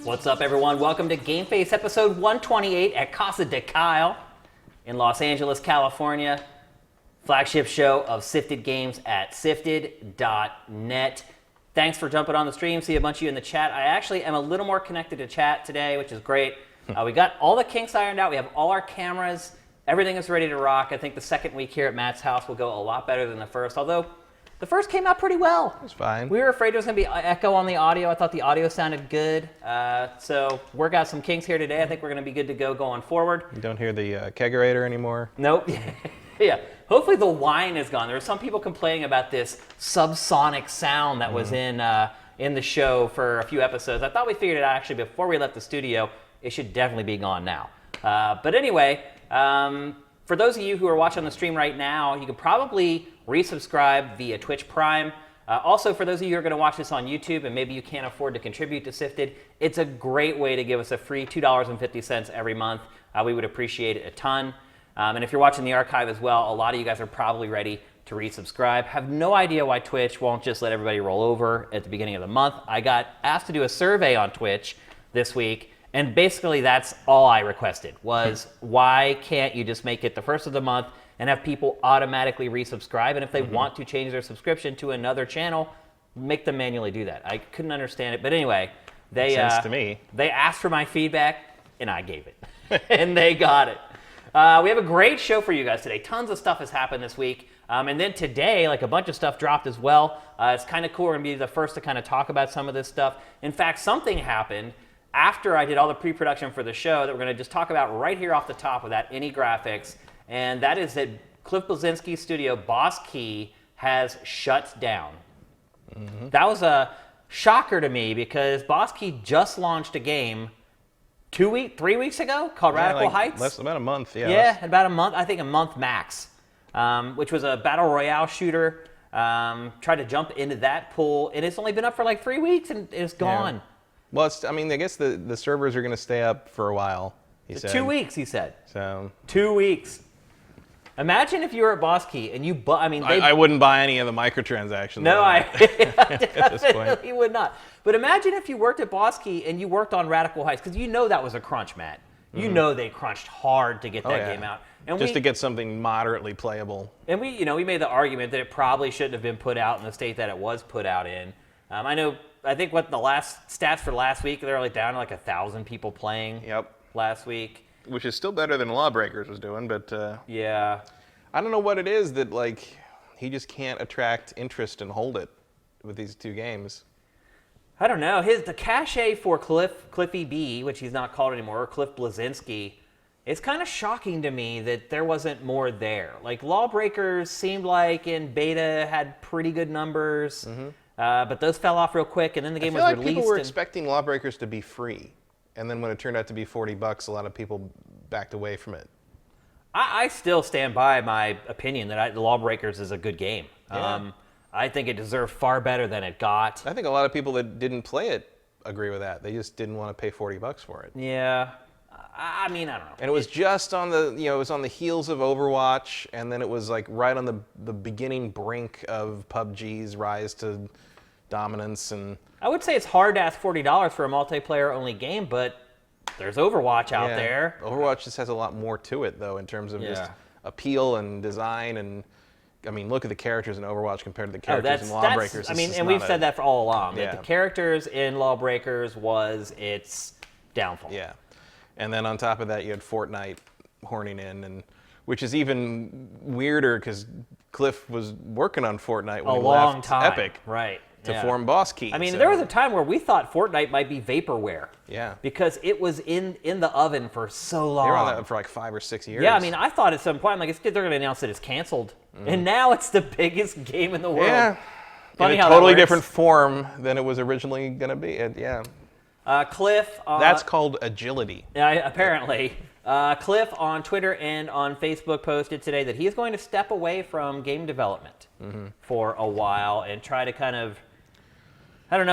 What's up, everyone? Welcome to GameFace episode 128 at Casa de Kyle in Los Angeles, California. Flagship show of Sifted Games at sifted.net. Thanks for jumping on the stream. See a bunch of you in the chat. I actually am a little more connected to chat today, which is great. We got all the kinks ironed out. We have all our cameras. Everything is ready to rock. I think the second week here at Matt's house will go a lot better than the first, although the first came out pretty well. It was fine. We were afraid there was going to be echo on the audio. I thought the audio sounded good. So work out some kinks here today. I think we're going to be good to go going forward. You don't hear the kegerator anymore? Nope. Yeah. Hopefully the whine is gone. There were some people complaining about this subsonic sound that was in the show for a few episodes. I thought we figured it out actually before we left the studio. It should definitely be gone now. But anyway, for those of you who are watching the stream right now, you could probably resubscribe via Twitch Prime. Also, for those of you who are going to watch this on YouTube and maybe you can't afford to contribute to Sifted, it's a great way to give us a free $2.50 every month. We would appreciate it a ton. And if you're watching the archive as well, a lot of you guys are probably ready to resubscribe. Have no idea why Twitch won't just let everybody roll over at the beginning of the month. I got asked to do a survey on Twitch this week, and basically that's all I requested was why can't you just make it the first of the month and have people automatically resubscribe? And if they want to change their subscription to another channel, make them manually do that. I couldn't understand it. But anyway, they Sense to me. They asked for my feedback, and I gave it. And they got it. We have a great show for you guys today. Tons of stuff has happened this week. And then today, like a bunch of stuff dropped as well. It's kind of cool. We're going to be the first to kind of talk about some of this stuff. In fact, something happened after I did all the pre-production for the show that we're going to just talk about right here off the top without any graphics. And that is that Cliff Bleszinski's studio, Boss Key, has shut down. That was a shocker to me because Boss Key just launched a game 3 weeks ago called Radical Heights. About a month, yeah. Yeah, about a month. I think a month max, which was a battle royale shooter. Tried to jump into that pool, and it's only been up for like 3 weeks, and it's gone. Yeah. Well, I guess the servers are going to stay up for a while, he said. 2 weeks, he said. So 2 weeks. Imagine if you were at Boss Key and you bought, I wouldn't buy any of the microtransactions. No, I definitely point. would not. But imagine if you worked at Boss Key and you worked on Radical Heights, because you know that was a crunch, Matt. You know they crunched hard to get that game out. And just to get something moderately playable. And we made the argument that it probably shouldn't have been put out in the state that it was put out in. I think what the last stats for last week, they're like down to like 1,000 people playing. Yep. Last week. Which is still better than Lawbreakers was doing, but yeah. I don't know what it is that he just can't attract interest and hold it with these two games. I don't know. The cachet for Cliffy B, which he's not called anymore, or Cliff Bleszinski, it's kind of shocking to me that there wasn't more there. Like Lawbreakers seemed like in beta had pretty good numbers, but those fell off real quick, and then the game was released. People were expecting Lawbreakers to be free. And then when it turned out to be $40, a lot of people backed away from it. I still stand by my opinion that Lawbreakers is a good game. Yeah. I think it deserved far better than it got. I think a lot of people that didn't play it agree with that. They just didn't want to pay $40 for it. Yeah. I don't know. And it was just on the, it was on the heels of Overwatch, and then it was like right on the beginning brink of PUBG's rise to dominance. And I would say it's hard to ask $40 for a multiplayer-only game, but there's Overwatch out there. Overwatch just has a lot more to it, though, in terms of just appeal and design. And look at the characters in Overwatch compared to the characters in Lawbreakers. And we've said that for all along. That the characters in Lawbreakers was its downfall. Yeah, and then on top of that, you had Fortnite horning in, which is even weirder because Cliff was working on Fortnite when he left Epic. Right. To form Boss Key. There was a time where we thought Fortnite might be vaporware. Yeah. Because it was in the oven for so long. They were on that for like 5 or 6 years. Yeah, I thought at some point, they're going to announce that it's canceled. And now it's the biggest game in the world. Yeah. Funny in how a that totally works. different form than it was originally going to be. Cliff. That's called agility. Yeah, apparently. Cliff on Twitter and on Facebook posted today that he is going to step away from game development for a while and try to kind of,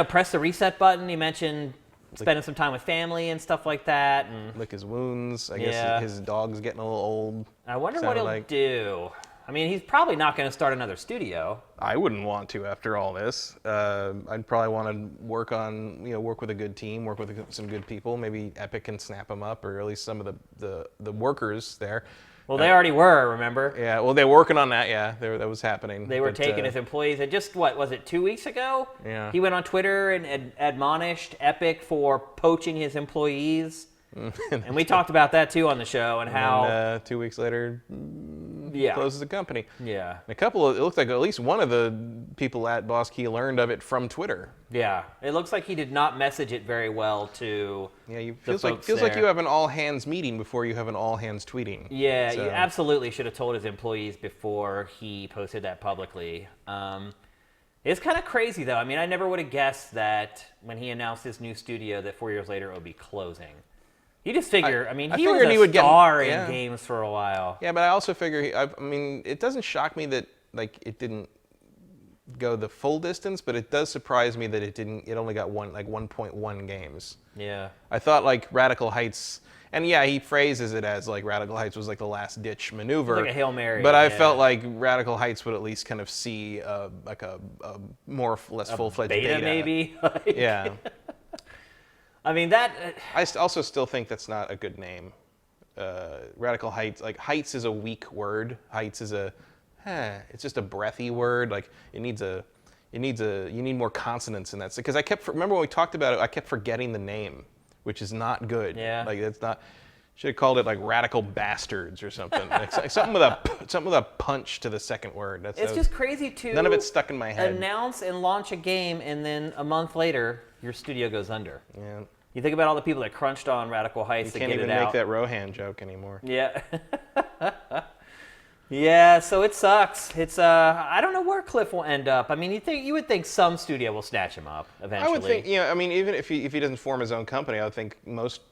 press the reset button. He mentioned spending some time with family and stuff like that. And lick his wounds. I guess his dog's getting a little old. I wonder what he'll do. I mean, he's probably not going to start another studio. I wouldn't want to after all this. I'd probably want to work with a good team, work with some good people. Maybe Epic can snap them up, or at least some of the workers there. Well, they already were, remember? Yeah, well, they were working on that, yeah. That was happening. They were taking his employees, and just, what, was it 2 weeks ago? Yeah. He went on Twitter and admonished Epic for poaching his employees. And we talked about that, too, on the show, and how... And 2 weeks later, closes the company. Yeah. And it looks like at least one of the people at Boss Key learned of it from Twitter. Yeah. It looks like he did not message it very well to feels like you have an all-hands meeting before you have an all-hands tweeting. Yeah, so. You absolutely should have told his employees before he posted that publicly. It's kind of crazy, though. I mean, I never would have guessed that when he announced his new studio that 4 years later it would be closing. You just figure, he was a star in games for a while. Yeah, but I also figure, it doesn't shock me that it didn't go the full distance, but it does surprise me that it only got 1.1 games. Yeah. I thought Radical Heights, and yeah, he phrases it as Radical Heights was the last ditch maneuver. Like a Hail Mary. But I felt like Radical Heights would at least kind of see a less full-fledged beta. Maybe. Yeah. I mean, that... I also still think that's not a good name. Radical Heights, Heights is a weak word. Heights is it's just a breathy word. You need more consonants in that. Because remember when we talked about it, I kept forgetting the name, which is not good. Yeah. That's not, should have called it Radical Bastards or something. something with a punch to the second word. It's just crazy to... None of it's stuck in my head. Announce and launch a game, and then a month later, your studio goes under. Yeah. You think about all the people that crunched on Radical Heights to get it out. You can't even make that Rohan joke anymore. Yeah. Yeah, so it sucks. It's I don't know where Cliff will end up. I mean, you would think some studio will snatch him up eventually. I would think, even if he doesn't form his own company, I would think most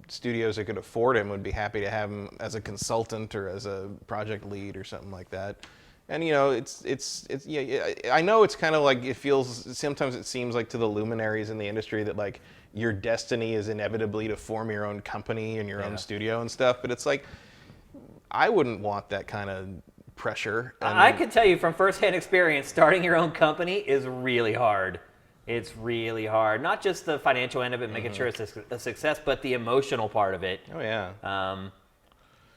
studios that could afford him would be happy to have him as a consultant or as a project lead or something like that. And I know it's kind of sometimes it seems to the luminaries in the industry that your destiny is inevitably to form your own company and your own studio and stuff, but it's I wouldn't want that kind of pressure. I can tell you from firsthand experience, starting your own company is really hard. It's really hard. Not just the financial end of it, making sure it's a success, but the emotional part of it. Oh yeah.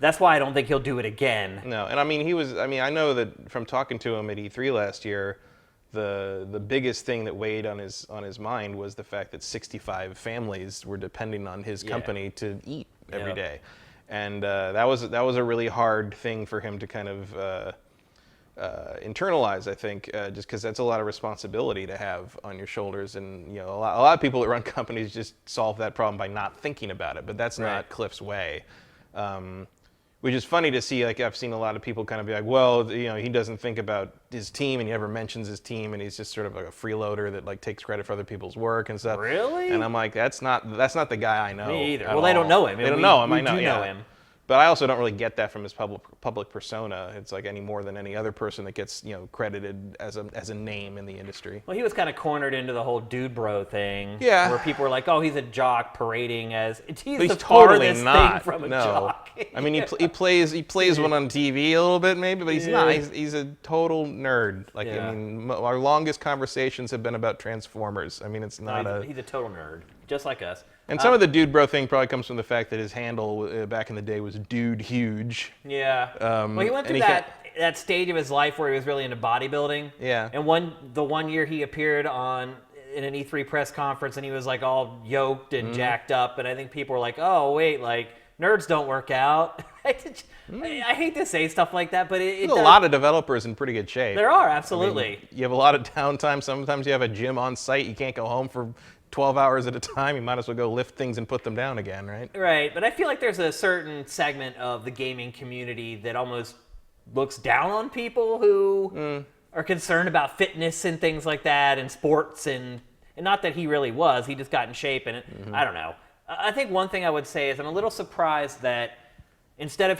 That's why I don't think he'll do it again. No, and I know that from talking to him at E3 last year, the biggest thing that weighed on his mind was the fact that 65 families were depending on his company to eat every day. And that was a really hard thing for him to kind of internalize, I think, just because that's a lot of responsibility to have on your shoulders. And a lot of people that run companies just solve that problem by not thinking about it, but that's not Cliff's way. Which is funny to see. I've seen a lot of people kind of be well, he doesn't think about his team, and he never mentions his team, and he's just sort of a freeloader that takes credit for other people's work and stuff. Really? And I'm that's not the guy I know. Me either. Well, they don't know him. They don't know him. I know. We do know him. But I also don't really get that from his public persona. It's any more than any other person that gets credited as a name in the industry. Well, he was kind of cornered into the whole dude bro thing. Yeah. Where people were like, "Oh, he's a jock parading as he's the totally farthest not. thing from a jock." I mean, he plays one on TV a little bit maybe, but he's not. He's a total nerd. Our longest conversations have been about Transformers. I mean, it's not he's a total nerd, just like us. And some of the dude bro thing probably comes from the fact that his handle back in the day was Dude Huge. Yeah. Well, he went through that stage of his life where he was really into bodybuilding. Yeah. And the one year he appeared in an E3 press conference and he was all yoked and jacked up, and I think people were like, "Oh, wait, nerds don't work out." I hate to say stuff like that, but there's a lot of developers in pretty good shape. There are, absolutely. You have a lot of downtime. Sometimes you have a gym on site. You can't go home for 12 hours at a time. You might as well go lift things and put them down again, right? Right, but I feel like there's a certain segment of the gaming community that almost looks down on people who are concerned about fitness and things like that, and sports, and not that he really was. He just got in shape, and I don't know. I think one thing I would say is I'm a little surprised that instead of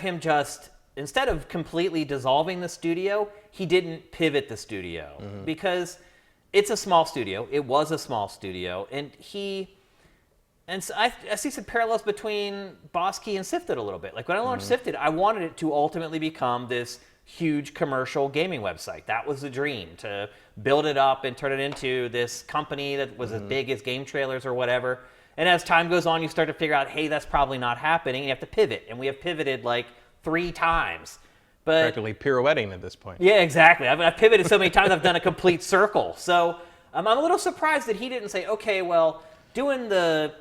completely dissolving the studio, he didn't pivot the studio, because it's a small studio. It was a small studio, and so I see some parallels between Boss Key and SIFTD a little bit. When I launched SIFTD, I wanted it to ultimately become this huge commercial gaming website. That was the dream, to build it up and turn it into this company that was as big as Game Trailers or whatever. And as time goes on, you start to figure out, hey, that's probably not happening. You have to pivot. And we have pivoted like 3 times. But Practically pirouetting at this point. yeah, exactly. I've pivoted so many times, I've done a complete circle. So I'm a little surprised that he didn't say, okay, well, doing the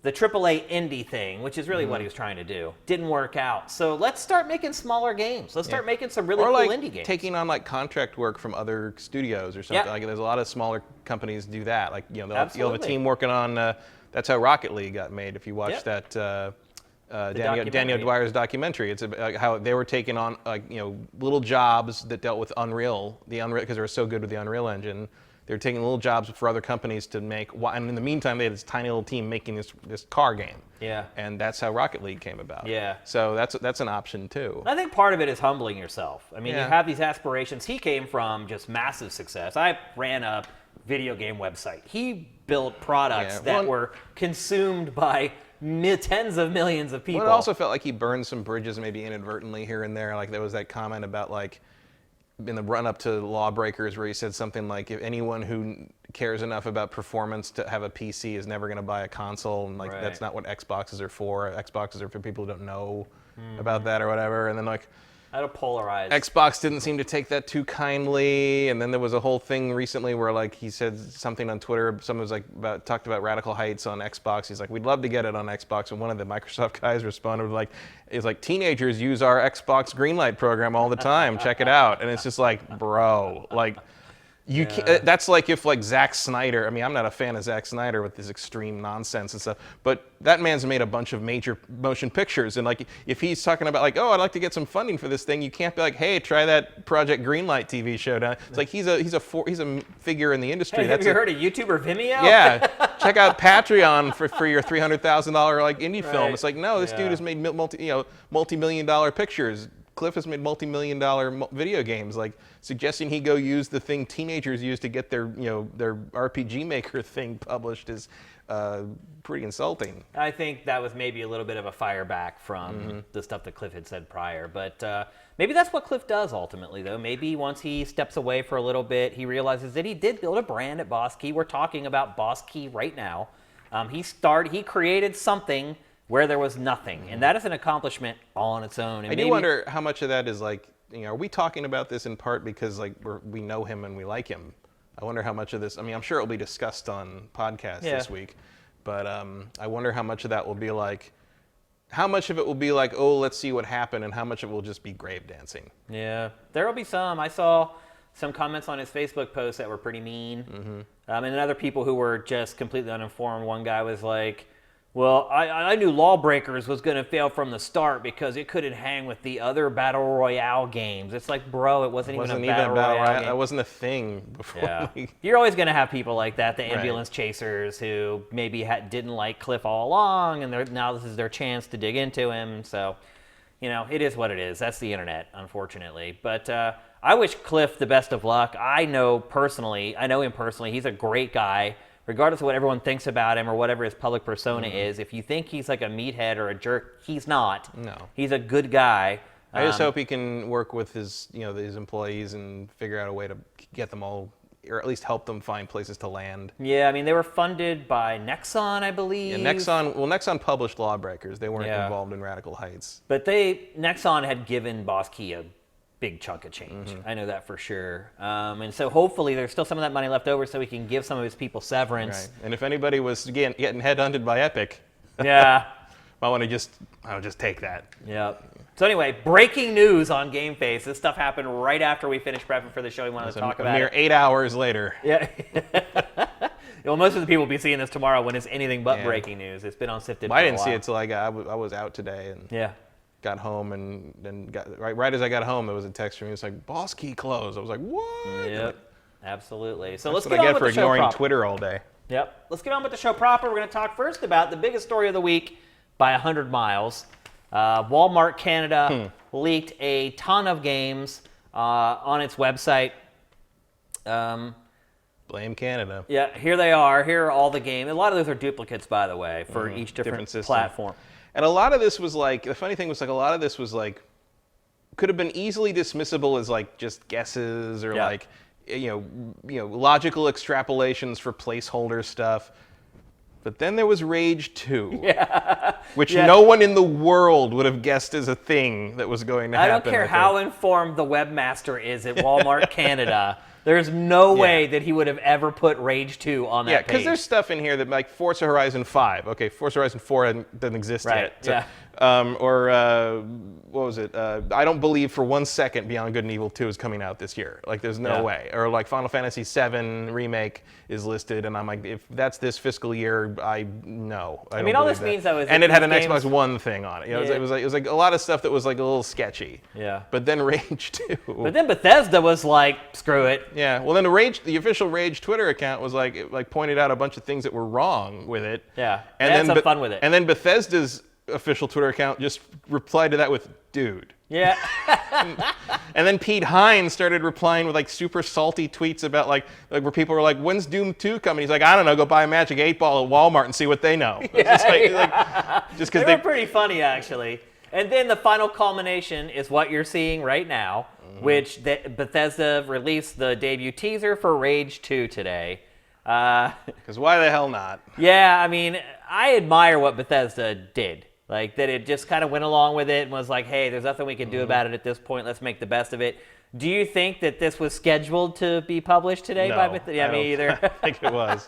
AAA indie thing, which is really what he was trying to do, didn't work out. So let's start making smaller games. Let's start making some really cool indie games. Taking on like contract work from other studios or something. Like there's a lot of smaller companies do that. Like you'll have a team working on. That's how Rocket League got made. If you watch that Daniel Dwyer's documentary, it's about how they were taking on little jobs that dealt with Unreal, because they were so good with the Unreal Engine. They were taking little jobs for other companies to make, and in the meantime, they had this tiny little team making this car game. Yeah. And that's how Rocket League came about. Yeah. So that's an option too. I think part of it is humbling yourself. I mean, you have these aspirations. He came from just massive success. I ran a video game website. He built products that were consumed by tens of millions of people. Well, it also felt like he burned some bridges, maybe inadvertently here and there. Like there was that comment about like, in the run-up to Lawbreakers, where he said something like, if anyone who cares enough about performance to have a PC is never going to buy a console, and like that's not what Xboxes are for. Xboxes are for people who don't know about that or whatever. And then like, How to polarize. Xbox didn't seem to take that too kindly, and then there was a whole thing recently where like he said something on Twitter. Someone was like talked about Radical Heights on Xbox. He's like, we'd love to get it on Xbox, and one of the Microsoft guys responded with like, "It's like teenagers use our Xbox Greenlight program all the time. Check it out." And it's just like, bro, like. You can't, that's like if like Zack Snyder, I mean, I'm not a fan of Zack Snyder with his extreme nonsense and stuff, but that man's made a bunch of major motion pictures, and like if he's talking about like, oh, I'd like to get some funding for this thing, you can't be like, hey, try that Project Greenlight TV show down. It's like he's a figure in the industry. Hey, have you heard of YouTube or Vimeo? Yeah, check out Patreon for your $300,000 like indie film. It's like, no, this dude has made multi-million-dollar pictures. Cliff has made multi-million-dollar video games. Like suggesting he go use the thing teenagers use to get their RPG Maker thing published is pretty insulting. I think that was maybe a little bit of a fire back from the stuff that Cliff had said prior. But maybe that's what Cliff does ultimately, though. Maybe once he steps away for a little bit, he realizes that he did build a brand at Boss Key. We're talking about Boss Key right now. He created something where there was nothing, and that is an accomplishment all on its own. And I do wonder how much of that is like, are we talking about this in part because like we know him and we like him? I wonder how much of this. I mean, I'm sure it'll be discussed on podcasts this week, but I wonder how much of that will be like, how much of it will be like, oh, let's see what happened, and how much of it will just be grave dancing. Yeah, there will be some. I saw some comments on his Facebook post that were pretty mean, and then other people who were just completely uninformed. One guy was like, well, I knew Lawbreakers was going to fail from the start because it couldn't hang with the other Battle Royale games. It's like, bro, it wasn't even a Battle Royale game. That wasn't a thing before. Yeah. You're always going to have people like that, the ambulance chasers who maybe didn't like Cliff all along, and now this is their chance to dig into him. So, it is what it is. That's the internet, unfortunately. But I wish Cliff the best of luck. I know him personally. He's a great guy. Regardless of what everyone thinks about him or whatever his public persona is, if you think he's like a meathead or a jerk, he's not. No. He's a good guy. I just hope he can work with his employees and figure out a way to get them all, or at least help them find places to land. Yeah, I mean, they were funded by Nexon, I believe. Yeah, Nexon published Lawbreakers. They weren't involved in Radical Heights. But Nexon had given Boss Key a big chunk of change. I know that for sure. And so hopefully there's still some of that money left over so he can give some of his people severance. Right. And if anybody was getting headhunted by Epic, might want to just take that. Yep. So anyway, breaking news on GameFace. This stuff happened right after we finished prepping for the show. We wanted to talk about it. A mere 8 hours later. Yeah. Well, most of the people will be seeing this tomorrow when it's anything but breaking news. It's been on SIFTD. I didn't see it till I was out today and got home, and then right as I got home, there was a text from me. It's like, Boss Key closed. I was like, what? Yep, absolutely. So let's get on with the show proper. That's what I get for ignoring Twitter all day. Yep. Let's get on with the show proper. We're going to talk first about the biggest story of the week by 100 miles. Walmart Canada leaked a ton of games on its website. Blame Canada. Yeah, here they are. Here are all the games. A lot of those are duplicates, by the way, for each different platform. And a lot of this was like, the funny thing was like, a lot of this was like could have been easily dismissible as like just guesses or like logical extrapolations for placeholder stuff. But then there was Rage 2, which no one in the world would have guessed as a thing that was going to happen. I don't care how informed the webmaster is at Walmart Canada. There's no way that he would have ever put Rage 2 on that page. Yeah, because there's stuff in here that like Forza Horizon 5. Okay, Forza Horizon 4 doesn't exist yet. So, what was it? I don't believe for 1 second Beyond Good and Evil 2 is coming out this year. Like, there's no way. Or like Final Fantasy 7 Remake is listed, and I'm like, if that's this fiscal year, I mean, all this means though is, and it had an Xbox One thing on it. You know, it was like a lot of stuff that was like a little sketchy. Yeah. But then Rage 2. But then Bethesda was like, screw it. Yeah. Well, then the official Rage Twitter account was like pointed out a bunch of things that were wrong with it. Yeah. And then some fun with it. And then Bethesda's official Twitter account just replied to that with, dude. Yeah. And then Pete Hines started replying with like super salty tweets about like where people were like, when's Doom 2 coming? He's like, I don't know, go buy a Magic 8-Ball at Walmart and see what they know. Just because they were pretty funny, actually. And then the final culmination is what you're seeing right now, which Bethesda released the debut teaser for Rage 2 today. Because why the hell not? Yeah, I mean, I admire what Bethesda did. Like, that it just kind of went along with it and was like, hey, there's nothing we can do about it at this point. Let's make the best of it. Do you think that this was scheduled to be published today by Bethesda? Yeah, me either. I think it was.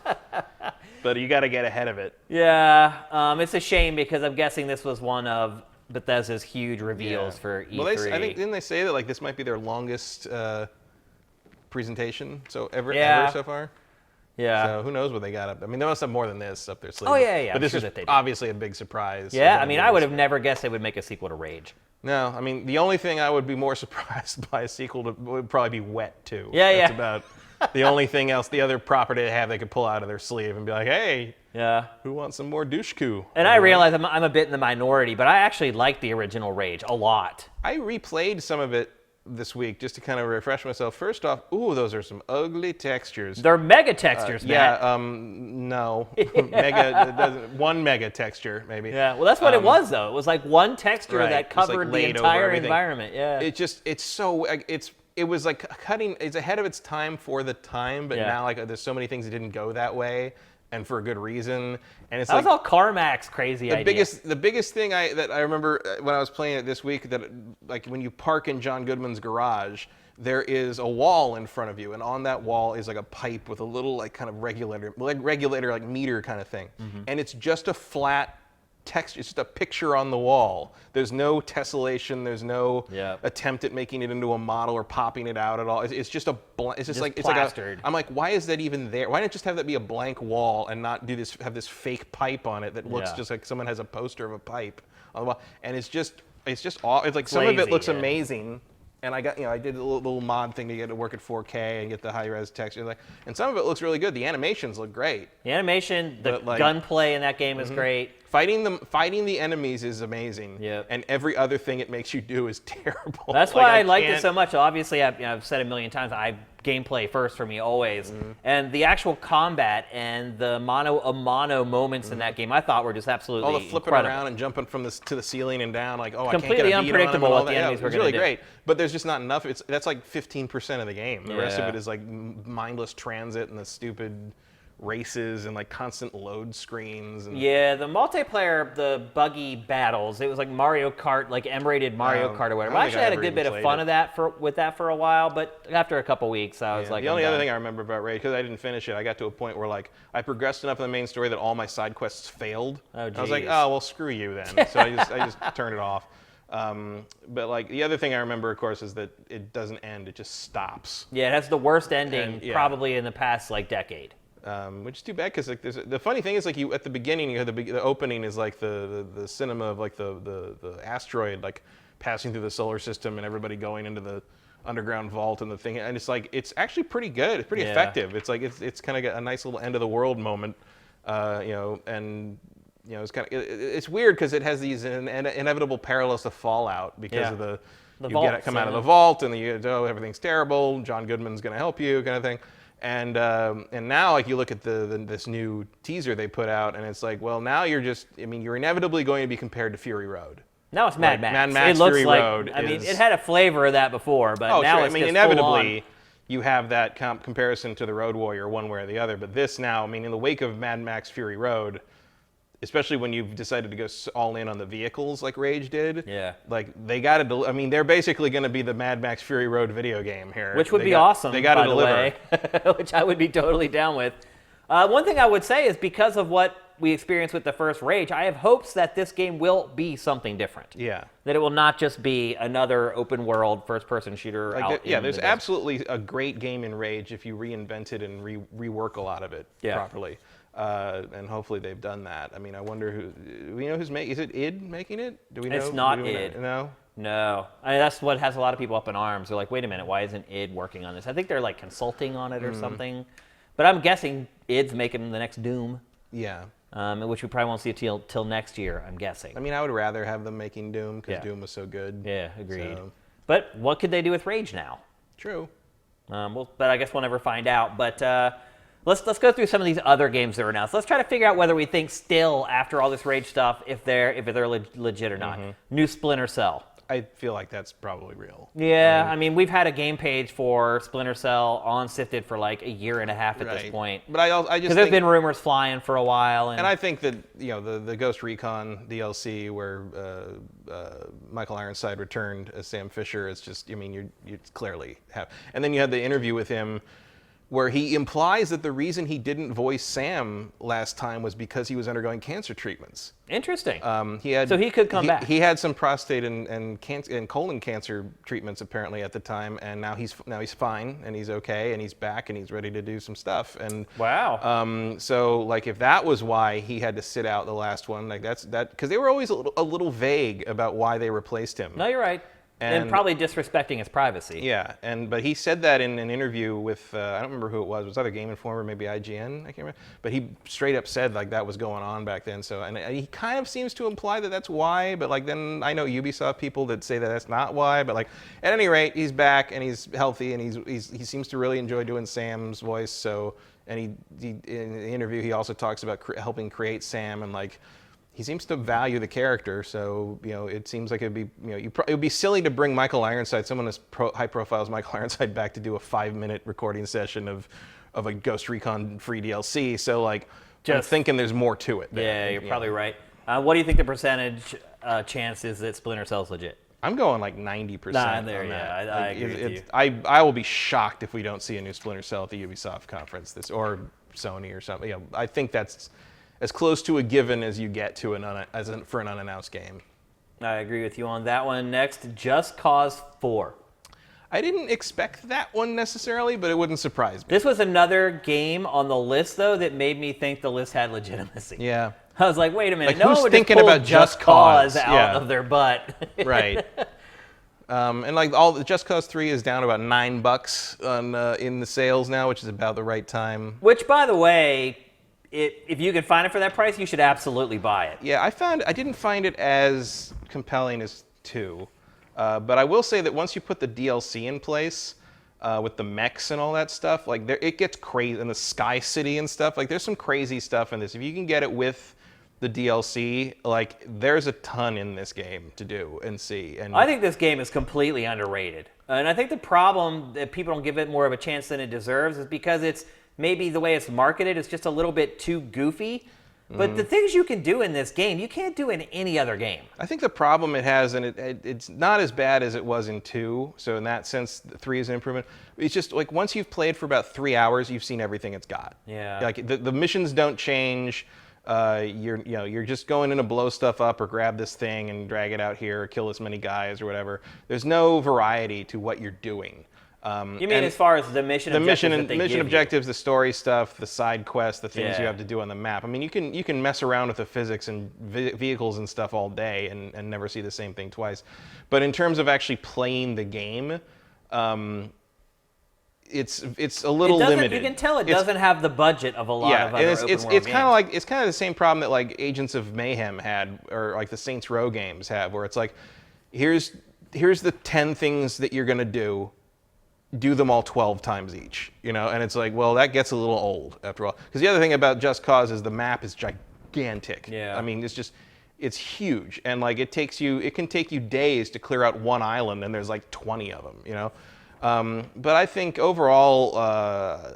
But you got to get ahead of it. Yeah, it's a shame because I'm guessing this was one of Bethesda's huge reveals for E3. Well, I think, didn't they say that like this might be their longest presentation ever so far? Yeah. So who knows what they got up? I mean, they must have more than this up their sleeve. Oh yeah. But this is obviously a big surprise. Yeah, I mean, I would have never guessed they would make a sequel to Rage. No, I mean, the only thing I would be more surprised by a sequel to would probably be Wet 2. Yeah, That's about the only thing else, the other property they could pull out of their sleeve and be like, hey, who wants some more douche-coup? And I realize I'm a bit in the minority, but I actually like the original Rage a lot. I replayed some of it this week just to kind of refresh myself. First off, those are some ugly textures. They're mega textures, Matt. Yeah, no. One mega texture, maybe. Yeah, well, that's what it was, though. It was like one texture that covered the entire environment. Yeah. It was like cutting, it's ahead of its time for the time, but now like there's so many things that didn't go that way. And for a good reason, and it's that was all Carmack's crazy idea. The biggest thing that I remember when I was playing it this week, that like when you park in John Goodman's garage, there is a wall in front of you, and on that wall is like a pipe with a little like kind of regulator like meter kind of thing, and it's just a flat text. It's just a picture on the wall. There's no tessellation. There's no attempt at making it into a model or popping it out at all. It's just a it's just like plastered. I'm like, why is that even there? Why not just have that be a blank wall and not have this fake pipe on it that looks just like someone has a poster of a pipe on the wall? And it's like some of it looks amazing. And I did a little mod thing to get it to work at 4K and get the high-res texture. And some of it looks really good. The animations look great. The animation, the gunplay in that game is great. Fighting the enemies is amazing. Yeah. And every other thing it makes you do is terrible. That's why I liked it so much. Obviously, I've said a million times, gameplay first for me always. And the actual combat and the mano-a-mano moments in that game, I thought were just absolutely all the flipping around and jumping to the ceiling and down, like, I can't get a beat on them. Completely unpredictable what the enemies were going to do. It's really great, but there's just not enough. That's like 15% of the game. The rest of it is like mindless transit and the stupid races and like constant load screens. And the multiplayer, the buggy battles, it was like Mario Kart, like M-rated Mario Kart or whatever. I actually had a good bit of fun with that for a while, but after a couple weeks, I was like, the only other thing I remember about Rage, because I didn't finish it, I got to a point where like I progressed enough in the main story that all my side quests failed. I was like, well, screw you then. So I just turned it off. But like the other thing I remember, of course, is that it doesn't end; it just stops. Yeah, that's the worst ending probably in the past decade. Which is too bad because like the funny thing is like at the beginning you have the opening is like the cinema of like the asteroid like passing through the solar system and everybody going into the underground vault and the thing, and it's like it's actually pretty good. It's pretty effective. It's like it's kind of got a nice little end of the world moment, and it's kind of it's weird because it has these inevitable parallels to Fallout because of the come out of the vault and everything's terrible. John Goodman's going to help you kind of thing. And now, like you look at this new teaser they put out, and it's like, well, now you're inevitably going to be compared to Fury Road. Now it's Mad Like, Max. Mad Max it looks Fury like, Road I mean, is- it had a flavor of that before, but now sure. it's I mean, just inevitably, full you have that comparison to the Road Warrior one way or the other. But this now, I mean, in the wake of Mad Max Fury Road, especially when you've decided to go all in on the vehicles like Rage did, Yeah. like they got to. I mean, they're basically going to be the Mad Max Fury Road video game here, on, which would They be got- awesome, They got to by the deliver. way, which I would be totally down with. One thing I would say is because of what we experienced with the first Rage, I have hopes that this game will be something different. Yeah. That it will not just be another open world first-person shooter Like out. there's absolutely a great game in Rage if you reinvent it and rework a lot of it properly. And hopefully they've done that. I mean, I wonder who. Do we know who's making? Is it id making it? Do we know? It's not do we know? id. No. No, I mean, that's what has a lot of people up in arms. They're like, wait a minute, why isn't id working on this? I think they're like consulting on it or something. But I'm guessing id's making the next Doom, Yeah. which we probably won't see till next year, I'm guessing. I mean, I would rather have them making Doom because Yeah. Doom was so good. Yeah, agreed. So, But what could they do with Rage now? true. But I guess we'll never find out. But let's go through some of these other games that were announced. Let's try to figure out whether we think still, after all this Rage stuff, if they're legit or not. New Splinter Cell. I feel like that's probably real. Yeah, I mean, we've had a game page for Splinter Cell on SIFTD for like a year and a half at this Right. point. But I just Because there's think, been rumors flying for a while. and I think that the Ghost Recon DLC where Michael Ironside returned as Sam Fisher is just, I mean, you clearly have. And then you had the interview with him where he implies that the reason he didn't voice Sam last time was because he was undergoing cancer treatments. Interesting. So he could come back. He had some prostate and colon cancer treatments apparently at the time, and now he's fine and he's okay and he's back and he's ready to do some stuff. And Wow. so like if that was why he had to sit out the last one, like that's because they were always a little vague about why they replaced him. No, you're right. And probably disrespecting his privacy. Yeah, but he said that in an interview with I don't remember who it was. It was either Game Informer, maybe IGN. I can't remember. But he straight up said like that was going on back then. So and he kind of seems to imply that that's why. But like then I know Ubisoft people that say that that's not why. But like at any rate, he's back and he's healthy and he seems to really enjoy doing Sam's voice. So and he in the interview he also talks about helping create Sam and like. He seems to value the character, so it seems like it'd be it would be silly to bring Michael Ironside, someone as high profile as Michael Ironside, back to do a 5-minute recording session of a Ghost Recon free DLC. So like, I'm thinking there's more to it. Yeah, you're probably right. What do you think the percentage chance is that Splinter Cell's legit? I'm going like 90%. Nah, there, on yeah, that. I agree with you. I will be shocked if we don't see a new Splinter Cell at the Ubisoft conference or Sony or something. I think that's as close to a given as you get to for an unannounced game. I agree with you on that one. Next, Just Cause 4. I didn't expect that one necessarily, but it wouldn't surprise me. This was another game on the list, though, that made me think the list had legitimacy. Yeah. I was like, wait a minute. Like, no who's one would thinking just pull about Just Just Cause Cause? out Yeah. of their butt. Right. And like all Just Cause 3 is down about $9 on in the sales now, which is about the right time. Which, by the way, if you can find it for that price, you should absolutely buy it. Yeah, I didn't find it as compelling as 2, but I will say that once you put the DLC in place with the mechs and all that stuff, like it gets crazy, and the Sky City and stuff. Like there's some crazy stuff in this. If you can get it with the DLC, like there's a ton in this game to do and see. And I think this game is completely underrated. And I think the problem that people don't give it more of a chance than it deserves is because it's maybe the way it's marketed is just a little bit too goofy. But the things you can do in this game, you can't do in any other game. I think the problem it has, and it's not as bad as it was in 2, so in that sense, 3 is an improvement. It's just like once you've played for about 3 hours, you've seen everything it's got. Yeah. Like the missions don't change. You're just going in to blow stuff up or grab this thing and drag it out here or kill as many guys or whatever. There's no variety to what you're doing. You mean as far as the mission objectives that they give objectives, the story stuff, the side quests, the things you Yeah. have to do on the map. I mean, you can mess around with the physics and vehicles and stuff all day and never see the same thing twice. But in terms of actually playing the game, it's a little limited. You can tell it doesn't have the budget of a lot of other open world it's games. it's kind of the same problem that like Agents of Mayhem had, or like the Saints Row games have, where it's like, here's the 10 things that you're gonna do them all 12 times each, and it's like, well, that gets a little old after all. Because the other thing about Just Cause is the map is gigantic. Yeah. I mean, it's just, it's huge, and like it can take you days to clear out one island, and there's like 20 of them, you know. But I think overall,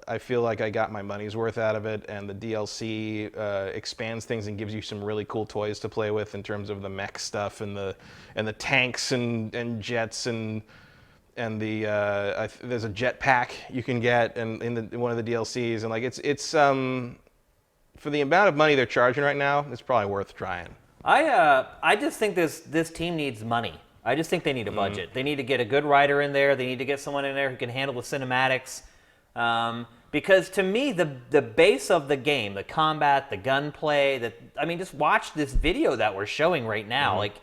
I feel like I got my money's worth out of it, and the DLC expands things and gives you some really cool toys to play with in terms of the mech stuff and the tanks and jets and there's a jetpack you can get in one of the DLCs, and like it's for the amount of money they're charging right now, it's probably worth trying. I just think this team needs money. I just think they need a budget. They need to get a good writer in there. They need to get someone in there who can handle the cinematics. Because to me, the base of the game, the combat, the gunplay, just watch this video that we're showing right now. Like,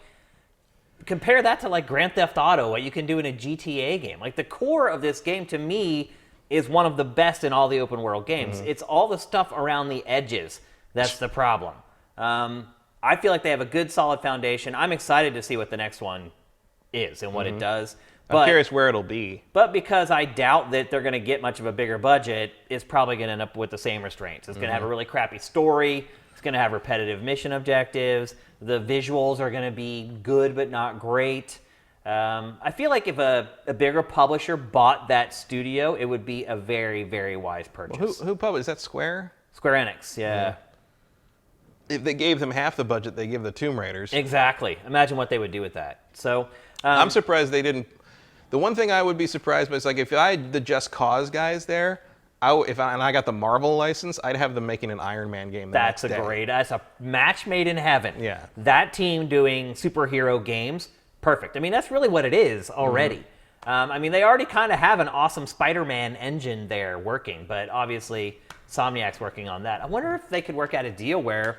compare that to like Grand Theft Auto, what you can do in a GTA game. Like, the core of this game to me is one of the best in all the open world games. It's all the stuff around the edges that's the problem. I feel like they have a good, solid foundation. I'm excited to see what the next one is and what it does. But, I'm curious where it'll be. But because I doubt that they're going to get much of a bigger budget, it's probably going to end up with the same restraints. It's going to have a really crappy story. It's going to have repetitive mission objectives. The visuals are going to be good but not great. I feel like if a bigger publisher bought that studio, it would be a very, very wise purchase. Well, who published? Is that Square? Square Enix, yeah. If they gave them half the budget they give the Tomb Raiders. Exactly. Imagine what they would do with that. So I'm surprised they didn't. The one thing I would be surprised by is like if I had the Just Cause guys there, and I got the Marvel license, I'd have them making an Iron Man game. That's a match made in heaven. Yeah. That team doing superhero games, perfect. I mean, that's really what it is already. They already kind of have an awesome Spider-Man engine there working, but obviously Insomniac's working on that. I wonder if they could work out a deal where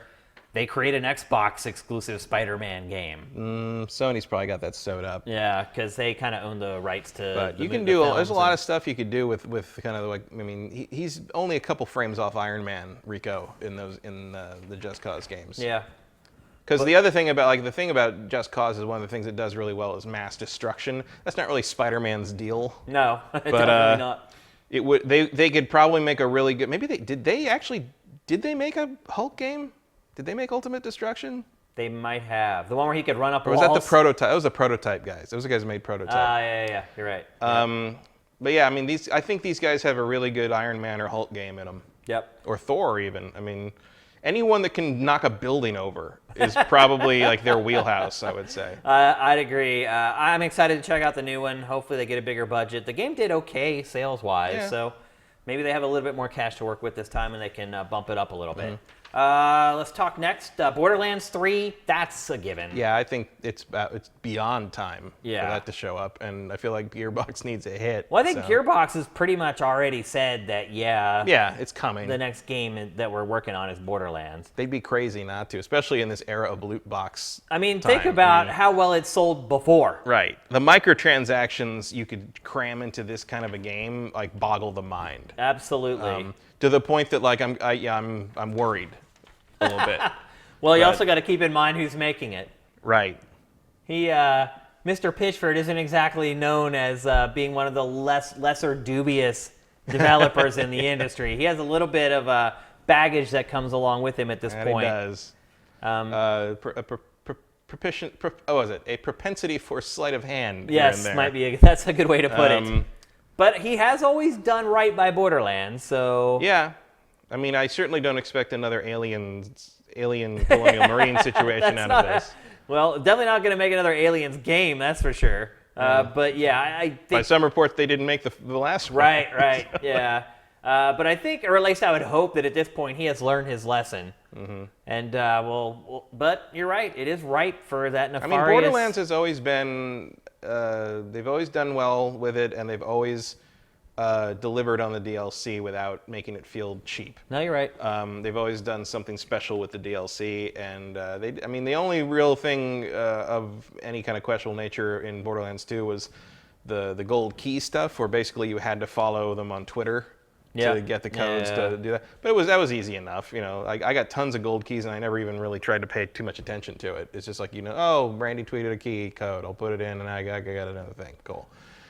they create an Xbox exclusive Spider-Man game. Sony's probably got that sewed up. Yeah, because they kind of own the rights to. But you can do. There's a lot of stuff you could do with kind of like. I mean, he's only a couple frames off Iron Man Rico in the Just Cause games. Yeah. Because the other thing about Just Cause is one of the things it does really well is mass destruction. That's not really Spider-Man's deal. No, definitely not. It would. They could probably make a really good. Maybe did they make a Hulk game? Did they make Ultimate Destruction? They might have. The one where he could run up walls? Or was that the prototype? That was the prototype guys. Those are the guys who made Prototype. Yeah. You're right. But yeah, I mean, I think these guys have a really good Iron Man or Hulk game in them. Yep. Or Thor even. I mean, anyone that can knock a building over is probably like their wheelhouse, I would say. I'd agree. I'm excited to check out the new one. Hopefully they get a bigger budget. The game did okay sales-wise, so maybe they have a little bit more cash to work with this time and they can bump it up a little bit. Let's talk next. Borderlands 3, that's a given. Yeah, I think it's beyond time for that to show up, and I feel like Gearbox needs a hit. Well, I think Gearbox has pretty much already said that, it's coming. The next game that we're working on is Borderlands. They'd be crazy not to, especially in this era of loot box think about how well it sold before. Right. The microtransactions you could cram into this kind of a game, like, boggle the mind. Absolutely. To the point that, like, I'm worried a little bit. Well, you also got to keep in mind who's making it. Right. Mr. Pitchford isn't exactly known as being one of the lesser dubious developers in the industry. He has a little bit of baggage that comes along with him at this point. He does. A propensity for sleight of hand. Yes, that's a good way to put it. But he has always done right by Borderlands, so. Yeah. I mean, I certainly don't expect another alien colonial marine situation out of this. Well, definitely not going to make another Aliens game, that's for sure. But yeah, I think. By some reports, they didn't make the last one. Right, yeah. But I think, or at least I would hope that at this point he has learned his lesson. And but you're right, it is ripe for that nefarious. I mean, Borderlands has always been. They've always done well with it, and they've always delivered on the DLC without making it feel cheap. No, you're right. They've always done something special with the DLC, and the only real thing of any kind of questionable nature in Borderlands 2 was the gold key stuff, where basically you had to follow them on Twitter to get the codes to do that. But that was easy enough. You know, I got tons of gold keys, and I never even really tried to pay too much attention to it. It's just like, Brandy tweeted a key code. I'll put it in, and I got another thing. Cool.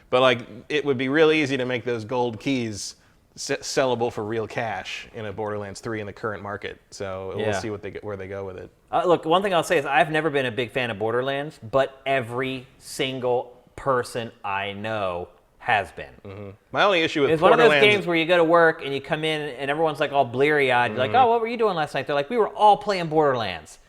But like, it would be really easy to make those gold keys sellable for real cash in a Borderlands 3 in the current market. So we'll see where they go with it. Look, one thing I'll say is I've never been a big fan of Borderlands, but every single person I know has been. Mm-hmm. My only issue with it's Borderlands... one of those games where you go to work and you come in and everyone's like all bleary-eyed. You're like, oh, what were you doing last night? They're like, we were all playing Borderlands.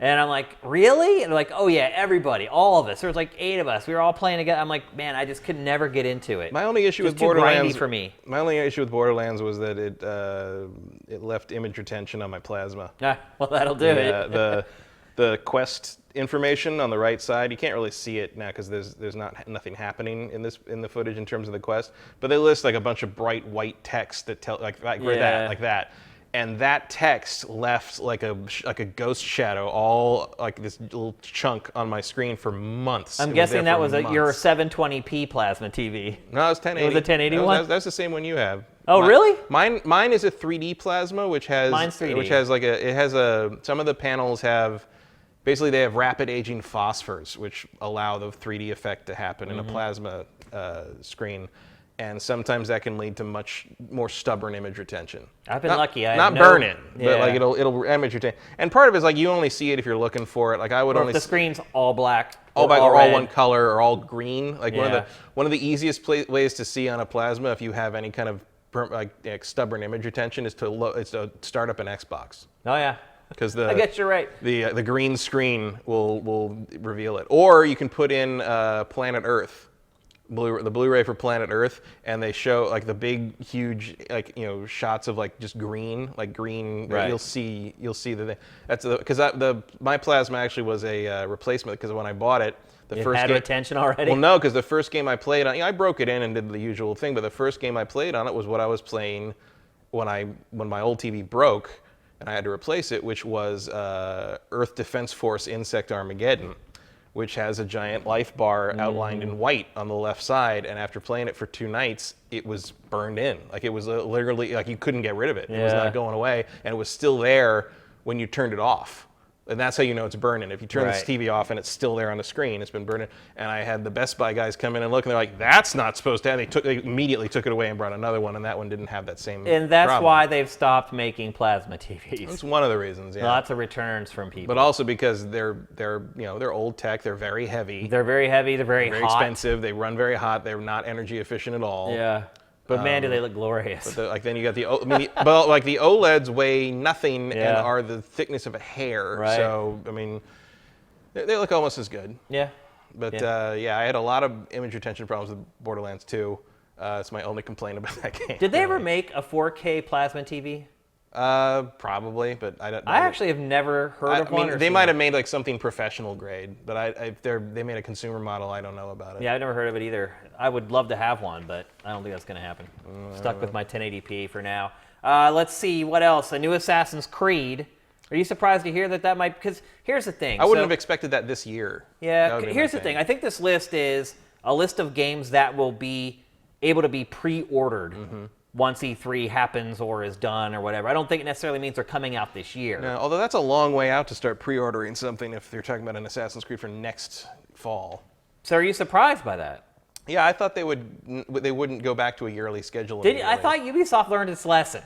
And I'm like, really? And they're like, oh yeah, everybody, all of us. There was like 8 of us. We were all playing together. I'm like, man, I just could never get into it. My only issue with too Borderlands grindy for me. My only issue with Borderlands was that it left image retention on my plasma. Ah, well, that'll do it. The quest information on the right side, you can't really see it now because there's nothing happening in the footage in terms of the quest. But they list like a bunch of bright white text that tell like that. And that text left like a ghost shadow, all like this little chunk on my screen for months. I'm guessing that was your 720p plasma TV. No, it was 1080. It was a 1080 one? That's the same one you have. Oh, really? Mine is a 3D plasma, which has Mine's 3D. Which has some of the panels have basically they have rapid aging phosphors, which allow the 3D effect to happen in a plasma screen. And sometimes that can lead to much more stubborn image retention. I've been lucky. Not burn-in, but like it'll image retain. And part of it is like you only see it if you're looking for it. Like I would only. If the screen's all black, or all one color, or all green. Like one of the easiest ways to see on a plasma if you have any kind of like stubborn image retention is to start up an Xbox. Oh yeah. Because I guess you're right. The green screen will reveal it, or you can put in Planet Earth. The Blu-ray for Planet Earth, and they show like the big, huge, like shots of like just green. Right. You'll see the thing. That's because my plasma actually was a replacement because when I bought it, it had retention already. Well, no, because the first game I played on, I broke it in and did the usual thing. But the first game I played on it was what I was playing when my old TV broke, and I had to replace it, which was Earth Defense Force Insect Armageddon, which has a giant life bar outlined in white on the left side. And after playing it for 2 nights, it was burned in. Like it was literally, like you couldn't get rid of it. It was not going away. And it was still there when you turned it off. And that's how you know it's burning. If you turn this TV off and it's still there on the screen, it's been burning. And I had the Best Buy guys come in and look, and they're like, that's not supposed to happen. They immediately took it away and brought another one, and that one didn't have that same And that's problem. Why they've stopped making plasma TVs. That's one of the reasons, yeah. Lots of returns from people. But also because they're old tech, they're very heavy. They're very heavy, they're very hot. Expensive, they run very hot, they're not energy efficient at all. Yeah. But man, do they look glorious. But then you got the OLEDs weigh nothing and are the thickness of a hair. Right. So, I mean, they look almost as good. Yeah. But I had a lot of image retention problems with Borderlands 2. It's my only complaint about that game. Did they ever make a 4K plasma TV? Probably, but I actually have never heard of one. They might have made like something professional grade, but if they made a consumer model, I don't know about it. Yeah, I've never heard of it either. I would love to have one, but I don't think that's going to happen. Stuck with my 1080p for now. Let's see, what else? A new Assassin's Creed. Are you surprised to hear that might... Because here's the thing. I wouldn't have expected that this year. Yeah, here's the thing. I think this list is a list of games that will be able to be pre-ordered once E3 happens or is done or whatever. I don't think it necessarily means they're coming out this year. No, although that's a long way out to start pre-ordering something if they're talking about an Assassin's Creed for next fall. So are you surprised by that? Yeah, I thought they wouldn't go back to a yearly schedule. I thought Ubisoft learned its lesson.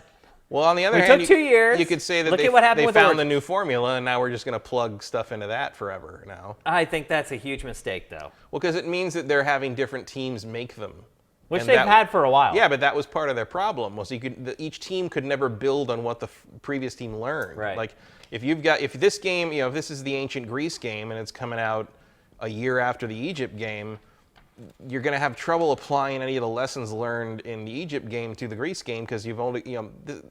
Well, on the other hand, took 2 years. You could say that they found the new formula, and now we're just going to plug stuff into that forever now. I think that's a huge mistake, though. Well, because it means that they're having different teams make them. Which they've had for a while. Yeah, but that was part of their problem. Was each team could never build on what the previous team learned. Right. Like if this game, if this is the ancient Greece game and it's coming out a year after the Egypt game, you're going to have trouble applying any of the lessons learned in the Egypt game to the Greece game because you've only,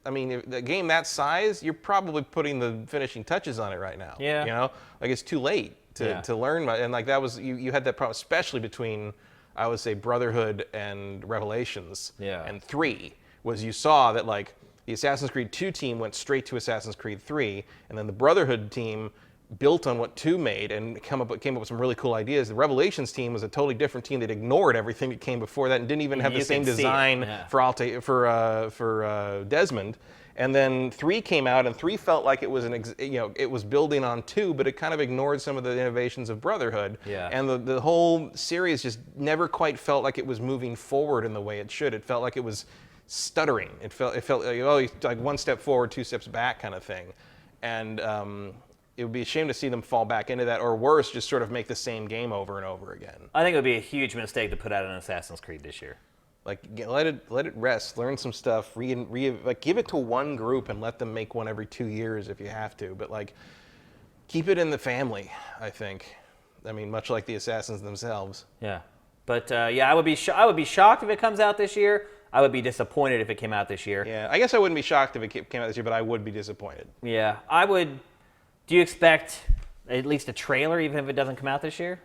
a game that size, you're probably putting the finishing touches on it right now. Yeah. Like it's too late to learn, and like that was you had that problem, especially between, I would say, Brotherhood and Revelations. Yeah. And 3 was you saw that like the Assassin's Creed 2 team went straight to Assassin's Creed 3, and then the Brotherhood team built on what 2 made and came up with some really cool ideas. The Revelations team was a totally different team that ignored everything that came before that and didn't even have the same design for Desmond. And then 3 came out, and 3 felt like it was it was building on 2, but it kind of ignored some of the innovations of Brotherhood. Yeah. And the whole series just never quite felt like it was moving forward in the way it should. It felt like it was stuttering. It felt like one step forward, 2 steps back kind of thing. And it would be a shame to see them fall back into that, or worse, just sort of make the same game over and over again. I think it would be a huge mistake to put out an Assassin's Creed this year. Like, let it rest, learn some stuff, like give it to one group and let them make one every 2 years if you have to. But like, keep it in the family. I think. I mean, much like the Assassins themselves. Yeah, but yeah, I would be shocked if it comes out this year. I would be disappointed if it came out this year. Yeah, I guess I wouldn't be shocked if it came out this year, but I would be disappointed. Yeah, I would. Do you expect at least a trailer, even if it doesn't come out this year?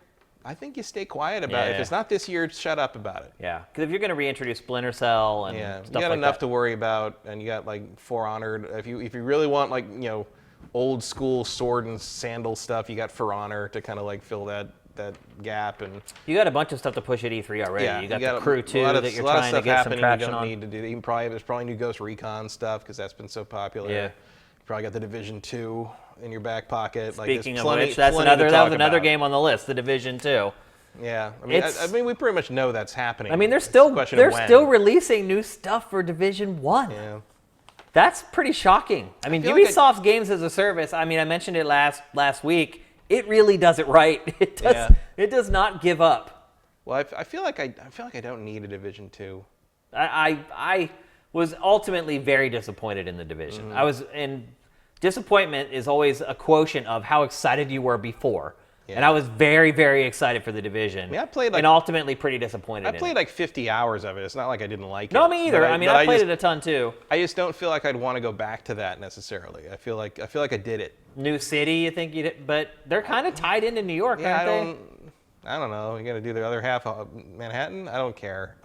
I think you stay quiet about it. If it's not this year, shut up about it. Yeah, because if you're going to reintroduce Splinter Cell and stuff you got like enough that. to worry about, and you got like For Honor. If you really want like old school sword and sandal stuff, you got For Honor to kind of like fill that gap. And you got a bunch of stuff to push at E3 already. Yeah, you got the Crew 2 that you're trying to get some traction on. Need to do. There's probably new Ghost Recon stuff because that's been so popular. Yeah. You probably got the Division 2 in your back pocket. Speaking of which, that was another game on the list, the Division 2. Yeah, I mean, we pretty much know that's happening. I mean, they're still releasing new stuff for Division 1. Yeah. That's pretty shocking. I mean, Ubisoft's games as a service, I mean, I mentioned it last week. It really does it right. It does not give up. Well, I feel like I don't need a Division 2. I was ultimately very disappointed in the Division. Mm-hmm. And disappointment is always a quotient of how excited you were before. Yeah. And I was very, very excited for the Division. I mean, I played and ultimately pretty disappointed. I played like 50 hours of it. It's not like I didn't like it. No, me either. I played it a ton too. I just don't feel like I'd want to go back to that necessarily. I feel like I did it. New City, you think you did, but they're kind of tied into New York, aren't they? I don't know. You got to do the other half of Manhattan. I don't care.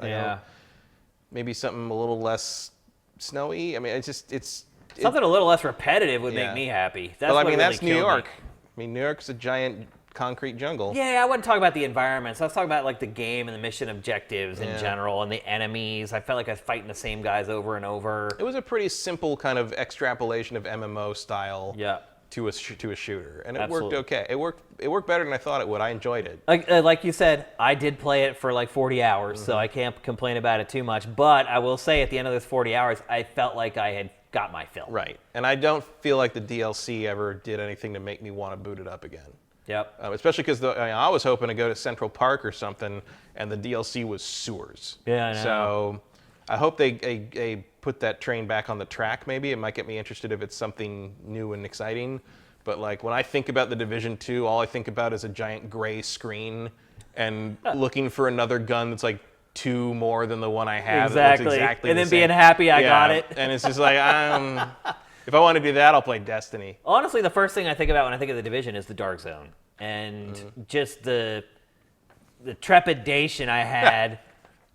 Maybe something a little less snowy. I mean, something a little less repetitive would make me happy. That's New York. I mean, New York's a giant concrete jungle. Yeah, I wasn't talking about the environments. I was talking about like the game and the mission objectives in general and the enemies. I felt like I was fighting the same guys over and over. It was a pretty simple kind of extrapolation of MMO style to a shooter, and it worked okay. It worked better than I thought it would. I enjoyed it. Like you said, I did play it for like 40 hours, so I can't complain about it too much. But I will say, at the end of those 40 hours, I felt like I had got my fill. Right, and I don't feel like the DLC ever did anything to make me want to boot it up again. Yep. Especially because I was hoping to go to Central Park or something, and the DLC was sewers. Yeah, I know. So I hope they put that train back on the track. Maybe it might get me interested if it's something new and exciting. But like when I think about the Division 2, all I think about is a giant gray screen and looking for another gun that's like 2 more than the one I have. Exactly. And then being happy I got it. And it's just like if I want to do that, I'll play Destiny. Honestly, the first thing I think about when I think of the Division is the Dark Zone. And just the trepidation I had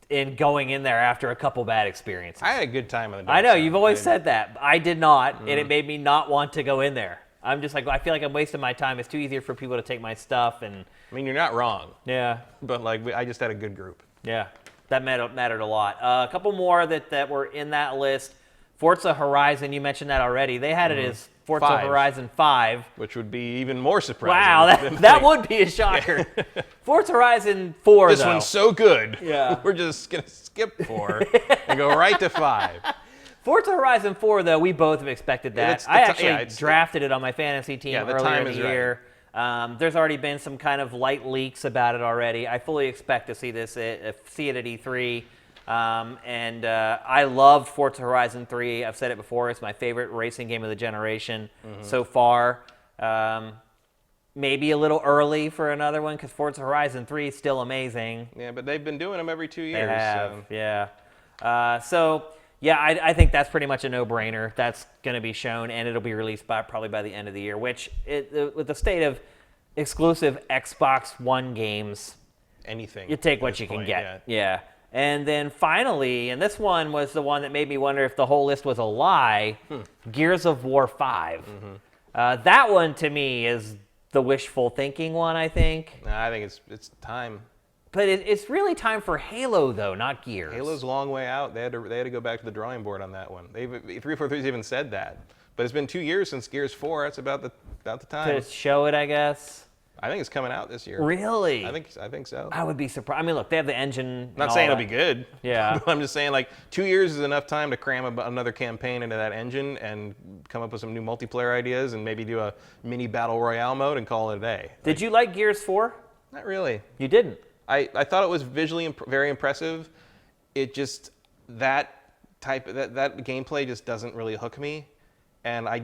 in going in there after a couple bad experiences. I had a good time in the Dark I know, Zone. you've always said that. I did not, and it made me not want to go in there. I'm just like, I feel like I'm wasting my time. It's too easier for people to take my stuff. And I mean, you're not wrong. Yeah. But like, I just had a good group. Yeah, that mattered a lot. A couple more that were in that list. Forza Horizon, you mentioned that already. They had it as Forza Horizon 5. Which would be even more surprising. Wow, that would be a shocker. Forza Horizon 4, This one's so good. Yeah. We're just going to skip 4 and go right to 5. Forza Horizon 4, though, we both have expected that. I actually drafted it on my fantasy team earlier in the year. Right. There's already been some kind of light leaks about it already. I fully expect to see it at E3. I love Forza Horizon 3. I've said it before. It's my favorite racing game of the generation so far. Maybe a little early for another one because Forza Horizon 3 is still amazing. Yeah, but they've been doing them every 2 years. They have, yeah. I think that's pretty much a no-brainer. That's going to be shown, and it'll be released probably by the end of the year, which, with the state of exclusive Xbox One games, anything. You take what you can get. Yeah. And then finally, and this one was the one that made me wonder if the whole list was a lie, Gears of War 5. That one, to me, is the wishful thinking one, I think. I think it's time. But it's really time for Halo, though, not Gears. Halo's a long way out. They had to go back to the drawing board on that one. 343's even said that. But it's been 2 years since Gears 4. That's about the time. To show it, I guess. I think it's coming out this year. Really? I think so. I would be surprised. I mean, look, they have the engine. Not saying it'll be good. Yeah. But I'm just saying, like, 2 years is enough time to cram another campaign into that engine and come up with some new multiplayer ideas and maybe do a mini battle royale mode and call it a day. Did you like Gears 4? Not really. You didn't? I thought it was visually very impressive. It just, that gameplay just doesn't really hook me. And I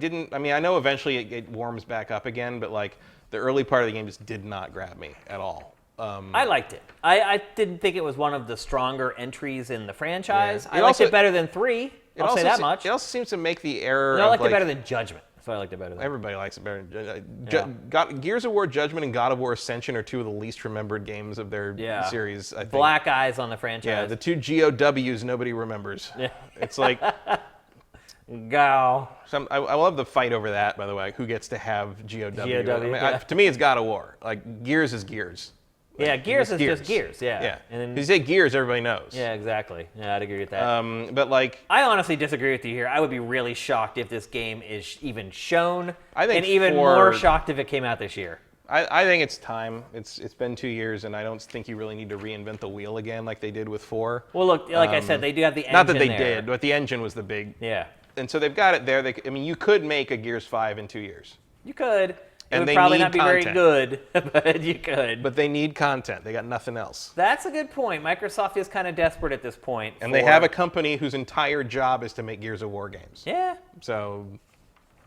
know eventually it warms back up again, but like the early part of the game just did not grab me at all. I liked it. I didn't think it was one of the stronger entries in the franchise. Yeah. I liked it better than 3. I'll say that much. It also seems to make the error. I liked it better than Judgment. So I liked it better than. Everybody likes it better. Gears of War Judgment and God of War Ascension are two of the least remembered games of their series, I think. Black eyes on the franchise. Yeah, the two GOWs nobody remembers. Yeah. It's like... Go. I love the fight over that, by the way. Who gets to have GOW? To me, it's God of War. Like, Gears is Gears. Yeah, Gears is just Gears, yeah. Yeah. And you say Gears, everybody knows. Yeah, exactly. Yeah, I'd agree with that. But like, I honestly disagree with you here. I would be really shocked if this game is even shown, I think and even more shocked if it came out this year. I think it's time. It's been 2 years, and I don't think you really need to reinvent the wheel again like they did with 4. Well, look, like I said, they do have the engine Not that they there. did, but the engine was the big. Yeah. And so they've got it there. You could make a Gears 5 in 2 years. You could. It would they probably need not be content. very good, but you could. But they need content. They got nothing else. That's a good point. Microsoft is kind of desperate at this point. And they have a company whose entire job is to make Gears of War games. Yeah. So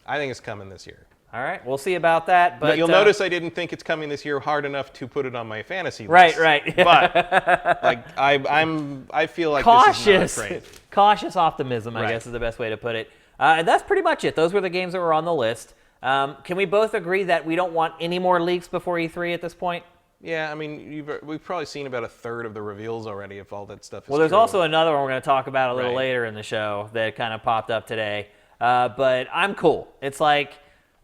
I think it's coming this year. All right, we'll see about that. But you'll notice I didn't think it's coming this year hard enough to put it on my fantasy Right. list. But like I feel like this is not great. Cautious optimism, I guess, is the best way to put it. And that's pretty much it. Those were the games that were on the list. Can we both agree that we don't want any more leaks before E3 at this point? Yeah, I mean, we've probably seen about a third of the reveals already if all that stuff is Well, there's true. also another one we're going to talk about a little later in the show that kind of popped up today. But I'm cool. It's like,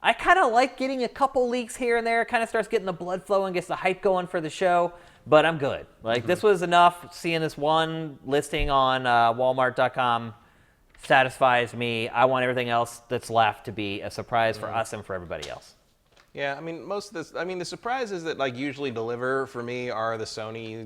I kind of like getting a couple leaks here and there. It kind of starts getting the blood flowing, gets the hype going for the show. But I'm good. Like, this was enough. Seeing this one listing on Walmart.com satisfies me. I want everything else that's left to be a surprise for us and for everybody else. Yeah, I mean, most of this. I mean, the surprises that like usually deliver for me are the Sony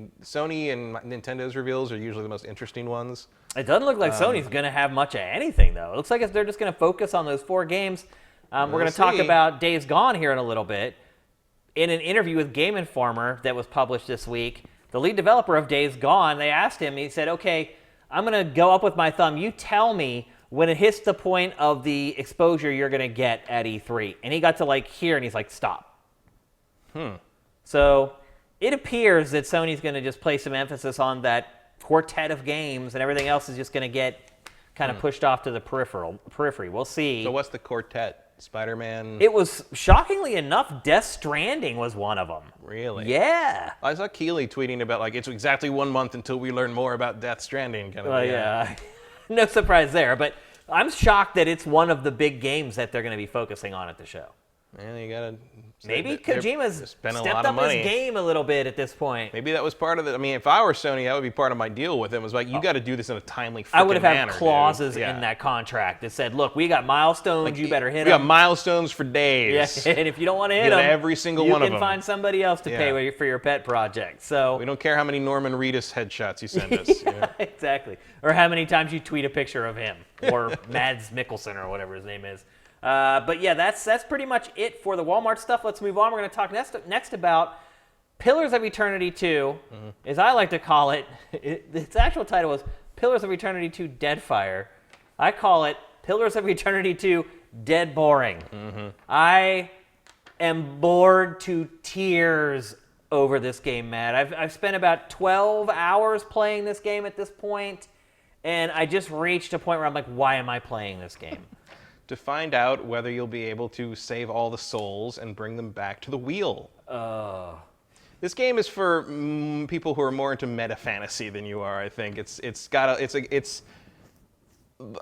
and Nintendo's reveals are usually the most interesting ones. It doesn't look like Sony's going to have much of anything, though. It looks like they're just going to focus on those 4 games. We're going to talk about Days Gone here in a little bit. In an interview with Game Informer that was published this week, the lead developer of Days Gone, they asked him, he said, okay, I'm going to go up with my thumb. You tell me when it hits the point of the exposure you're going to get at E3. And he got to like here, and he's like, stop. So it appears that Sony's going to just place some emphasis on that quartet of games, and everything else is just going to get kind of pushed off to the periphery. We'll see. So what's the quartet? Spider-Man? It was, shockingly enough, Death Stranding was one of them. Really? Yeah. I saw Keeley tweeting about, like, it's exactly 1 month until we learn more about Death Stranding. Kind of yeah. No surprise there, but I'm shocked that it's one of the big games that they're going to be focusing on at the show. Man, you gotta. Maybe Kojima's spent stepped up his game a little bit at this point. Maybe that was part of it. I mean, if I were Sony, that would be part of my deal with him. Was like, you got to do this in a timely I would have had manner, clauses in that contract that said, "Look, we got milestones. Like, you better hit them. We got milestones for days. Yeah, and if you don't want to hit them, every single one of them. You can find somebody else to pay for your pet project. So we don't care how many Norman Reedus headshots you send us. Exactly, or how many times you tweet a picture of him or Mads Mikkelsen or whatever his name is. But yeah, that's pretty much it for the Walmart stuff. Let's move on. We're going to talk next about Pillars of Eternity 2, as I like to call it. Its actual title was Pillars of Eternity 2 Deadfire. I call it Pillars of Eternity 2 Dead Boring. I am bored to tears over this game, Matt. I've spent about 12 hours playing this game at this point, and I just reached a point where I'm like, why am I playing this game? To find out whether you'll be able to save all the souls and bring them back to the wheel. This game is for people who are more into meta fantasy than you are. I think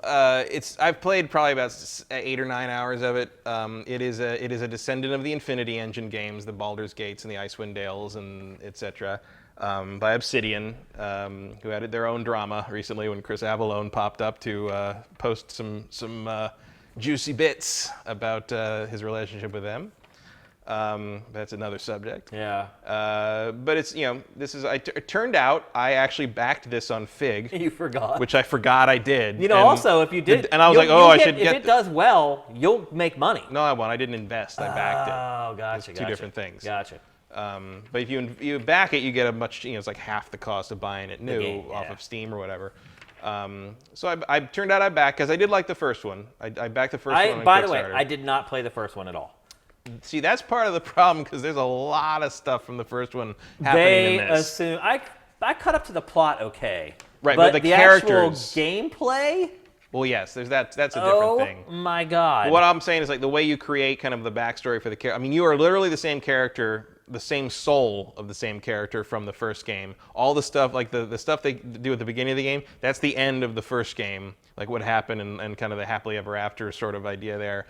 I've played probably about 8 or 9 hours of it. It is a descendant of the Infinity Engine games, the Baldur's Gates and the Icewind Dales and etc. By Obsidian, who added their own drama recently when Chris Avellone popped up to post some juicy bits about his relationship with them. That's another subject. Yeah. But it's, it turned out I actually backed this on Fig. You forgot. Which I forgot I did. Also, if you did... And I was like, I should get... If it does well, you'll make money. No, I won't. I didn't invest. I backed it. Oh, gotcha, Two different things. Gotcha. But if you back it, you get a much, it's like half the cost of buying it new off of Steam or whatever. So I turned out I backed, because I did like the first one. I backed the first one on By the Kickstarter. way, I did not play the first one at all. See, that's part of the problem, because there's a lot of stuff from the first one happening in this. They assume... I cut up to the plot okay. Right, but the characters... actual gameplay... Well, yes, that's a different thing. Oh, my God. But what I'm saying is, like, the way you create kind of the backstory for the character... I mean, you are literally the same character, the same soul of the same character from the first game. All the stuff, like the stuff they do at the beginning of the game, that's the end of the first game. Like what happened and kind of the happily ever after sort of idea there.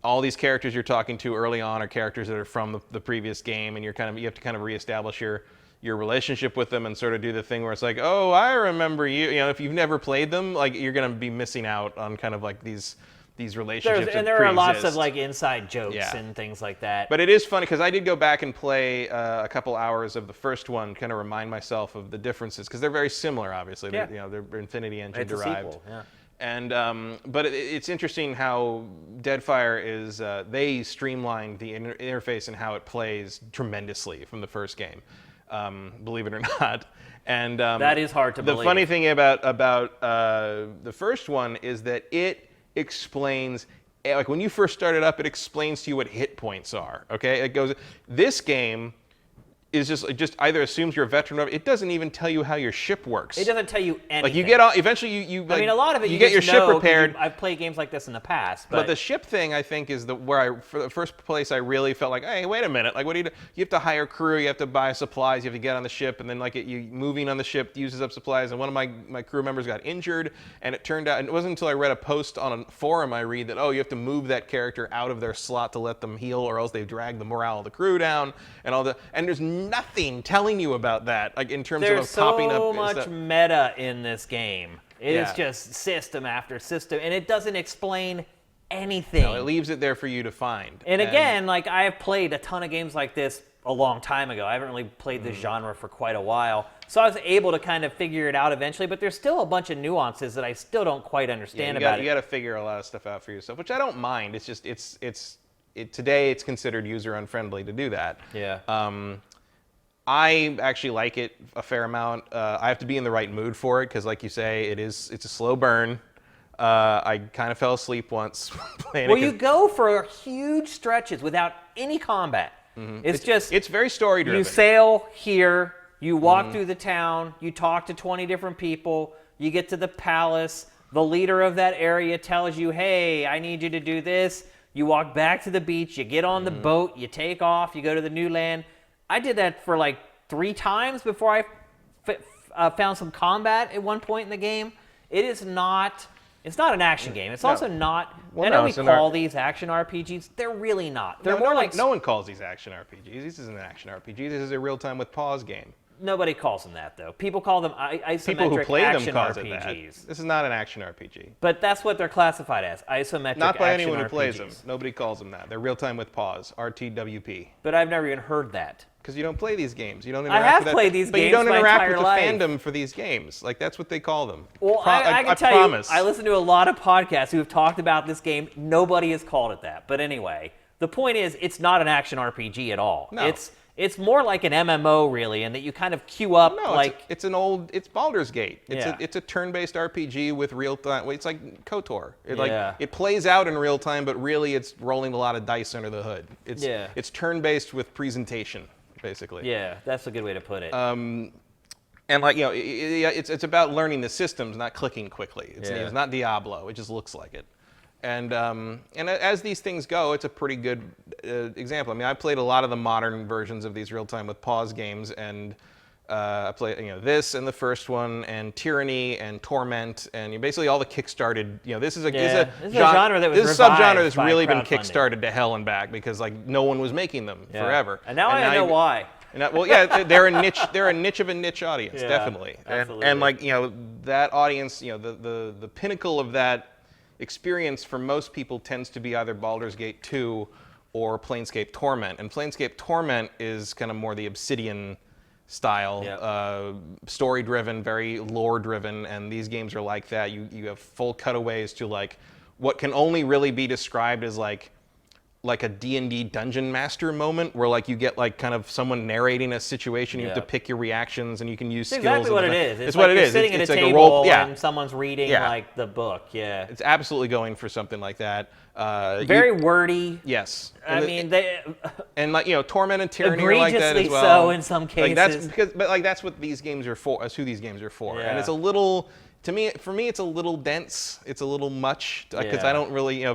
All these characters you're talking to early on are characters that are from the previous game, and you have to kind of reestablish your relationship with them and sort of do the thing where it's like, oh, I remember you. If you've never played them, like you're gonna be missing out on kind of like these relationships. And there are lots of like inside jokes and things like that. But it is funny because I did go back and play a couple hours of the first one, kind of remind myself of the differences, because they're very similar, obviously. Yeah. They're Infinity Engine It's derived. a sequel, yeah. And but it's interesting how Deadfire is they streamlined the interface and how it plays tremendously from the first game, believe it or not. And that is hard to believe. The funny thing about the first one is that it explains, like when you first start it up, it explains to you what hit points are. Okay, it goes. This game is just either assumes you're a veteran or it doesn't even tell you how your ship works. It doesn't tell you anything. Like you get on, eventually you like, I mean, a lot of it you get your ship repaired. I've played games like this in the past, but the ship thing, I think, is for the first place I really felt like, hey, wait a minute, like what do you do? You have to hire crew, you have to buy supplies, you have to get on the ship, and then like you moving on the ship uses up supplies. And one of my crew members got injured, and it turned out, and it wasn't until I read a post on a forum I read that you have to move that character out of their slot to let them heal, or else they drag the morale of the crew down, and there's nothing telling you about that, like in terms of popping up. There's so much meta in this game. It is just system after system, and it doesn't explain anything. No, it leaves it there for you to find. And again, like I have played a ton of games like this a long time ago. I haven't really played this genre for quite a while, so I was able to kind of figure it out eventually. But there's still a bunch of nuances that I still don't quite understand about it. You got to figure a lot of stuff out for yourself, which I don't mind. It's just today it's considered user unfriendly to do that. Yeah. I actually like it a fair amount. I have to be in the right mood for it because, like you say, it's a slow burn. I kind of fell asleep once playing it. Well, you go for huge stretches without any combat. Mm-hmm. It's very story driven. You sail here, you walk through the town, you talk to 20 different people, you get to the palace, the leader of that area tells you, hey, I need you to do this. You walk back to the beach, you get on the boat, you take off, you go to the new land. I did that for like 3 times before I found some combat at one point in the game. It's not an action game. It's also not. I know we call these action RPGs. They're really not. They're more like no one calls these action RPGs. This isn't an action RPG. This is a real-time with pause game. Nobody calls them that though. People call them isometric People who play action them calls RPGs. it that. This is not an action RPG. But that's what they're classified as, isometric Not by action anyone who RPGs. plays them. Nobody calls them that. They're real-time with pause, RTWP. But I've never even heard that. Because you don't play these games. You don't interact I have with that, played these but games you don't my interact entire with the life. fandom for these games. Like that's what they call them. Well, I can tell promise. you, I listen to a lot of podcasts who have talked about this game. Nobody has called it that. But anyway, the point is, it's not an action RPG at all. No. It's more like an MMO, really, in that you kind of queue up it's Baldur's Gate. It's a turn-based RPG with real-time. It's like KOTOR. It plays out in real time, but really it's rolling a lot of dice under the hood. It's turn-based with presentation, basically. Yeah, that's a good way to put it. And it's about learning the systems, not clicking quickly. It's not Diablo. It just looks like it. And as these things go, it's a pretty good example. I mean, I played a lot of the modern versions of these real-time with pause games, and I played this and the first one, and Tyranny and Torment, and basically all the kickstarted. This is a genre that was this is a subgenre that's by really been crowdfunding. Kickstarted to hell and back because no one was making them forever. And now I know why. They're a niche. They're a niche of a niche audience, definitely. Absolutely. And that audience, the pinnacle of that experience for most people tends to be either Baldur's Gate 2 or Planescape Torment. And Planescape Torment is kind of more the Obsidian style, story-driven, very lore-driven, and these games are like that. You have full cutaways to like what can only really be described as like a D&D dungeon master moment where like you get like kind of someone narrating a situation, you have to pick your reactions and you can use skills. Exactly what it is. It's what it is. Sitting at a like table a role, and someone's reading like the book. Yeah. It's absolutely going for something like that. Very wordy. Yes. I mean, they like Torment and Tyranny are like that as well. so in some cases. That's what these games are for. That's who these games are for. Yeah. And it's a little, for me, it's a little dense. It's a little much because I don't really,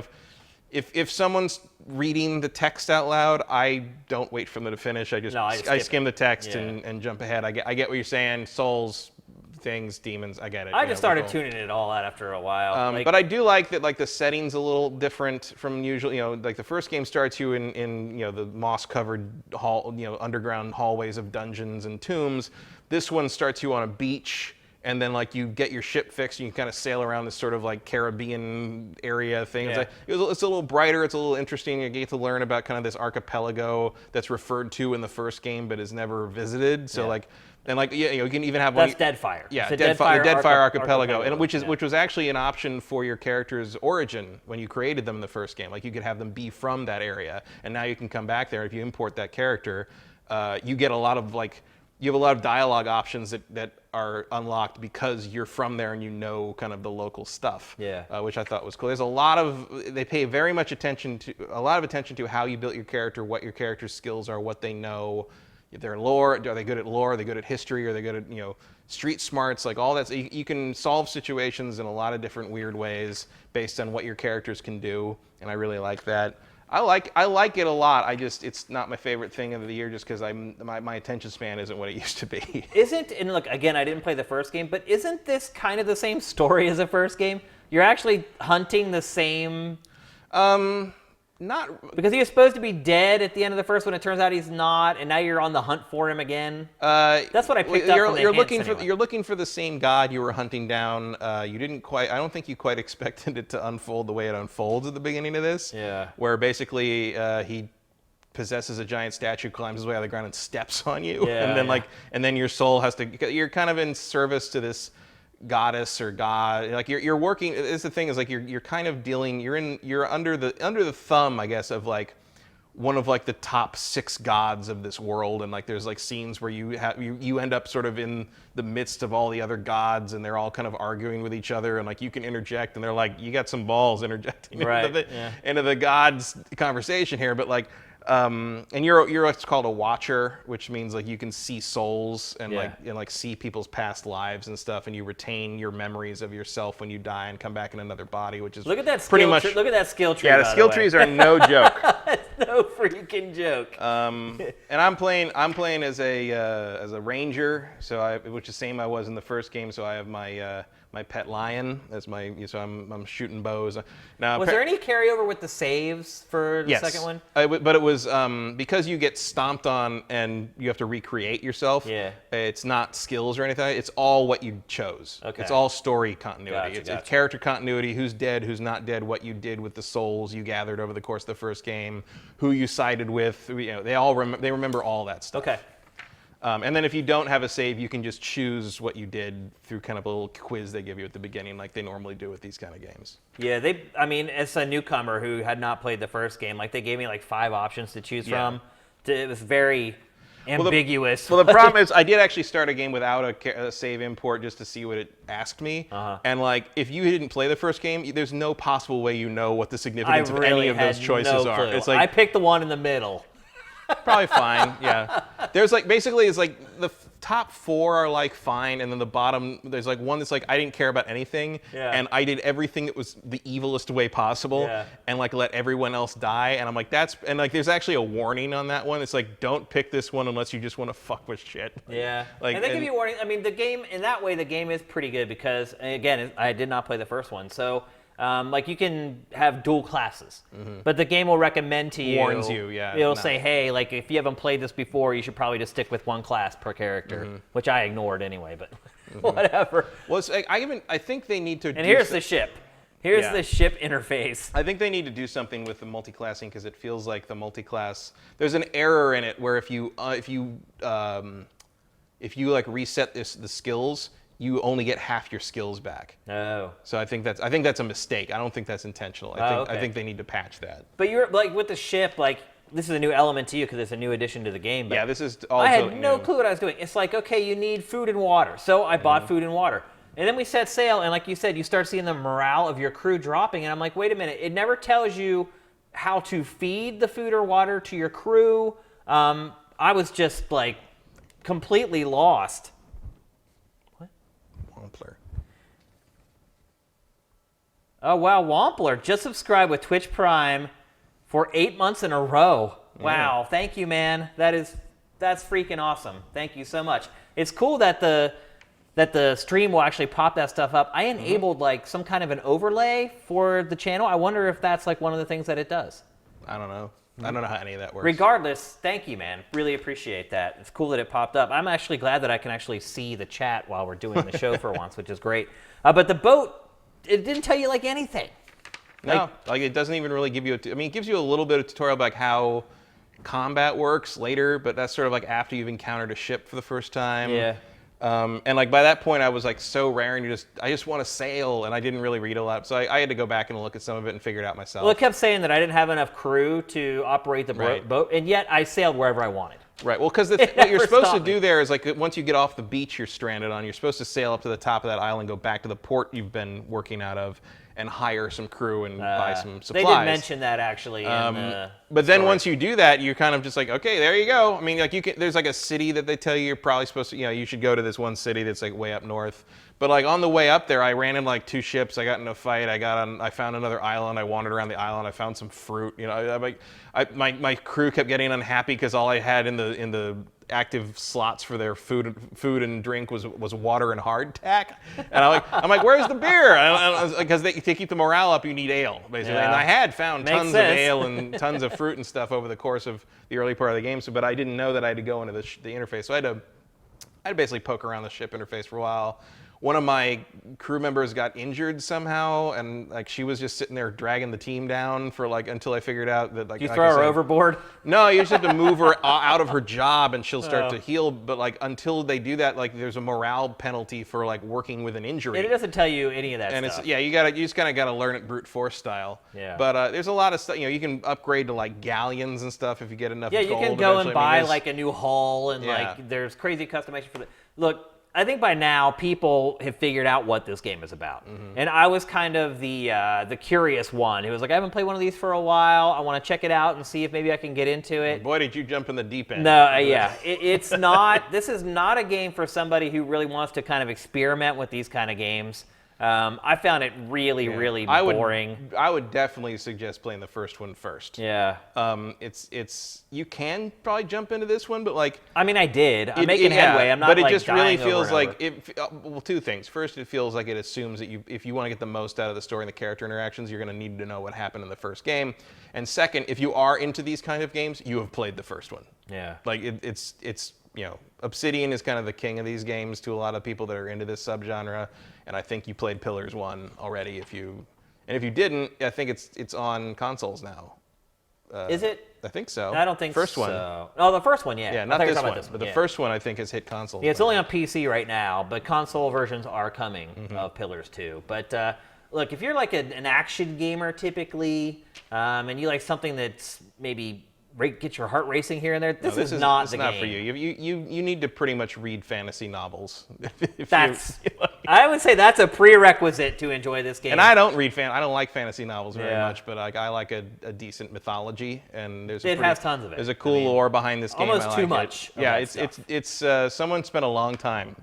if someone's reading the text out loud, I don't wait for them to finish. I skim the text and jump ahead. I get what you're saying. Souls, things, demons. I get it. I just started tuning it all out after a while. But I do like that. Like the setting's a little different from usual. Like the first game starts you in the moss-covered hall, underground hallways of dungeons and tombs. This one starts you on a beach. And then, like, you get your ship fixed, and you kind of sail around this sort of, like, Caribbean area thing. Yeah. It's a little brighter. It's a little interesting. You get to learn about kind of this archipelago that's referred to in the first game but is never visited. So, you can even have That's Deadfire. Yeah, the Deadfire archipelago, and which was actually an option for your character's origin when you created them in the first game. Like, you could have them be from that area, and now you can come back there. If you import that character, you get a lot of, like... You have a lot of dialogue options that are unlocked because you're from there and you know kind of the local stuff. Yeah. Which I thought was cool. They pay very much attention to how you built your character, what your character's skills are, what they know. If they're lore, are they good at lore? Are they good at history? Are they good at street smarts? Like all that. So you can solve situations in a lot of different weird ways based on what your characters can do, and I really like that. I like it a lot. It's not my favorite thing of the year just because my attention span isn't what it used to be. And look, again, I didn't play the first game, but isn't this kind of the same story as the first game? You're actually hunting the same... Not... Because he was supposed to be dead at the end of the first one, it turns out he's not, and now you're on the hunt for him again. That's what I picked up from the hints You're looking for the same god you were hunting down. I don't think you quite expected it to unfold the way it unfolds at the beginning of this. Yeah. Where basically he possesses a giant statue, climbs his way out of the ground and steps on you. Yeah, and then your soul has to... You're kind of in service to this goddess or god, like you're working. It's the thing is like you're kind of dealing. You're under the thumb, I guess, of like one of like the top 6 gods of this world, and like there's like scenes where you end up sort of in the midst of all the other gods, and they're all kind of arguing with each other, and like you can interject, and they're like, you got some balls interjecting into the gods conversation here, but like. And you're what's called a watcher, which means like you can see souls and like see people's past lives and stuff, and you retain your memories of yourself when you die and come back in another body, which is look at that pretty much look at that skill tree. Yeah, the skill trees are no joke. That's no freaking joke. And I'm playing as a ranger, which is the same I was in the first game. So I have my pet lion as so I'm shooting bows. Now, was there any carryover with the saves for the second one? But it was because you get stomped on and you have to recreate yourself. Yeah. It's not skills or anything. It's all what you chose. Okay. It's all story continuity. Gotcha. It's character continuity. Who's dead? Who's not dead? What you did with the souls you gathered over the course of the first game. Who you sided with. They remember all that stuff. Okay. And then if you don't have a save, you can just choose what you did through kind of a little quiz they give you at the beginning, like they normally do with these kind of games. Yeah, as a newcomer who had not played the first game, like they gave me like 5 options to choose from. It was very ambiguous. Well, the problem is I did actually start a game without a save import just to see what it asked me. And like, if you didn't play the first game, there's no possible way you know what the significance of any of those choices are. It's like I picked the one in the middle. Probably fine, yeah. There's like, basically it's like the top 4 are like fine, and then the bottom, there's like one that's like, I didn't care about anything, and I did everything that was the evilest way possible, and like let everyone else die, and I'm like, and like there's actually a warning on that one. It's like, don't pick this one unless you just want to fuck with shit. Yeah, and they give you a warning. I mean, the game, in that way, the game is pretty good because, again, I did not play the first one, so... like you can have dual classes, but the game will recommend to you. Warns you, yeah. It'll say, hey, like if you haven't played this before, you should probably just stick with one class per character, which I ignored anyway. But whatever. Well, I think they need to. And here's the ship. Here's the ship interface. I think they need to do something with the multi-classing because it feels like the multi-class. There's an error in it where if you like reset the skills, you only get half your skills back. Oh. So I think that's a mistake. I don't think that's intentional. I think they need to patch that. But you're like with the ship, like this is a new element to you because it's a new addition to the game. But yeah, this is also I had no clue what I was doing. It's like, okay, you need food and water. So I bought food and water. And then we set sail, and like you said, you start seeing the morale of your crew dropping. And I'm like, wait a minute. It never tells you how to feed the food or water to your crew. I was just like completely lost. What? Wampler. Oh, wow. Wampler just subscribed with Twitch Prime for 8 months in a row. Wow. Thank you, man. That's freaking awesome. Thank you so much. It's cool that the stream will actually pop that stuff up. I enabled like some kind of an overlay for the channel. I wonder if that's like one of the things that it does. I don't know. I don't know how any of that works. Regardless, thank you, man. Really appreciate that. It's cool that it popped up. I'm actually glad that I can actually see the chat while we're doing the show for once, which is great. But the boat, it didn't tell you like anything. No, like it doesn't even really give you I mean, it gives you a little bit of tutorial about like how combat works later, but that's sort of like after you've encountered a ship for the first time. Yeah. And like by that point, I was like so rare, and I just want to sail, and I didn't really read a lot, so I had to go back and look at some of it and figure it out myself. Well, it kept saying that I didn't have enough crew to operate the boat, and yet I sailed wherever I wanted. Right. Well, because what you're supposed to do there is like once you get off the beach you're stranded on, you're supposed to sail up to the top of that island, go back to the port you've been working out of, and hire some crew and buy some supplies. They did mention that actually. But then once you do that, you're kind of just like, okay, there you go. I mean, like there's like a city that they tell you you're probably supposed to, you should go to this one city that's like way up north. But like on the way up there, I ran into like 2 ships. I got in a fight. I found another island. I wandered around the island. I found some fruit. My crew kept getting unhappy because all I had in the active slots for their food and drink was water and hardtack. And I'm like, where's the beer? Because to keep the morale up, you need ale, basically. Yeah. And I had found tons of ale and tons of fruit and stuff over the course of the early part of the game. But I didn't know that I had to go into the interface. So I had to basically poke around the ship interface for a while. One of my crew members got injured somehow, and like she was just sitting there dragging the team down for like until I figured out that like. Did you throw her overboard? No, you just have to move her out of her job, and she'll start to heal. But like until they do that, like there's a morale penalty for like working with an injury. It doesn't tell you any of that stuff. And you just kind of got to learn it brute force style. Yeah. But there's a lot of stuff. You can upgrade to like galleons and stuff if you get enough. Yeah, gold you can go and buy like a new hull, and like there's crazy customization for the look. I think by now people have figured out what this game is about, and I was kind of the curious one who was like, I haven't played one of these for a while. I want to check it out and see if maybe I can get into it. Boy, did you jump in the deep end! No, it's not. This is not a game for somebody who really wants to kind of experiment with these kind of games. I found it really boring. I would definitely suggest playing the first one first. Yeah. You can probably jump into this one, but like. I mean, I did. I'm making headway. I'm not. But it like, just really feels like over. 2 things. First, it feels like it assumes that if you want to get the most out of the story and the character interactions, you're going to need to know what happened in the first game. And second, if you are into these kind of games, you have played the first one. Yeah. Like it's Obsidian is kind of the king of these games to a lot of people that are into this subgenre, and I think you played Pillars 1 already. If you didn't, I think it's on consoles now. Is it? I think so. I don't think first so. one. Oh, the first one, yeah. Yeah, not this one, but the first one I think has hit consoles. Yeah, it's only on PC right now, but console versions are coming of Pillars 2. But look, if you're like an action gamer typically, and you like something that's maybe get your heart racing here and there, this is not the game. It's not for you. You need to pretty much read fantasy novels. I would say that's a prerequisite to enjoy this game. And I don't like fantasy novels very much, but I like a decent mythology, and it has tons of it. There's a cool lore behind this game. Almost too much. Yeah, it's someone spent a long time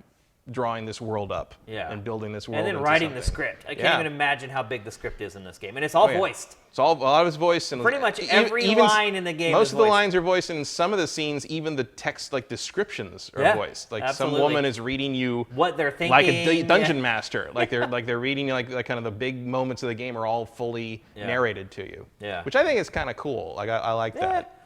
drawing this world up and building this world. And then writing the script. I can't even imagine how big the script is in this game. And it's all voiced. It's all, a lot of it's voiced. And pretty much every line in the game most is of the lines are voiced, and in some of the scenes, even the text descriptions are voiced. Like some woman is reading you what they're thinking. Like a dungeon master. Like they're reading you like kind of the big moments of the game are all fully narrated to you. Yeah. Which I think is kind of cool. Like I like that.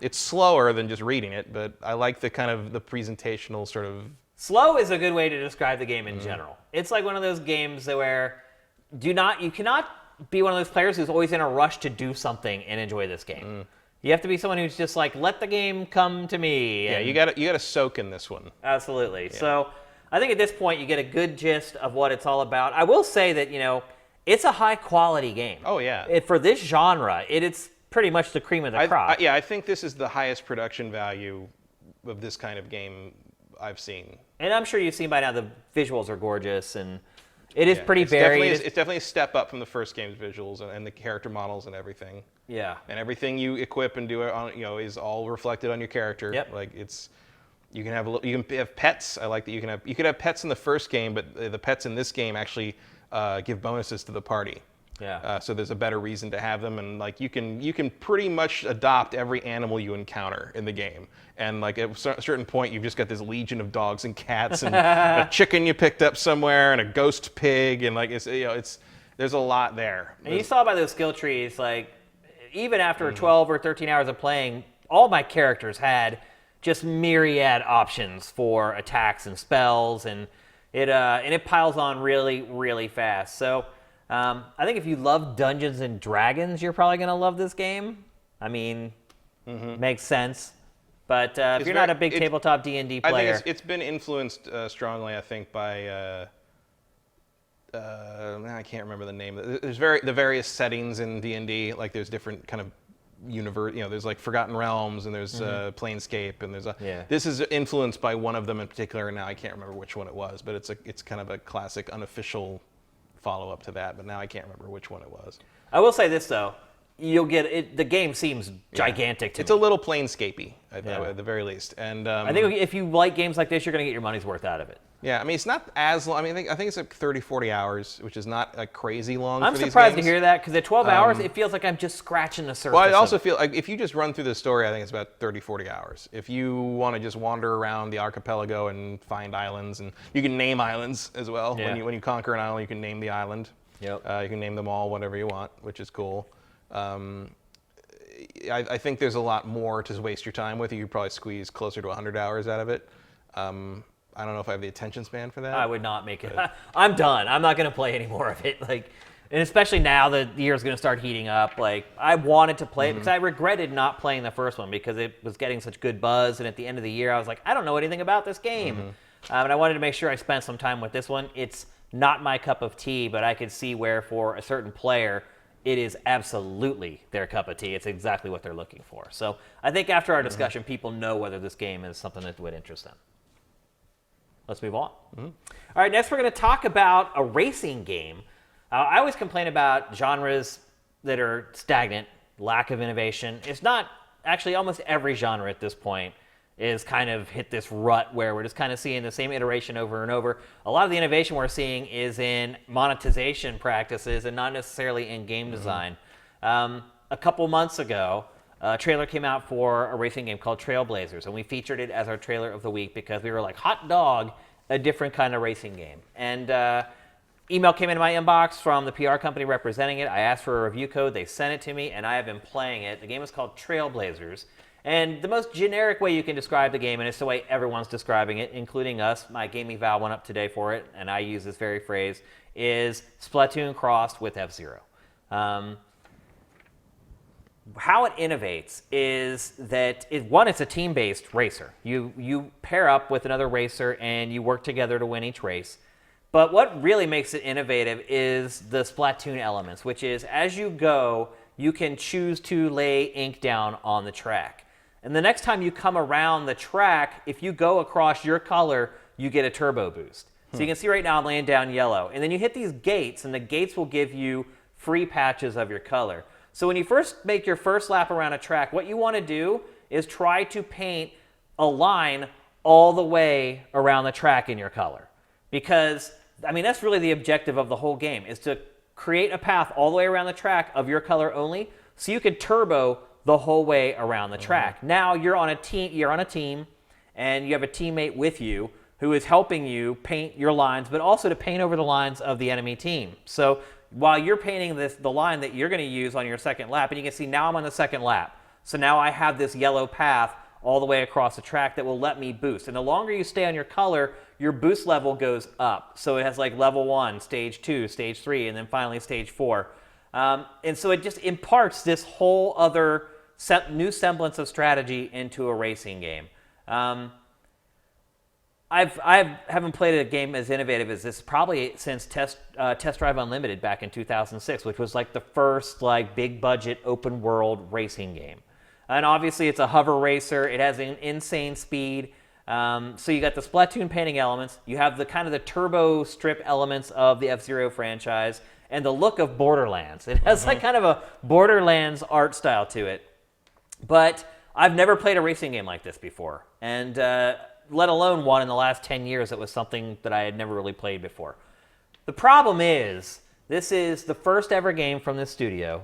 It's slower than just reading it, but I like the kind of the presentational sort of. Slow is a good way to describe the game in general. It's like one of those games where you cannot be one of those players who's always in a rush to do something and enjoy this game. You have to be someone who's just like, let the game come to me. Yeah, you gotta soak in this one. Absolutely. Yeah. So I think at this point you get a good gist of what it's all about. I will say that, it's a high quality game. Oh, yeah. For this genre, it's pretty much the cream of the crop. I think this is the highest production value of this kind of game I've seen. And I'm sure you've seen by now the visuals are gorgeous, and it is pretty varied. It's definitely a step up from the first game's visuals and the character models and everything. Yeah. And everything you equip and do is all reflected on your character. Yep. Like you can have pets. I like that you could have pets in the first game, but the pets in this game actually give bonuses to the party. Yeah. So there's a better reason to have them, and like you can pretty much adopt every animal you encounter in the game. And like at a certain point, you've just got this legion of dogs and cats and a chicken you picked up somewhere and a ghost pig, and like there's a lot there. And you saw by those skill trees, like even after 12 or 13 hours of playing, all my characters had just myriad options for attacks and spells, and it piles on really, really fast. So. I think if you love Dungeons and Dragons, you're probably going to love this game. I mean, makes sense. But if you're not a big tabletop D&D player... I think it's been influenced strongly, I think, by... I can't remember the name. There's the various settings in D&D. Like, there's different kind of universe. There's like Forgotten Realms, and there's Planescape, and there's This is influenced by one of them in particular, and now I can't remember which one it was. But it's kind of a classic, unofficial... follow-up to that, but now I can't remember which one it was. I will say this, though. You'll get it. The game seems gigantic to me. It's a little Planescapey, at the very least. And I think if you like games like this, you're going to get your money's worth out of it. Yeah, I mean, it's not as long. I mean, I think it's like 30, 40 hours, which is not like crazy long I'm for these surprised games. to hear that, because at 12 hours, it feels like I'm just scratching the surface. Well, I also feel like if you just run through the story, I think it's about 30, 40 hours. If you want to just wander around the archipelago and find islands, and you can name islands as well. Yeah. When you conquer an island, you can name the island. Yep. You can name them all whatever you want, which is cool. I think there's a lot more to waste your time with. You could probably squeeze closer to 100 hours out of it. I don't know if I have the attention span for that. I would not make it. I'm done. I'm not going to play any more of it. Like, and especially now the year's going to start heating up. Like, I wanted to play it because I regretted not playing the first one because it was getting such good buzz. And at the end of the year, I was like, I don't know anything about this game. And I wanted to make sure I spent some time with this one. It's not my cup of tea, but I could see where for a certain player, it is absolutely their cup of tea. It's exactly what they're looking for. So I think after our discussion, people know whether this game is something that would interest them. Let's move on. All right, next we're going to talk about a racing game. I always complain about genres that are stagnant, lack of innovation. It's not actually almost every genre at this point is kind of hit this rut where we're just kind of seeing the same iteration over and over. A lot of the innovation we're seeing is in monetization practices and not necessarily in game design. A couple months ago, a trailer came out for a racing game called Trailblazers, and we featured it as our trailer of the week because we were like, hot dog, a different kind of racing game. And email came into my inbox from the PR company representing it. I asked for a review code. They sent it to me, and I have been playing it. The game is called Trailblazers. And the most generic way you can describe the game, and it's the way everyone's describing it, including us, my gaming Val went up today for it, and I use this very phrase, is Splatoon crossed with F-Zero. How it innovates is that, it's a team-based racer. You pair up with another racer, and you work together to win each race. But what really makes it innovative is the Splatoon elements, which is as you go, you can choose to lay ink down on the track. And the next time you come around the track, if you go across your color, you get a turbo boost. So you can see right now I'm laying down yellow. And then you hit these gates, and the gates will give you free patches of your color. So when you first make your first lap around a track, what you want to do is try to paint a line all the way around the track in your color. Because, I mean, that's really the objective of the whole game, is to create a path all the way around the track of your color only, so you can turbo the whole way around the track. Now you're on a team, and you have a teammate with you who is helping you paint your lines, but also to paint over the lines of the enemy team. So while you're painting the line that you're going to use on your second lap, and you can see now I'm on the second lap. So now I have this yellow path all the way across the track that will let me boost. And the longer you stay on your color, your boost level goes up. So it has like level 1, stage 2, stage 3, and then finally stage 4. And so it just imparts this whole other new semblance of strategy into a racing game. I haven't played a game as innovative as this probably since Test Drive Unlimited back in 2006, which was like the first like big budget open world racing game. And obviously it's a hover racer. It has an insane speed. So you got the Splatoon painting elements. You have the kind of the turbo strip elements of the F-Zero franchise and the look of Borderlands. It has like kind of a Borderlands art style to it. But I've never played a racing game like this before. And let alone one in the last 10 years that was something that I had never really played before. The problem is, this is the first ever game from this studio.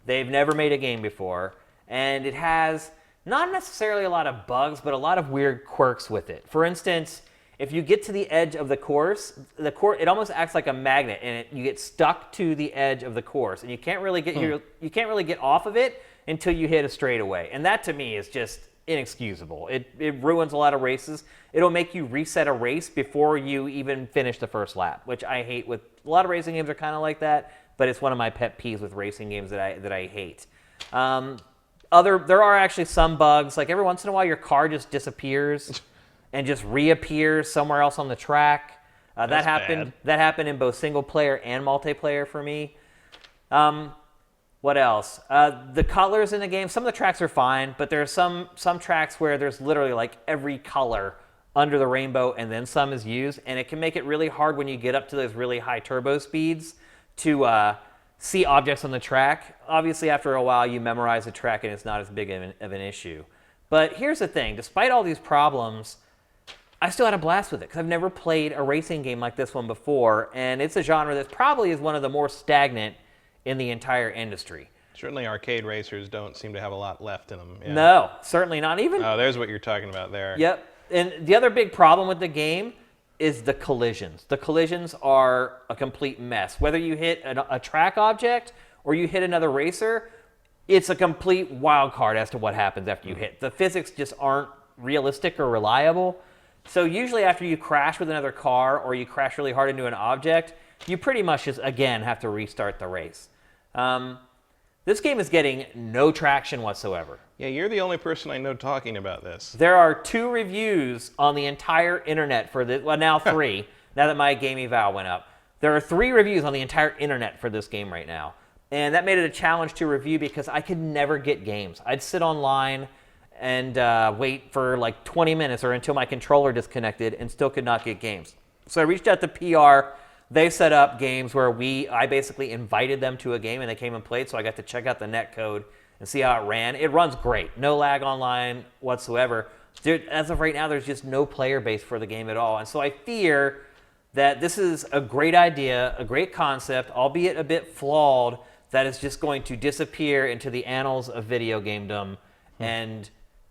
They've never made a game before, and it has not necessarily a lot of bugs, but a lot of weird quirks with it. For instance, if you get to the edge of the course, it almost acts like a magnet, and you get stuck to the edge of the course, and you can't really get off of it until you hit a straightaway. And that to me is just inexcusable. It ruins a lot of races. It'll make you reset a race before you even finish the first lap, which I hate. With a lot of racing games are kind of like that, but it's one of my pet peeves with racing games that I hate. There are actually some bugs. Like every once in a while, your car just disappears and just reappears somewhere else on the track. That happened in both single player and multiplayer for me. What else? The colors in the game, some of the tracks are fine, but there are some tracks where there's literally like every color under the rainbow and then some is used, and it can make it really hard when you get up to those really high turbo speeds to see objects on the track. Obviously, after a while, you memorize the track and it's not as big of an issue. But here's the thing. Despite all these problems, I still had a blast with it because I've never played a racing game like this one before, and it's a genre that probably is one of the more stagnant in the entire industry. Certainly arcade racers don't seem to have a lot left in them. Yeah. No, certainly not even. Oh, there's what you're talking about there. Yep. And the other big problem with the game is the collisions. The collisions are a complete mess. Whether you hit a track object or you hit another racer, it's a complete wild card as to what happens after you hit. The physics just aren't realistic or reliable. So usually after you crash with another car or you crash really hard into an object, you pretty much just, again, have to restart the race. This game is getting no traction whatsoever. Yeah, you're the only person I know talking about this. There are 2 reviews on the entire internet for this. Well, now 3, now that my game eval went up. There are 3 reviews on the entire internet for this game right now. And that made it a challenge to review because I could never get games. I'd sit online and wait for like 20 minutes or until my controller disconnected and still could not get games. So I reached out to PR. They set up games where I basically invited them to a game and they came and played, so I got to check out the netcode and see how it ran. It runs great. No lag online whatsoever. As of right now, there's just no player base for the game at all. And so I fear that this is a great idea, a great concept, albeit a bit flawed, that is just going to disappear into the annals of video gamedom, and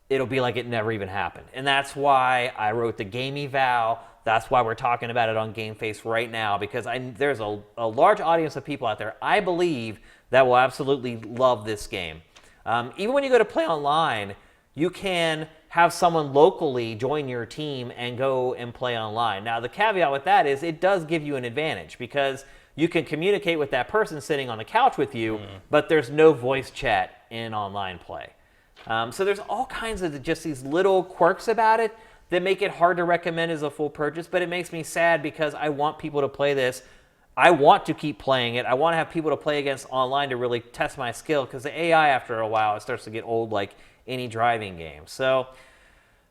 it'll be like it never even happened. And that's why I wrote the game eval. That's why we're talking about it on GameFace right now, because there's a large audience of people out there, I believe, that will absolutely love this game. Even when you go to play online, you can have someone locally join your team and go and play online. Now, the caveat with that is it does give you an advantage because you can communicate with that person sitting on the couch with you, but there's no voice chat in online play. So there's all kinds of just these little quirks about it that make it hard to recommend as a full purchase, but it makes me sad because I want people to play this. I want to keep playing it. I want to have people to play against online to really test my skill because the AI, after a while, it starts to get old like any driving game. So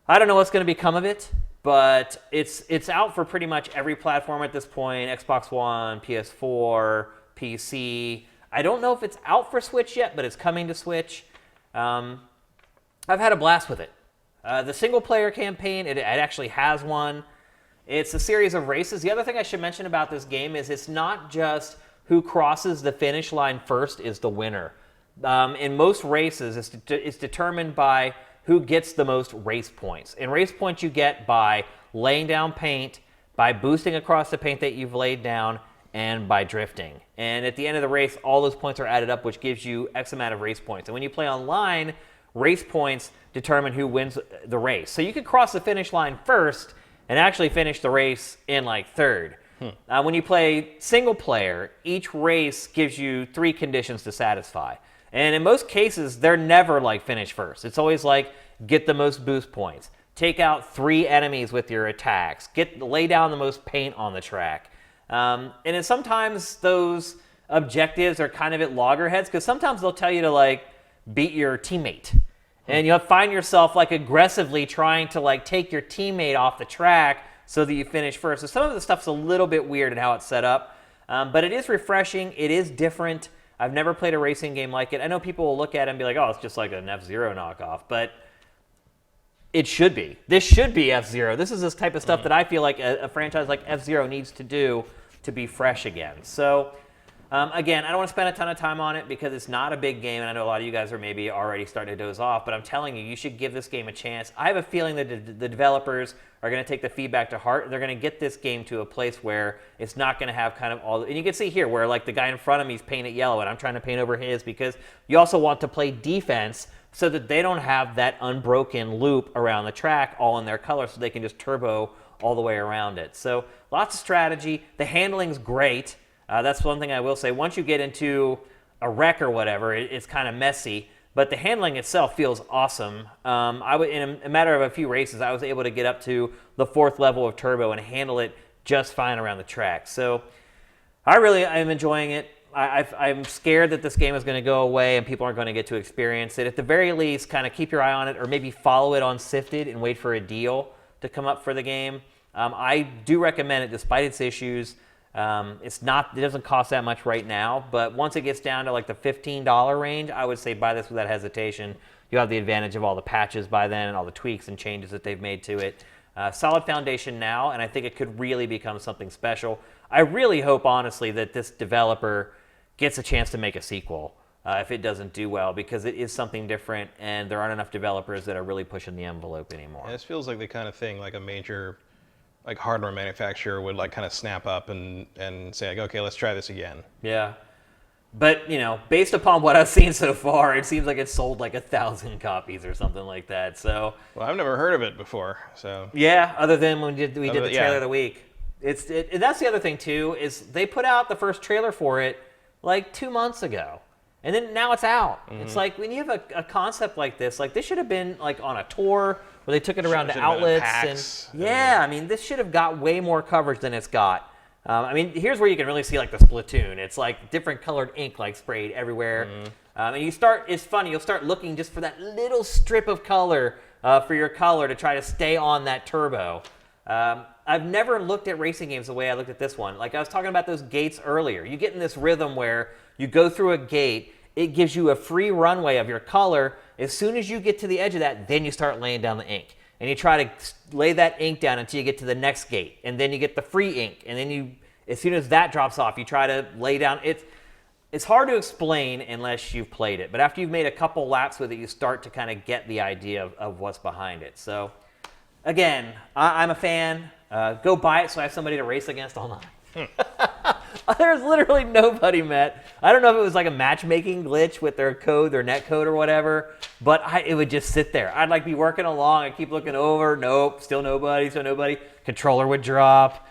I don't know what's going to become of it, but it's out for pretty much every platform at this point, Xbox One, PS4, PC. I don't know if it's out for Switch yet, but it's coming to Switch. I've had a blast with it. The single-player campaign, it actually has one. It's a series of races. The other thing I should mention about this game is it's not just who crosses the finish line first is the winner. In most races, it's determined by who gets the most race points. And race points you get by laying down paint, by boosting across the paint that you've laid down, and by drifting. And at the end of the race, all those points are added up, which gives you X amount of race points. And when you play online, race points determine who wins the race. So you could cross the finish line first and actually finish the race in like third. When you play single player, each race gives you 3 conditions to satisfy. And in most cases, they're never like finish first. It's always like get the most boost points, take out 3 enemies with your attacks, lay down the most paint on the track. And then sometimes those objectives are kind of at loggerheads because sometimes they'll tell you to like beat your teammate. And you'll find yourself like aggressively trying to like take your teammate off the track so that you finish first. So some of the stuff's a little bit weird in how it's set up, but it is refreshing. It is different. I've never played a racing game like it. I know people will look at it and be like, oh, it's just like an F-Zero knockoff, but it should be. This should be F-Zero. This is this type of stuff that I feel like a franchise like F-Zero needs to do to be fresh again. So again, I don't want to spend a ton of time on it because it's not a big game, and I know a lot of you guys are maybe already starting to doze off, but I'm telling you, you should give this game a chance. I have a feeling that the developers are going to take the feedback to heart. They're going to get this game to a place where it's not going to have kind of all... And you can see here where like the guy in front of me is painted yellow, and I'm trying to paint over his because you also want to play defense so that they don't have that unbroken loop around the track all in their color so they can just turbo all the way around it. So lots of strategy. The handling's great. That's one thing I will say. Once you get into a wreck or whatever, it's kind of messy, but the handling itself feels awesome. In a matter of a few races, I was able to get up to the 4th level of turbo and handle it just fine around the track. So I am enjoying it. I'm scared that this game is going to go away and people aren't going to get to experience it. At the very least, kind of keep your eye on it or maybe follow it on SIFTD and wait for a deal to come up for the game. I do recommend it despite its issues. It doesn't cost that much right now, but once it gets down to like the $15 range, I would say buy this without hesitation. You have the advantage of all the patches by then and all the tweaks and changes that they've made to it. Solid foundation now, and I think it could really become something special. I really hope, honestly, that this developer gets a chance to make a sequel if it doesn't do well, because it is something different, and there aren't enough developers that are really pushing the envelope anymore. Yeah, this feels like the kind of thing like a major like hardware manufacturer would like kind of snap up and say like, okay, let's try this again. Yeah. But, based upon what I've seen so far, it seems like it sold like 1,000 copies or something like that. So, well, I've never heard of it before. So yeah, other than when we did the trailer of the week. That's the other thing too, is they put out the first trailer for it like 2 months ago. And then now it's out. Mm-hmm. It's like when you have a concept like this should have been like on a tour where they took it around to outlets. This should have got way more coverage than it's got. Here's where you can really see like the Splatoon. It's like different colored ink like sprayed everywhere. Mm-hmm. It's funny, you'll start looking just for that little strip of color for your color to try to stay on that turbo. I've never looked at racing games the way I looked at this one. Like I was talking about those gates earlier. You get in this rhythm where you go through a gate, it gives you a free runway of your color. As soon as you get to the edge of that, then you start laying down the ink. And you try to lay that ink down until you get to the next gate. And then you get the free ink. And then as soon as that drops off, you try to lay down. It's hard to explain unless you've played it. But after you've made a couple laps with it, you start to kind of get the idea of what's behind it. So, again, I'm a fan. Go buy it so I have somebody to race against all night. There's literally nobody met. I don't know if it was like a matchmaking glitch with their code, their net code or whatever, but it would just sit there. I'd like be working along. I'd keep looking over. Nope, still nobody. Controller would drop.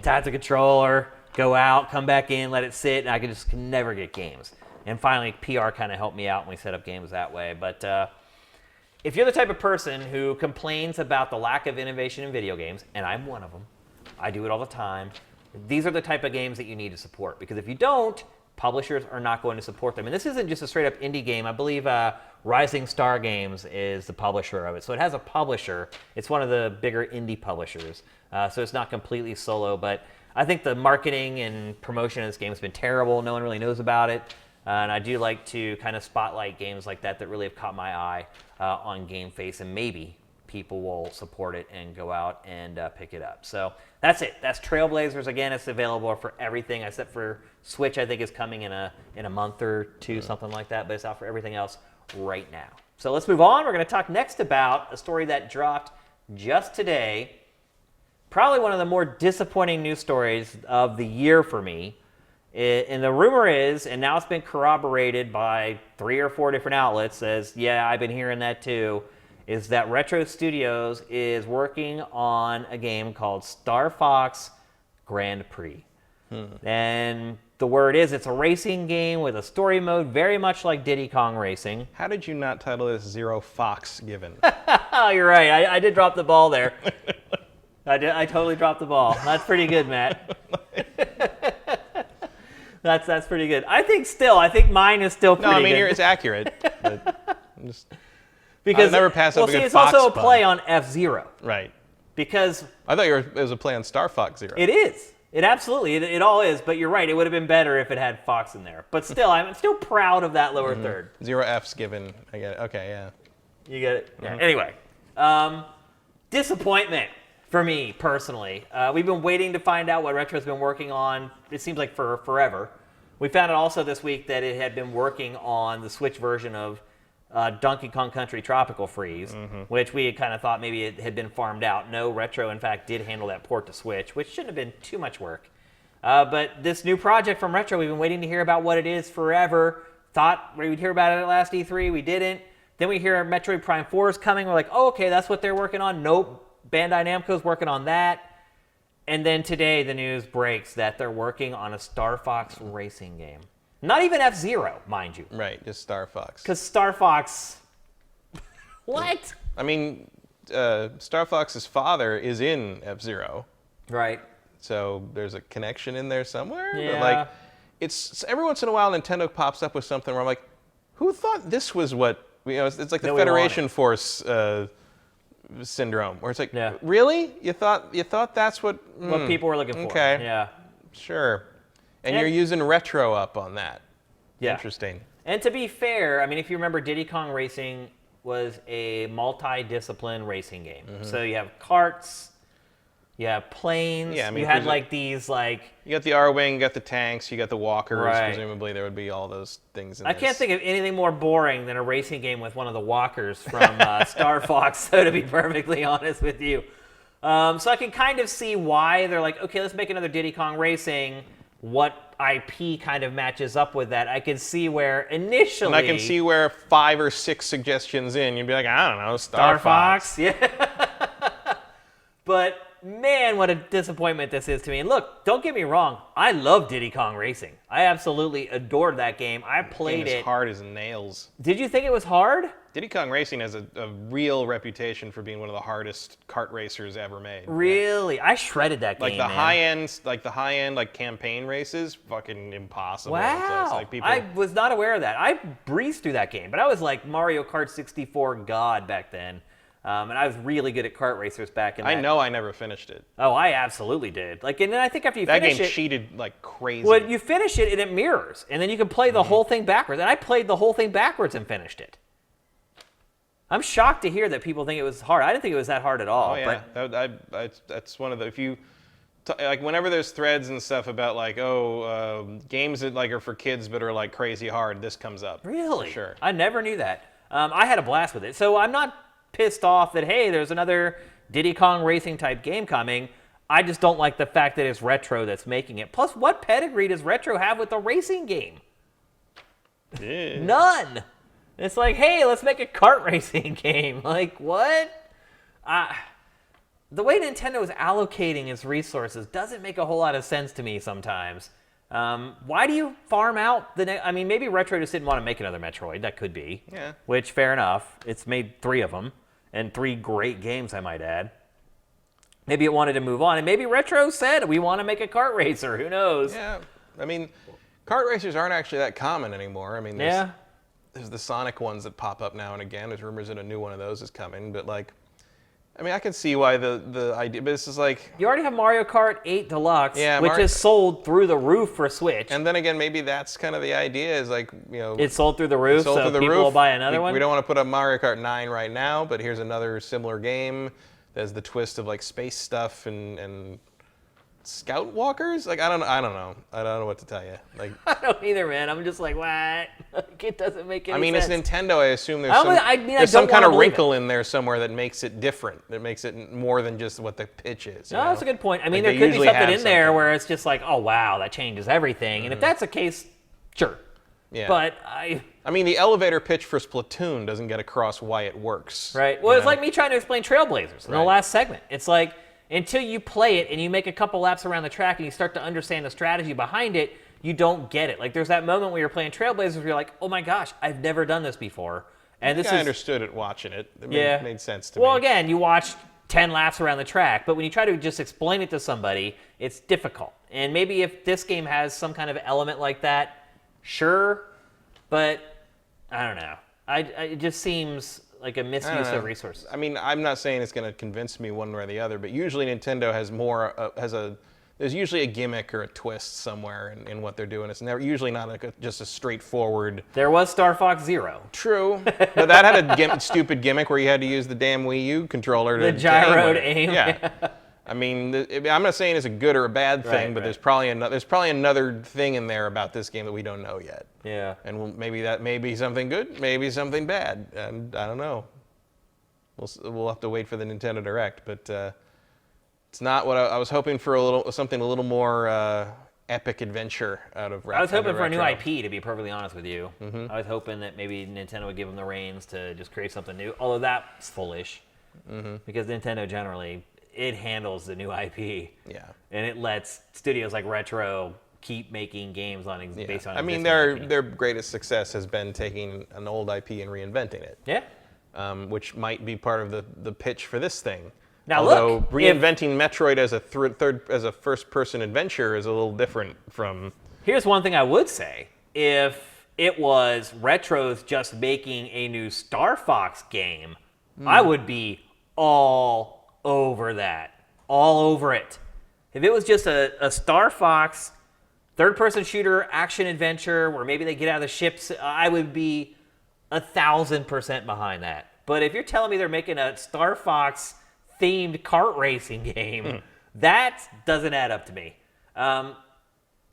Tap the controller, go out, come back in, let it sit, and I could never get games. And finally, PR kind of helped me out when we set up games that way. But if you're the type of person who complains about the lack of innovation in video games, and I'm one of them, I do it all the time, these are the type of games that you need to support. Because if you don't, publishers are not going to support them. And this isn't just a straight up indie game. I believe Rising Star Games is the publisher of it. So it has a publisher. It's one of the bigger indie publishers. So it's not completely solo. But I think the marketing and promotion of this game has been terrible. No one really knows about it. And I do like to kind of spotlight games like that really have caught my eye on GameFace. And maybe people will support it and go out and pick it up. So that's it. That's Trailblazers. Again, it's available for everything except for Switch. I think is coming in a month or two, something like that. But it's out for everything else right now. So let's move on. We're going to talk next about a story that dropped just today. Probably one of the more disappointing news stories of the year for me. And the rumor is, and now it's been corroborated by 3 or 4 different outlets, says, yeah, I've been hearing that too, is that Retro Studios is working on a game called Star Fox Grand Prix. And the word is it's a racing game with a story mode very much like Diddy Kong Racing. How did you not title this Zero Fox Given? Oh, you're right. I did drop the ball there. I totally dropped the ball. That's pretty good, Matt. That's pretty good. I think mine is still pretty good. No, I mean, it's accurate. But because I'll never pass up a good it's Fox also a pun. play on F-Zero. Right. Because I thought it was a play on Star Fox Zero. it is. It absolutely, it all is. But you're right. It would have been better if it had Fox in there. But still, I'm still proud of that lower third. 0 F's given. I get it. Okay, yeah. You get it? Yeah. Anyway, disappointment for me personally. We've been waiting to find out what Retro's been working on. It seems like for forever. We found out also this week that it had been working on the Switch version of Donkey Kong Country Tropical Freeze, which we had kind of thought maybe it had been farmed out. No, Retro, in fact, did handle that port to Switch, which shouldn't have been too much work. But this new project from Retro, we've been waiting to hear about what it is forever. Thought we would hear about it at last E3. We didn't. Then we hear Metroid Prime 4 is coming. We're like, oh, okay, that's what they're working on. Nope, Bandai Namco's working on that. And then today the news breaks that they're working on a Star Fox racing game. Not even F-Zero, mind you. Right, just Star Fox. Because Star Fox... What? I mean, Star Fox's father is in F-Zero. Right. So there's a connection in there somewhere. Yeah. But like, it's every once in a while Nintendo pops up with something where I'm like, who thought this was what, it's like the Federation Force syndrome, where it's like, really? You thought that's what people were looking for. Okay. Yeah. Sure. And you're using Retro up on that. Yeah. Interesting. And to be fair, I mean, if you remember, Diddy Kong Racing was a multi-discipline racing game. So you have karts, you have planes, Yeah, I mean, you had like these like... You got the R-Wing, you got the tanks, you got the walkers. Right. Presumably there would be all those things in I can't think of anything more boring than a racing game with one of the walkers from Star Fox, so to be perfectly honest with you. So I can kind of see why they're like, okay, let's make another Diddy Kong Racing. What IP kind of matches up with that? I can see where initially... And I can see where 5 or 6 suggestions in, you'd be like, I don't know, Star Fox. Yeah. But... man, what a disappointment this is to me. And look, don't get me wrong. I love Diddy Kong Racing. I absolutely adored that game. I played it. It's hard as nails. Did you think it was hard? Diddy Kong Racing has a real reputation for being one of the hardest kart racers ever made. Really? I shredded that game, like the high end campaign races, fucking impossible. Wow. So it's like people... I was not aware of that. I breezed through that game, but I was like Mario Kart 64 god back then. And I was really good at kart racers back in that. I know I never finished it. Oh, I absolutely did. Like, and then I think after you finish it... That game cheated like crazy. Well, you finish it and it mirrors, and then you can play the whole thing backwards. And I played the whole thing backwards and finished it. I'm shocked to hear that people think it was hard. I didn't think it was that hard at all. Oh, yeah. But that's one of the... If you... Like, whenever there's threads and stuff about, like, games that, like, are for kids but are, like, crazy hard, this comes up. Really? For sure. I never knew that. I had a blast with it. So I'm not pissed off that, hey, there's another Diddy Kong Racing type game coming. I just don't like the fact that it's Retro that's making it. Plus, what pedigree does Retro have with a racing game? Yeah. None. It's like, hey, let's make a kart racing game. Like, what? The way Nintendo is allocating its resources doesn't make a whole lot of sense to me sometimes. Why do you farm out the next... I mean, maybe Retro just didn't want to make another Metroid. That could be. Yeah. Which, fair enough. It's made 3 of them. And 3 great games, I might add. Maybe it wanted to move on. And maybe Retro said, we want to make a kart racer. Who knows? Yeah. I mean, kart racers aren't actually that common anymore. I mean, there's the Sonic ones that pop up now and again. There's rumors that a new one of those is coming. But, like... I mean, I can see why the idea, but this is like... You already have Mario Kart 8 Deluxe, yeah, which is sold through the roof for Switch. And then again, maybe that's kind of the idea is like, It's sold through the roof, so people will buy another one? We don't want to put up Mario Kart 9 right now, but here's another similar game. There's the twist of like space stuff and Scout walkers? Like I don't know. I don't know what to tell you. Like I don't either, man. I'm just like, what? Like, it doesn't make any sense. I mean, it's Nintendo. I assume there's I some don't kind of wanna believe wrinkle in there somewhere that makes it different. That makes it more than just what the pitch is. No, that's a good point. I mean, Like, there could they be usually something have in there something. where it's just like, oh wow, that changes everything. And if that's the case, sure. Yeah. But I mean, the elevator pitch for Splatoon doesn't get across why it works. right. Well, you it's know? like me trying to explain Trailblazers in the Right. last segment. It's like until you play it and you make a couple laps around the track and you start to understand the strategy behind it, you don't get it. Like there's that moment where you're playing Trailblazers where you're like, oh my gosh, I've never done this before. And I understood it watching it. It made sense to me. Well, again, you watched 10 laps around the track, but when you try to just explain it to somebody, it's difficult. And maybe if this game has some kind of element like that, sure, but I don't know. It just seems like a misuse of resources. I mean, I'm not saying it's going to convince me one way or the other, but usually Nintendo has there's usually a gimmick or a twist somewhere in what they're doing. It's usually not like just a straightforward. There was Star Fox Zero. True, but that had a stupid gimmick where you had to use the damn Wii U controller to The gyro to aim. Yeah. I mean, I'm not saying it's a good or a bad thing, but there's probably another thing in there about this game that we don't know yet. Yeah. And maybe that may be something good, maybe something bad, and I don't know. We'll have to wait for the Nintendo Direct, but it's not what I was hoping for. Something a little more epic adventure out of. I was hoping for a new Retro. IP, to be perfectly honest with you. Mm-hmm. I was hoping that maybe Nintendo would give them the reins to just create something new. Although that's foolish, because Nintendo generally it handles the new IP. Yeah. And it lets studios like Retro keep making games based on. I mean, existing IP. their greatest success has been taking an old IP and reinventing it. Yeah. Which might be part of the pitch for this thing. Now Although look, reinventing Metroid as a first-person adventure is a little different from. Here's one thing I would say: if it was Retro's just making a new Star Fox game, I would be all over that, all over it. If it was just a Star Fox third-person shooter action adventure where maybe they get out of the ships, I would be 1,000% behind that. But if you're telling me they're making a Star Fox themed kart racing game, that doesn't add up to me.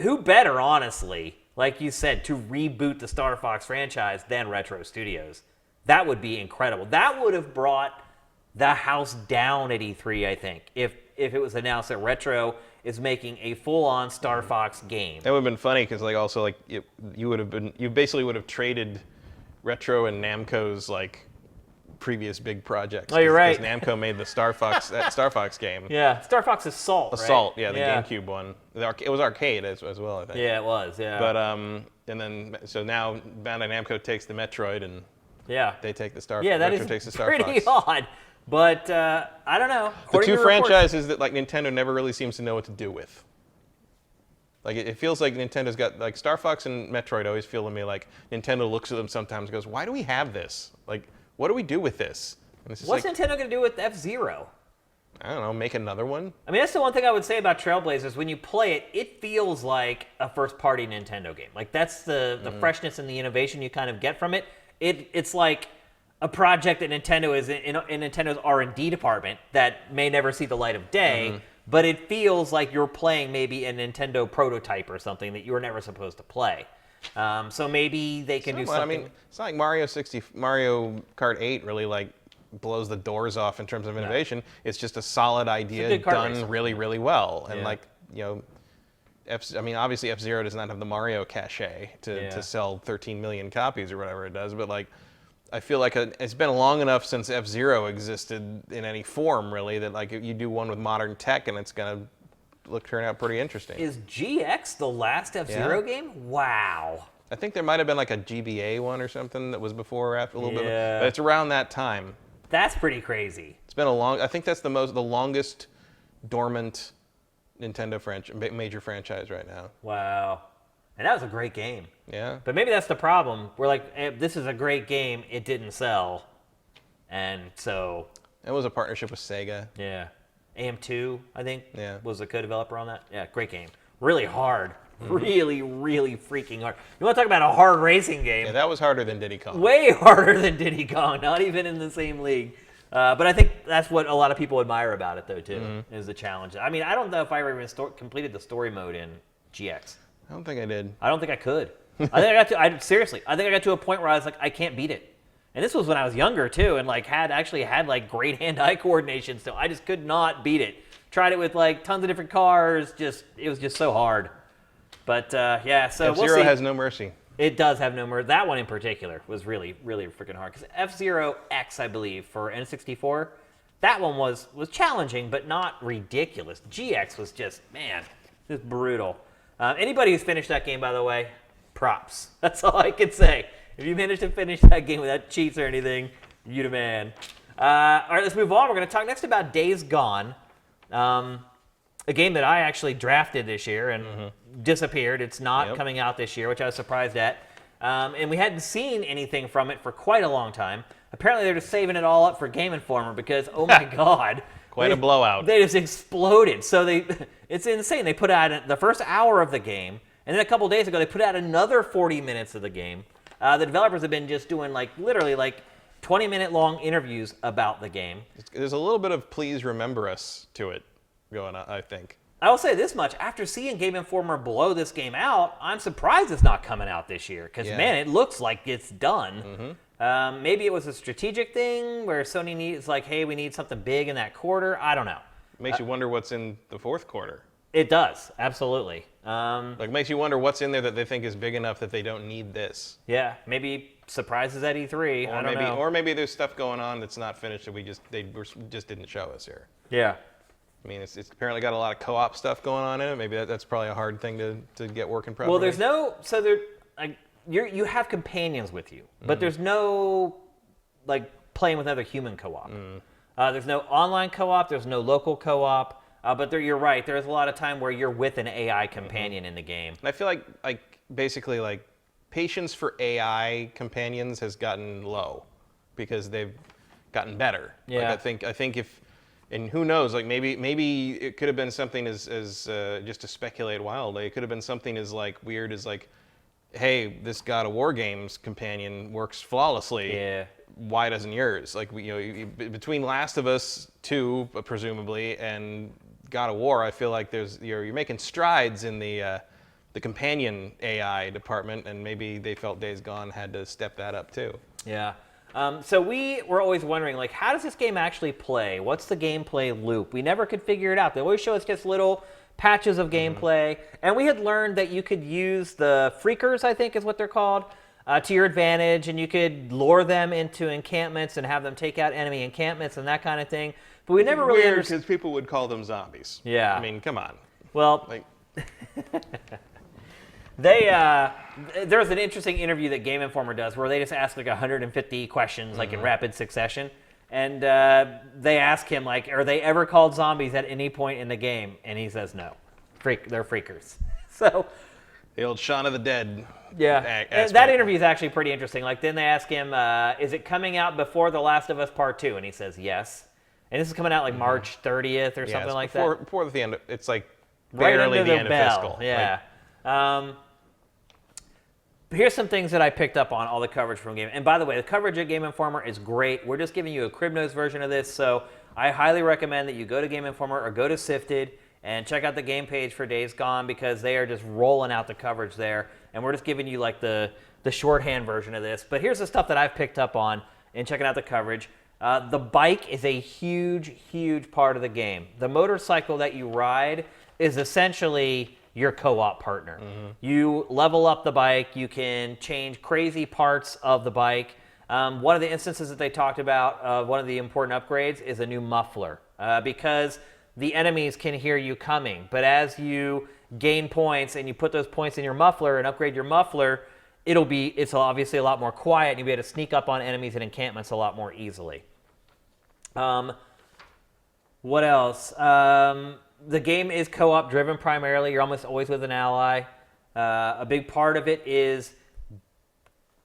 Who better, honestly, like you said, to reboot the Star Fox franchise than Retro Studios? That would be incredible. That would have brought the house down at E3, I think, if it was announced that Retro is making a full-on Star Fox game. That would have been funny because you basically would have traded Retro and Namco's previous big projects. Oh, you're right. Because Namco made the Star Fox game. Yeah, Star Fox Assault. Assault, right? yeah, the GameCube one. It was arcade as well, I think. Yeah, it was. Yeah. But and then so now Bandai Namco takes the Metroid and they take the Star. Yeah, that Retro is takes the Star pretty Fox. odd. But I don't know. The According two to reports- franchises that Nintendo never really seems to know what to do with. It feels like Nintendo's got Star Fox and Metroid always feel to me like Nintendo looks at them sometimes and goes, "Why do we have this? What do we do with this?" And it's just What's Nintendo going to do with F-Zero? I don't know, make another one. I mean, that's the one thing I would say about Trailblazers. When you play it, it feels like a first-party Nintendo game. That's the freshness and the innovation you kind of get from it. It's like a project that Nintendo is in Nintendo's R&D department that may never see the light of day, but it feels like you're playing maybe a Nintendo prototype or something that you were never supposed to play. So maybe they can do something. I mean, it's not like Mario Kart 8 really blows the doors off in terms of innovation. No. It's just a solid idea done really, really well. And obviously F-Zero does not have the Mario cachet to sell 13 million copies or whatever it does, but I feel like it's been long enough since F-Zero existed in any form, really, that you do one with modern tech and it's going to turn out pretty interesting. Is GX the last F-Zero game? Wow. I think there might have been a GBA one or something that was before or after a little bit. But it's around that time. That's pretty crazy. It's been I think that's the longest dormant Nintendo major franchise right now. Wow. And that was a great game. Yeah. But maybe that's the problem. We're like, hey, this is a great game. It didn't sell. And so... It was a partnership with Sega. Yeah. AM2, I think, was the co-developer on that. Yeah, great game. Really hard. Really, really freaking hard. You want to talk about a hard racing game? Yeah, that was harder than Diddy Kong. Way harder than Diddy Kong. Not even in the same league. But I think that's what a lot of people admire about it, though, too, is the challenge. I mean, I don't know if I ever even completed the story mode in GX. I don't think I did. I don't think I could. Seriously, I think I got to a point where I was like, I can't beat it. And this was when I was younger, too, and like had like great hand-eye coordination, so I just could not beat it. Tried it with like tons of different cars, it was just so hard. But yeah, so we'll see. F-Zero has no mercy. It does have no mercy. That one in particular was really, really freaking hard. Because F-Zero X, I believe, for N64, that one was challenging, but not ridiculous. GX was just brutal. Anybody who's finished that game, by the way, props. That's all I can say. If you managed to finish that game without cheats or anything, you the man. All right, let's move on. We're going to talk next about Days Gone. A game that I actually drafted this year and disappeared. It's not coming out this year, which I was surprised at. And we hadn't seen anything from it for quite a long time. Apparently, they're just saving it all up for Game Informer because, oh my God. Quite a blowout. They just exploded. So it's insane. They put out the first hour of the game, and then a couple days ago, they put out another 40 minutes of the game. The developers have been just doing literally 20-minute long interviews about the game. There's a little bit of please remember us to it going on, I think. I will say this much. After seeing Game Informer blow this game out, I'm surprised it's not coming out this year. Because, man, it looks like it's done. Maybe it was a strategic thing where Sony needs, hey, we need something big in that quarter. I don't know. Makes you wonder what's in the fourth quarter. It does, absolutely. Makes you wonder what's in there that they think is big enough that they don't need this. Yeah, maybe surprises at E3. I don't know. Or maybe there's stuff going on that's not finished that they just didn't show us here. Yeah. I mean, it's apparently got a lot of co-op stuff going on in it. Maybe that's probably a hard thing to get working properly. Well, there's no you have companions with you, but there's no playing with other human co-op. There's no online co-op. There's no local co-op. But you're right. There's a lot of time where you're with an AI companion in the game. And I feel basically patience for AI companions has gotten low because they've gotten better. Yeah. I think if. And who knows? Maybe it could have been something as just to speculate wildly. It could have been something as weird as hey, this God of War game's companion works flawlessly. Yeah. Why doesn't yours? Between Last of Us 2, presumably, and God of War, I feel like you're making strides in the companion AI department, and maybe they felt Days Gone had to step that up too. Yeah. So we were always wondering, how does this game actually play? What's the gameplay loop? We never could figure it out. They always show us just little patches of gameplay. And we had learned that you could use the freakers, I think is what they're called, to your advantage. And you could lure them into encampments and have them take out enemy encampments and that kind of thing. But we never really understood. Because people would call them zombies. Yeah. I mean, come on. Well... There's an interesting interview that Game Informer does where they just ask 150 questions in rapid succession, and they ask him are they ever called zombies at any point in the game, and he says no, they're freakers. So the old Shaun of the Dead. Yeah, that interview is actually pretty interesting. Then they ask him, is it coming out before The Last of Us Part 2? And he says yes. And this is coming out March 30th or something like that. Before the end. It's right barely under the end bell. of fiscal. Yeah. Here's some things that I picked up on all the coverage from Game. And by the way, the coverage at Game Informer is great. We're just giving you a crib nose version of this, so I highly recommend that you go to Game Informer or go to SIFTD and check out the game page for Days Gone because they are just rolling out the coverage there. And we're just giving you the shorthand version of this. But here's the stuff that I've picked up on in checking out the coverage. The bike is a huge, huge part of the game. The motorcycle that you ride is essentially your co-op partner. You level up the bike. You can change crazy parts of the bike. One of the instances that they talked about, one of the important upgrades, is a new muffler because the enemies can hear you coming. But as you gain points and you put those points in your muffler and upgrade your muffler, it's obviously a lot more quiet and you'll be able to sneak up on enemies and encampments a lot more easily. What else? The game is co-op driven primarily. You're almost always with an ally. A big part of it is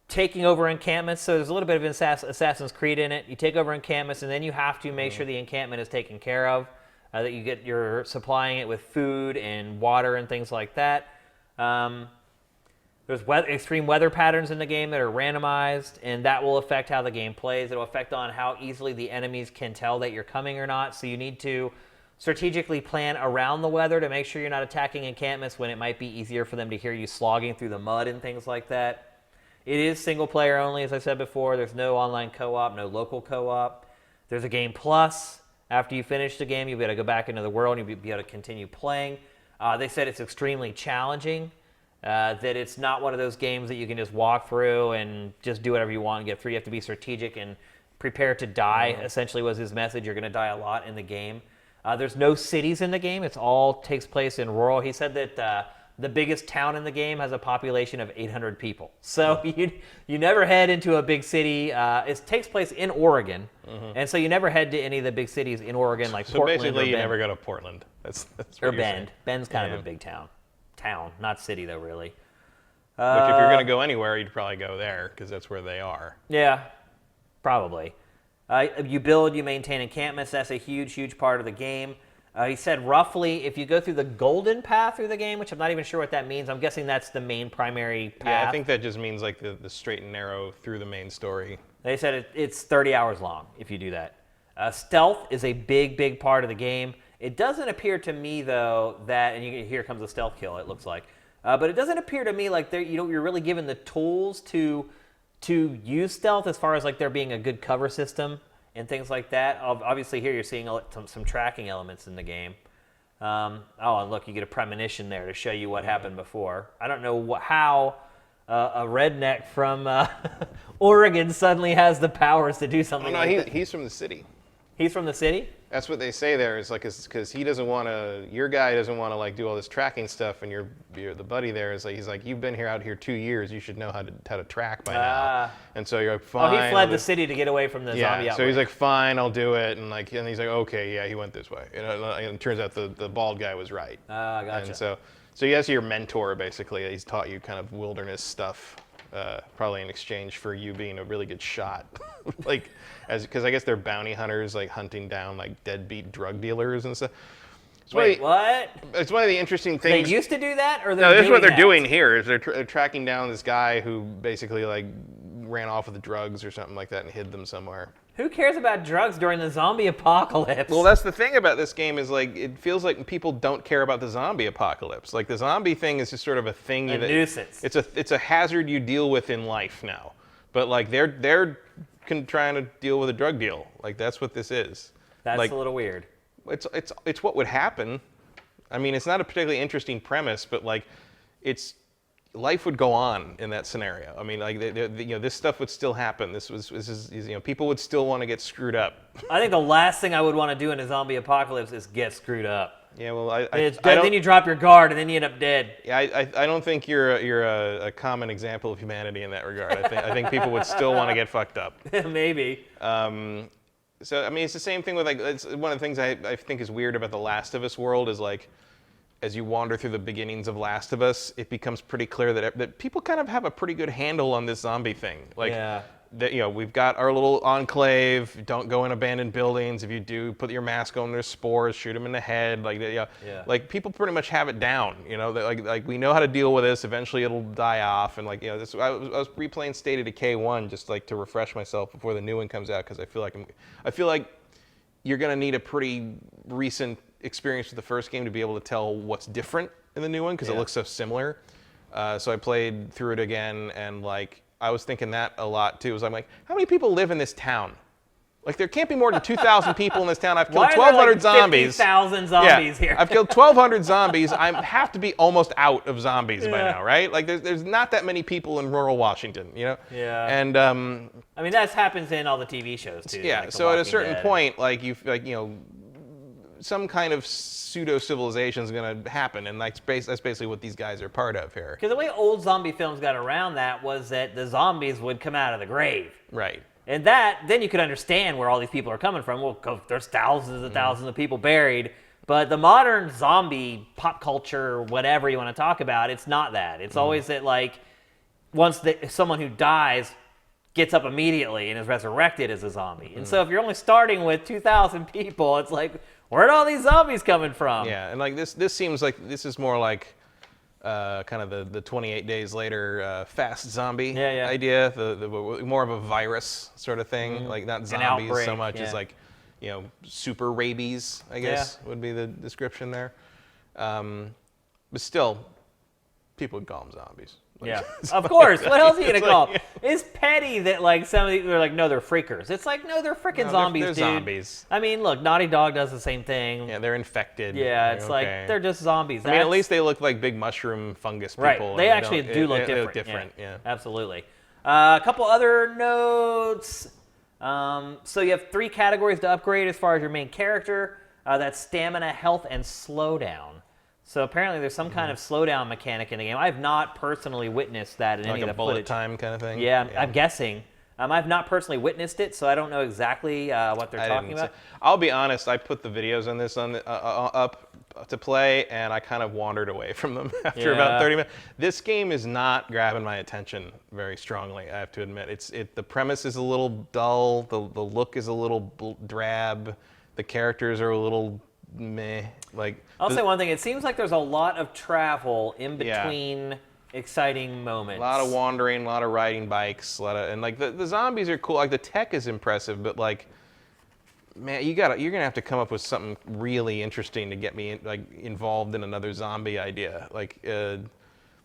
taking over encampments. So there's a little bit of Assassin's Creed in it. You take over encampments, and then you have to make sure the encampment is taken care of, that you're supplying it with food and water and things like that. There's extreme weather patterns in the game that are randomized, and that will affect how the game plays. It'll affect on how easily the enemies can tell that you're coming or not. So you need to strategically plan around the weather to make sure you're not attacking encampments when it might be easier for them to hear you slogging through the mud and things like that. It is single player only, as I said before. There's no online co-op, no local co-op. There's a game plus. After you finish the game, you'll be able to go back into the world and you'll be able to continue playing. They said it's extremely challenging. That it's not one of those games that you can just walk through and just do whatever you want and get through. You have to be strategic and prepare to die, essentially was his message. You're going to die a lot in the game. There's no cities in the game. It's all takes place in rural. He said that the biggest town in the game has a population of 800 people. So you never head into a big city. It takes place in Oregon. And so you never head to any of the big cities in Oregon like Portland. So basically or you Bend. never go to Portland. That's or what you're Bend. saying. Bend's kind of a big town, not city though, really. Which if you're going to go anywhere, you'd probably go there because that's where they are. Yeah, probably. You build, you maintain encampments. That's a huge, huge part of the game. He said roughly, if you go through the golden path through the game, which I'm not even sure what that means. I'm guessing that's the main primary path. Yeah, I think that just means like the straight and narrow through the main story. They said it's 30 hours long if you do that. Stealth is a big, big part of the game. It doesn't appear to me, though, that, and here comes a stealth kill, it looks like. But it doesn't appear to me like you're really given the tools to use stealth as far as like there being a good cover system and things like that. Obviously, here you're seeing some tracking elements in the game. And look, you get a premonition there to show you what happened before. I don't know how a redneck from Oregon suddenly has the powers to do something like that. He's from the city. He's from the city? That's what they say there. Is like because he doesn't want to. Your guy doesn't want to like do all this tracking stuff, and the buddy there is like he's like you've been out here 2 years. You should know how to track by now. And so you're like fine. Oh, he fled the city to get away from the zombie outbreak. So he's like fine, I'll do it, and he's like okay, yeah, he went this way. And it turns out the bald guy was right. Gotcha. And so yes, your mentor basically. He's taught you kind of wilderness stuff. Probably in exchange for you being a really good shot, because I guess they're bounty hunters, like hunting down like deadbeat drug dealers and stuff. Wait, what? It's one of the interesting things. They used to do that, or no? This is what they're doing here. Is they're tracking down this guy who basically like ran off with the drugs or something like that and hid them somewhere. Who cares about drugs during the zombie apocalypse? Well, that's the thing about this game is like it feels like people don't care about the zombie apocalypse. Like the zombie thing is just sort of a thing. A nuisance. It's a hazard you deal with in life now. But like they're trying to deal with a drug deal. Like that's what this is. That's like, a little weird. It's what would happen. I mean, it's not a particularly interesting premise, but like life would go on in that scenario. I mean, like this stuff would still happen. This is people would still want to get screwed up. I think the last thing I would want to do in a zombie apocalypse is get screwed up. Yeah, well, then you drop your guard and then you end up dead. Yeah, I don't think you're a common example of humanity in that regard. I think people would still want to get fucked up. Maybe. So I mean, it's the same thing with like it's one of the things I think is weird about the Last of Us world is like. As you wander through the beginnings of Last of Us, it becomes pretty clear that people kind of have a pretty good handle on this zombie thing. Like, that we've got our little enclave. Don't go in abandoned buildings. If you do, put your mask on. There's spores. Shoot them in the head. Like people pretty much have it down. Like we know how to deal with this. Eventually, it'll die off. And I was replaying State of Decay 1 just like to refresh myself before the new one comes out because I feel like you're gonna need a pretty recent experience with the first game to be able to tell what's different in the new one because it looks so similar. So I played through it again and like I was thinking that a lot too. I'm like, how many people live in this town? Like there can't be more than 2,000 people in this town. I've killed 1,200 zombies. 50,000 zombies here. I've killed 1,200 zombies. I have to be almost out of zombies by now, right? Like there's not that many people in rural Washington, Yeah. And I mean that happens in all the TV shows too. Yeah. Like so at a certain point, some kind of pseudo-civilization is going to happen, and that's basically what these guys are part of here. Because the way old zombie films got around that was that the zombies would come out of the grave. Right. And then you could understand where all these people are coming from. Well, there's thousands and thousands of people buried. But the modern zombie pop culture, whatever you want to talk about, it's not that. It's always that, like, once someone who dies gets up immediately and is resurrected as a zombie. And so if you're only starting with 2,000 people, it's like, where'd all these zombies coming from? Yeah, and like this seems like this is more like kind of the 28 days later fast zombie Yeah. idea, the more of a virus sort of thing, like not zombies outbreak, so much as like, super rabies, I guess would be the description there. But still, people would call them zombies. Yeah, of course. What else are you gonna call them? It's petty that like some of these are like, no, they're freakers. It's like, no, they're freaking zombies, they're dude. zombies. I mean, look, Naughty Dog does the same thing. Yeah, they're infected. Yeah, it's like they're just zombies. I mean, at least they look like big mushroom fungus people. Right, they actually do look different. They look different, yeah. Absolutely. A couple other notes. So you have 3 categories to upgrade as far as your main character. That's stamina, health, and slowdown. So apparently there's some kind of slowdown mechanic in the game. I have not personally witnessed that in any of the bullet footage. time kind of thing? Yeah, I'm guessing. I've not personally witnessed it, so I don't know exactly what they're talking about. I'll be honest, I put the videos on this up to play, and I kind of wandered away from them after about 30 minutes. This game is not grabbing my attention very strongly, I have to admit. The premise is a little dull, the look is a little drab, the characters are a little meh. I'll say one thing, it seems like there's a lot of travel in between exciting moments. A lot of wandering, a lot of riding bikes, and like the zombies are cool. Like the tech is impressive, but like, man, you're gonna have to come up with something really interesting to get me involved in another zombie idea. Like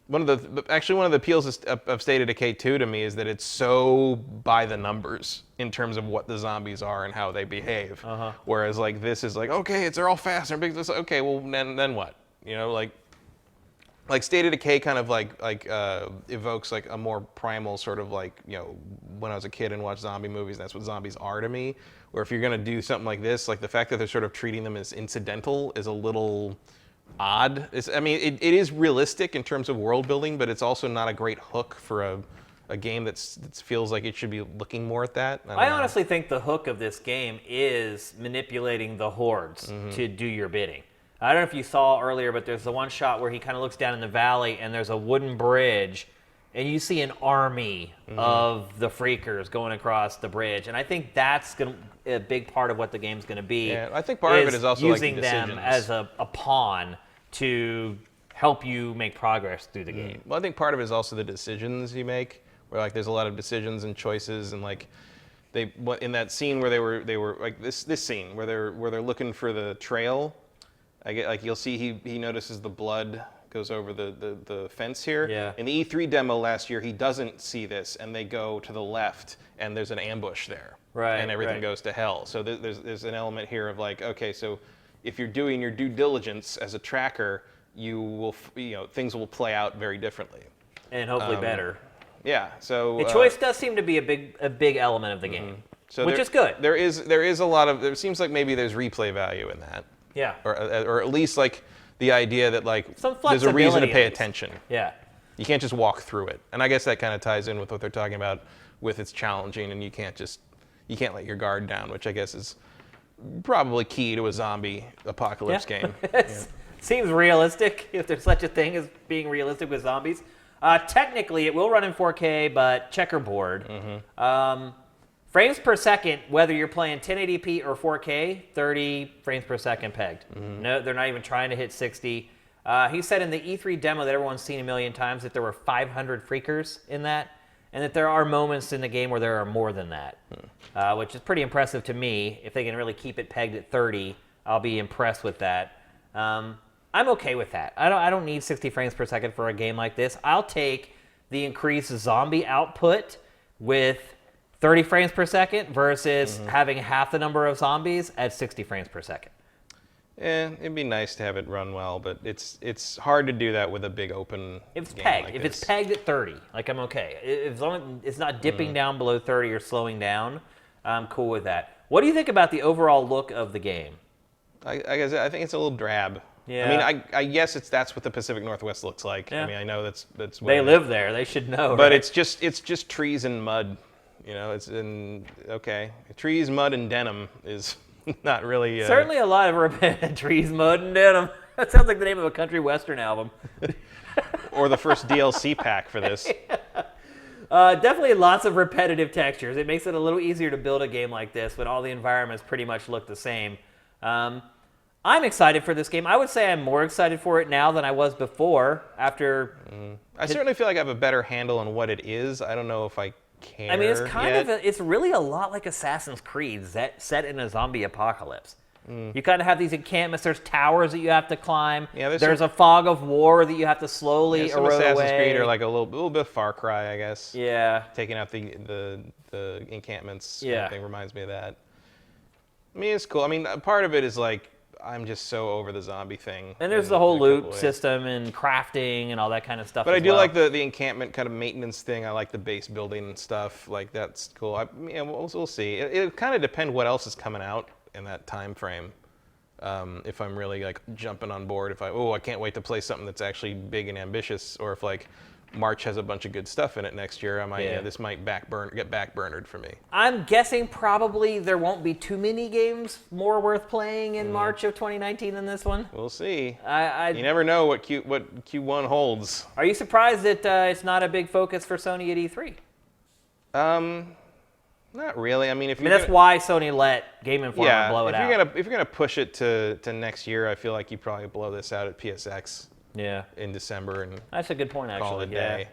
one of the appeals of State of Decay 2 to me is that it's so by the numbers in terms of what the zombies are and how they behave. Whereas like this is like, okay, they're all fast and big. Okay, well then what? Like State of Decay kind of evokes like a more primal sort of like, when I was a kid and watched zombie movies, that's what zombies are to me. Where if you're gonna do something like this, like the fact that they're sort of treating them as incidental is a little odd. It is realistic in terms of world building, but it's also not a great hook for a game that feels like it should be looking more at that. I honestly think the hook of this game is manipulating the hordes to do your bidding. I don't know if you saw earlier, but there's the one shot where he kind of looks down in the valley and there's a wooden bridge and you see an army of the freakers going across the bridge. And I think that's a big part of what the game's going to be. Yeah, I think part of it is also using like the them as a pawn to help you make progress through the game. Well, I think part of it is also the decisions you make, where like there's a lot of decisions and choices, and like in that scene where they were like this scene where they're looking for the trail. I get like you'll see he notices the blood goes over the fence here. Yeah. In the E3 demo last year, he doesn't see this, and they go to the left, and there's an ambush there. Right. And everything goes to hell. So there's an element here of like, okay, so if you're doing your due diligence as a tracker, you will things will play out very differently. And hopefully better. Yeah. So the choice does seem to be a big element of the game, which is good. There is a lot of. It seems like maybe there's replay value in that. Yeah. Or at least like the idea that like some there's a reason to pay at least. attention. Yeah. You can't just walk through it, and I guess that kind of ties in with what they're talking about with it's challenging, and you can't let your guard down, which I guess is probably key to a zombie apocalypse game. Seems realistic, if there's such a thing as being realistic with zombies. Technically, it will run in 4K, but checkerboard. Frames per second, whether you're playing 1080p or 4K, 30 frames per second pegged. No, they're not even trying to hit 60. He said in the E3 demo that everyone's seen a million times that there were 500 freakers in that, and that there are moments in the game where there are more than that, which is pretty impressive to me. If they can really keep it pegged at 30, I'll be impressed with that. I'm okay with that. I don't need 60 frames per second for a game like this. I'll take the increased zombie output with 30 frames per second versus having half the number of zombies at 60 frames per second. Yeah, it'd be nice to have it run well, but it's hard to do that with a big open If it's game pegged, like if this. it's pegged at 30, like I'm okay. As long as it's not dipping down below 30 or slowing down, I'm cool with that. What do you think about the overall look of the game? I think it's a little drab. Yeah. I mean, I guess that's what the Pacific Northwest looks like. Yeah. I mean, I know that's what They live there. They should know. But right? it's just trees and mud. Trees, mud, and denim is not really. Certainly a lot of trees, mud, and denim. That sounds like the name of a country western album. Or the first DLC pack for this. Definitely lots of repetitive textures. It makes it a little easier to build a game like this when all the environments pretty much look the same. I'm excited for this game. I would say I'm more excited for it now than I was before. After I certainly feel like I have a better handle on what it is. I don't know if I care. I mean, it's kind yet. of it's really a lot like Assassin's Creed set in a zombie apocalypse. You kind of have these encampments. There's towers that you have to climb. Yeah, there's a fog of war that you have to slowly some erode Assassin's away. Creed are like a little bit Far Cry, I guess. Yeah. Taking out the encampments. Yeah. Kind of thing reminds me of that. I mean, it's cool. I mean, part of it is like I'm just so over the zombie thing. And there's the whole loot system and crafting and all that kind of stuff. But I as do well. like the encampment kind of maintenance thing. I like the base building and stuff. Like that's cool. We'll see. It'll kind of depend what else is coming out in that time frame. If I'm really like jumping on board, if I can't wait to play something that's actually big and ambitious, or if like March has a bunch of good stuff in it next year, this might get backburnered for me. I'm guessing probably there won't be too many games more worth playing in March of 2019 than this one. We'll see. You never know what Q1 holds. Are you surprised that it's not a big focus for Sony at E3? Not really. I mean, that's why Sony let Game Informer blow it out. If you're gonna push it to next year, I feel like you probably blow this out at PSX. Yeah. In December and that's a good point, actually. Call it a day.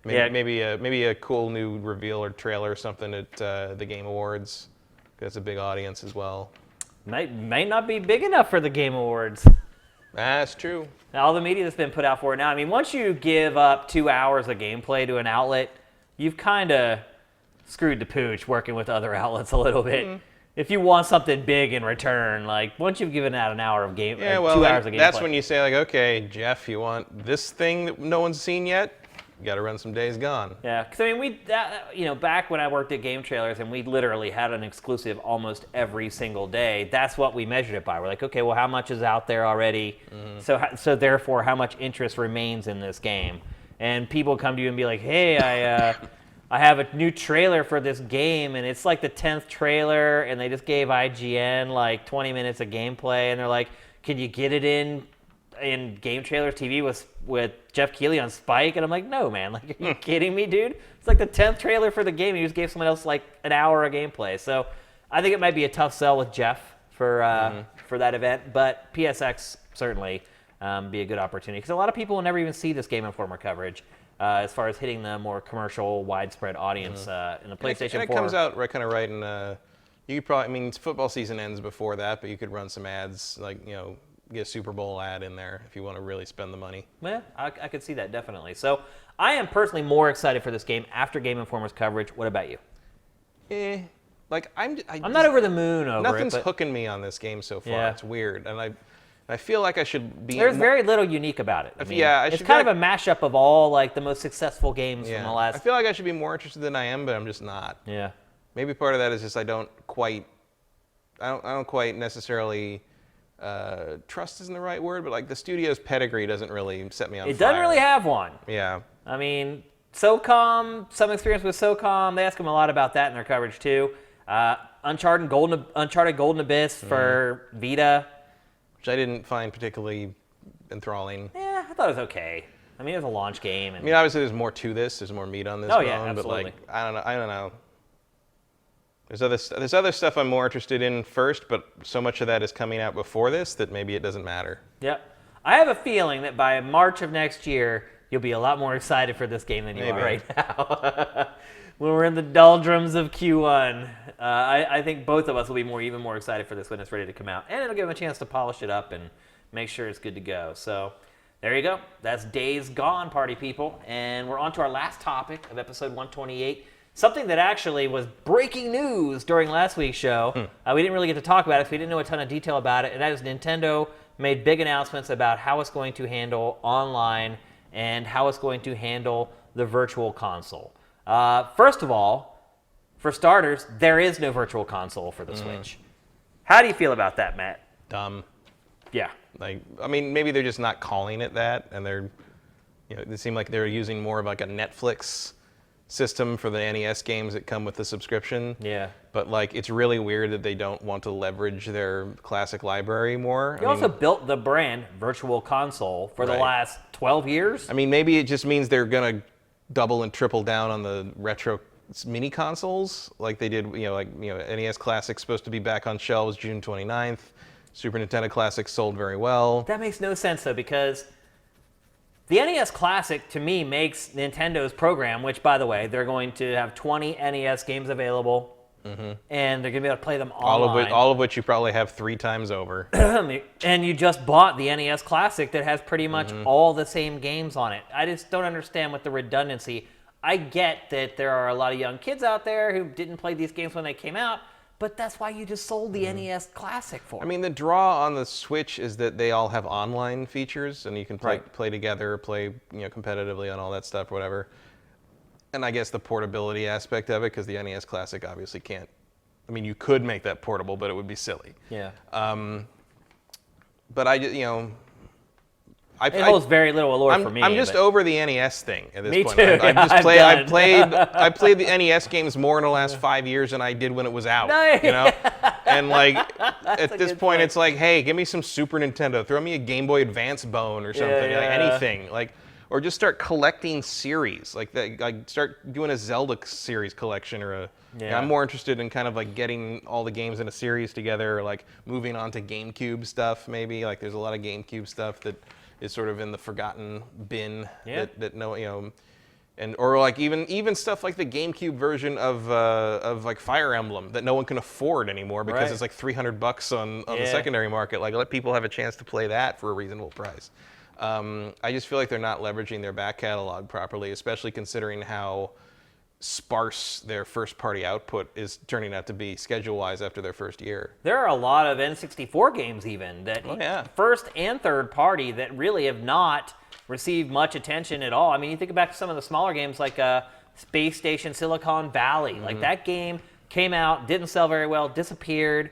Yeah. Maybe a cool new reveal or trailer or something at the Game Awards. That's a big audience as well. Might not be big enough for the Game Awards. That's true. Now, all the media that's been put out for it now. I mean, once you give up 2 hours of gameplay to an outlet, you've kind of screwed the pooch working with other outlets a little bit. Mm-hmm. If you want something big in return, like once you've given out an hour of game, 2 hours of gameplay. That's when you say like, okay, Jeff, you want this thing that no one's seen yet? You got to run some Days Gone. Yeah, because I mean, back when I worked at Game Trailers and we literally had an exclusive almost every single day. That's what we measured it by. We're like, okay, well, how much is out there already? Mm-hmm. So therefore, how much interest remains in this game? And people come to you and be like, hey, I have a new trailer for this game, and it's like the 10th trailer, and they just gave IGN like 20 minutes of gameplay, and they're like, can you get it in Game Trailers TV with Jeff Keighley on Spike? And I'm like, no, man. Like, are you kidding me, dude? It's like the 10th trailer for the game, and you just gave someone else like an hour of gameplay. So I think it might be a tough sell with Jeff for that event, but PSX certainly be a good opportunity, because a lot of people will never even see this Game Informer coverage. As far as hitting the more commercial, widespread audience in the PlayStation 4. And it comes out right in, you could probably, I mean, football season ends before that, but you could run some ads, like, get a Super Bowl ad in there if you want to really spend the money. Yeah, I could see that, definitely. So I am personally more excited for this game after Game Informer's coverage. What about you? I'm not over the moon over it. Nothing's hooking me on this game so far. Yeah. It's weird. And I feel like I should be. There's very little unique about it. I mean, it's kind of a mashup of all like the most successful games from the last. I feel like I should be more interested than I am, but I'm just not. Yeah. Maybe part of that is just I don't quite necessarily trust isn't the right word, but like the studio's pedigree doesn't really set me on fire. It doesn't really have one. Yeah. I mean, SOCOM, some experience with SOCOM. They ask them a lot about that in their coverage too. Uncharted Golden Abyss for Vita. Which I didn't find particularly enthralling. Yeah, I thought it was okay. I mean, it was a launch game. I mean, obviously, there's more to this. There's more meat on this bone. Yeah, absolutely. But like, I don't know. There's other stuff I'm more interested in first, but so much of that is coming out before this that maybe it doesn't matter. Yep. I have a feeling that by March of next year, you'll be a lot more excited for this game than you are right now. When we're in the doldrums of Q1, I think both of us will be even more excited for this when it's ready to come out. And it'll give them a chance to polish it up and make sure it's good to go. So there you go. That's Days Gone, party people. And we're on to our last topic of episode 128. Something that actually was breaking news during last week's show. We didn't really get to talk about it, so we didn't know a ton of detail about it. And that is Nintendo made big announcements about how it's going to handle online and how it's going to handle the virtual console. First of all, for starters, there is no virtual console for the Switch. How do you feel about that, Matt? Dumb. Yeah. Like, I mean, maybe they're just not calling it that, and they seem like they're using more of like a Netflix system for the NES games that come with the subscription. Yeah. But like, it's really weird that they don't want to leverage their classic library more. They also built the brand Virtual Console for the last 12 years. I mean, maybe it just means they're gonna double and triple down on the retro mini consoles like they did. NES Classic's supposed to be back on shelves June 29th. Super Nintendo Classic sold very well. That makes no sense, though, because the NES Classic, to me, makes Nintendo's program, which, by the way, they're going to have 20 NES games available, and they're going to be able to play them online. All of which you probably have 3 times over. And you just bought the NES Classic that has pretty much all the same games on it. I just don't understand what the redundancy. I get that there are a lot of young kids out there who didn't play these games when they came out, but that's why you just sold the NES Classic for. I mean, the draw on the Switch is that they all have online features, and you can play together, play competitively on all that stuff, or whatever. And I guess the portability aspect of it, because the NES Classic obviously can't. I mean, you could make that portable, but it would be silly. Yeah. But it holds very little allure for me. I'm just over the NES thing at this point. Me too. I played the NES games more in the last 5 years than I did when it was out. Nice. And at this point, it's like, hey, give me some Super Nintendo, throw me a Game Boy Advance bone or something, anything, or just start collecting series, start doing a Zelda series collection or a. Yeah. I'm more interested in kind of getting all the games in a series together, or moving on to GameCube stuff maybe. There's a lot of GameCube stuff that is sort of in the forgotten bin that or even stuff like the GameCube version of Fire Emblem that no one can afford anymore because it's $300 on the secondary market. Let people have a chance to play that for a reasonable price. I just feel like they're not leveraging their back catalog properly, especially considering how sparse their first-party output is turning out to be schedule-wise after their first year. There are a lot of N64 games even that first and third party that really have not received much attention at all. I mean, you think back to some of the smaller games like Space Station Silicon Valley. That game came out, didn't sell very well, disappeared.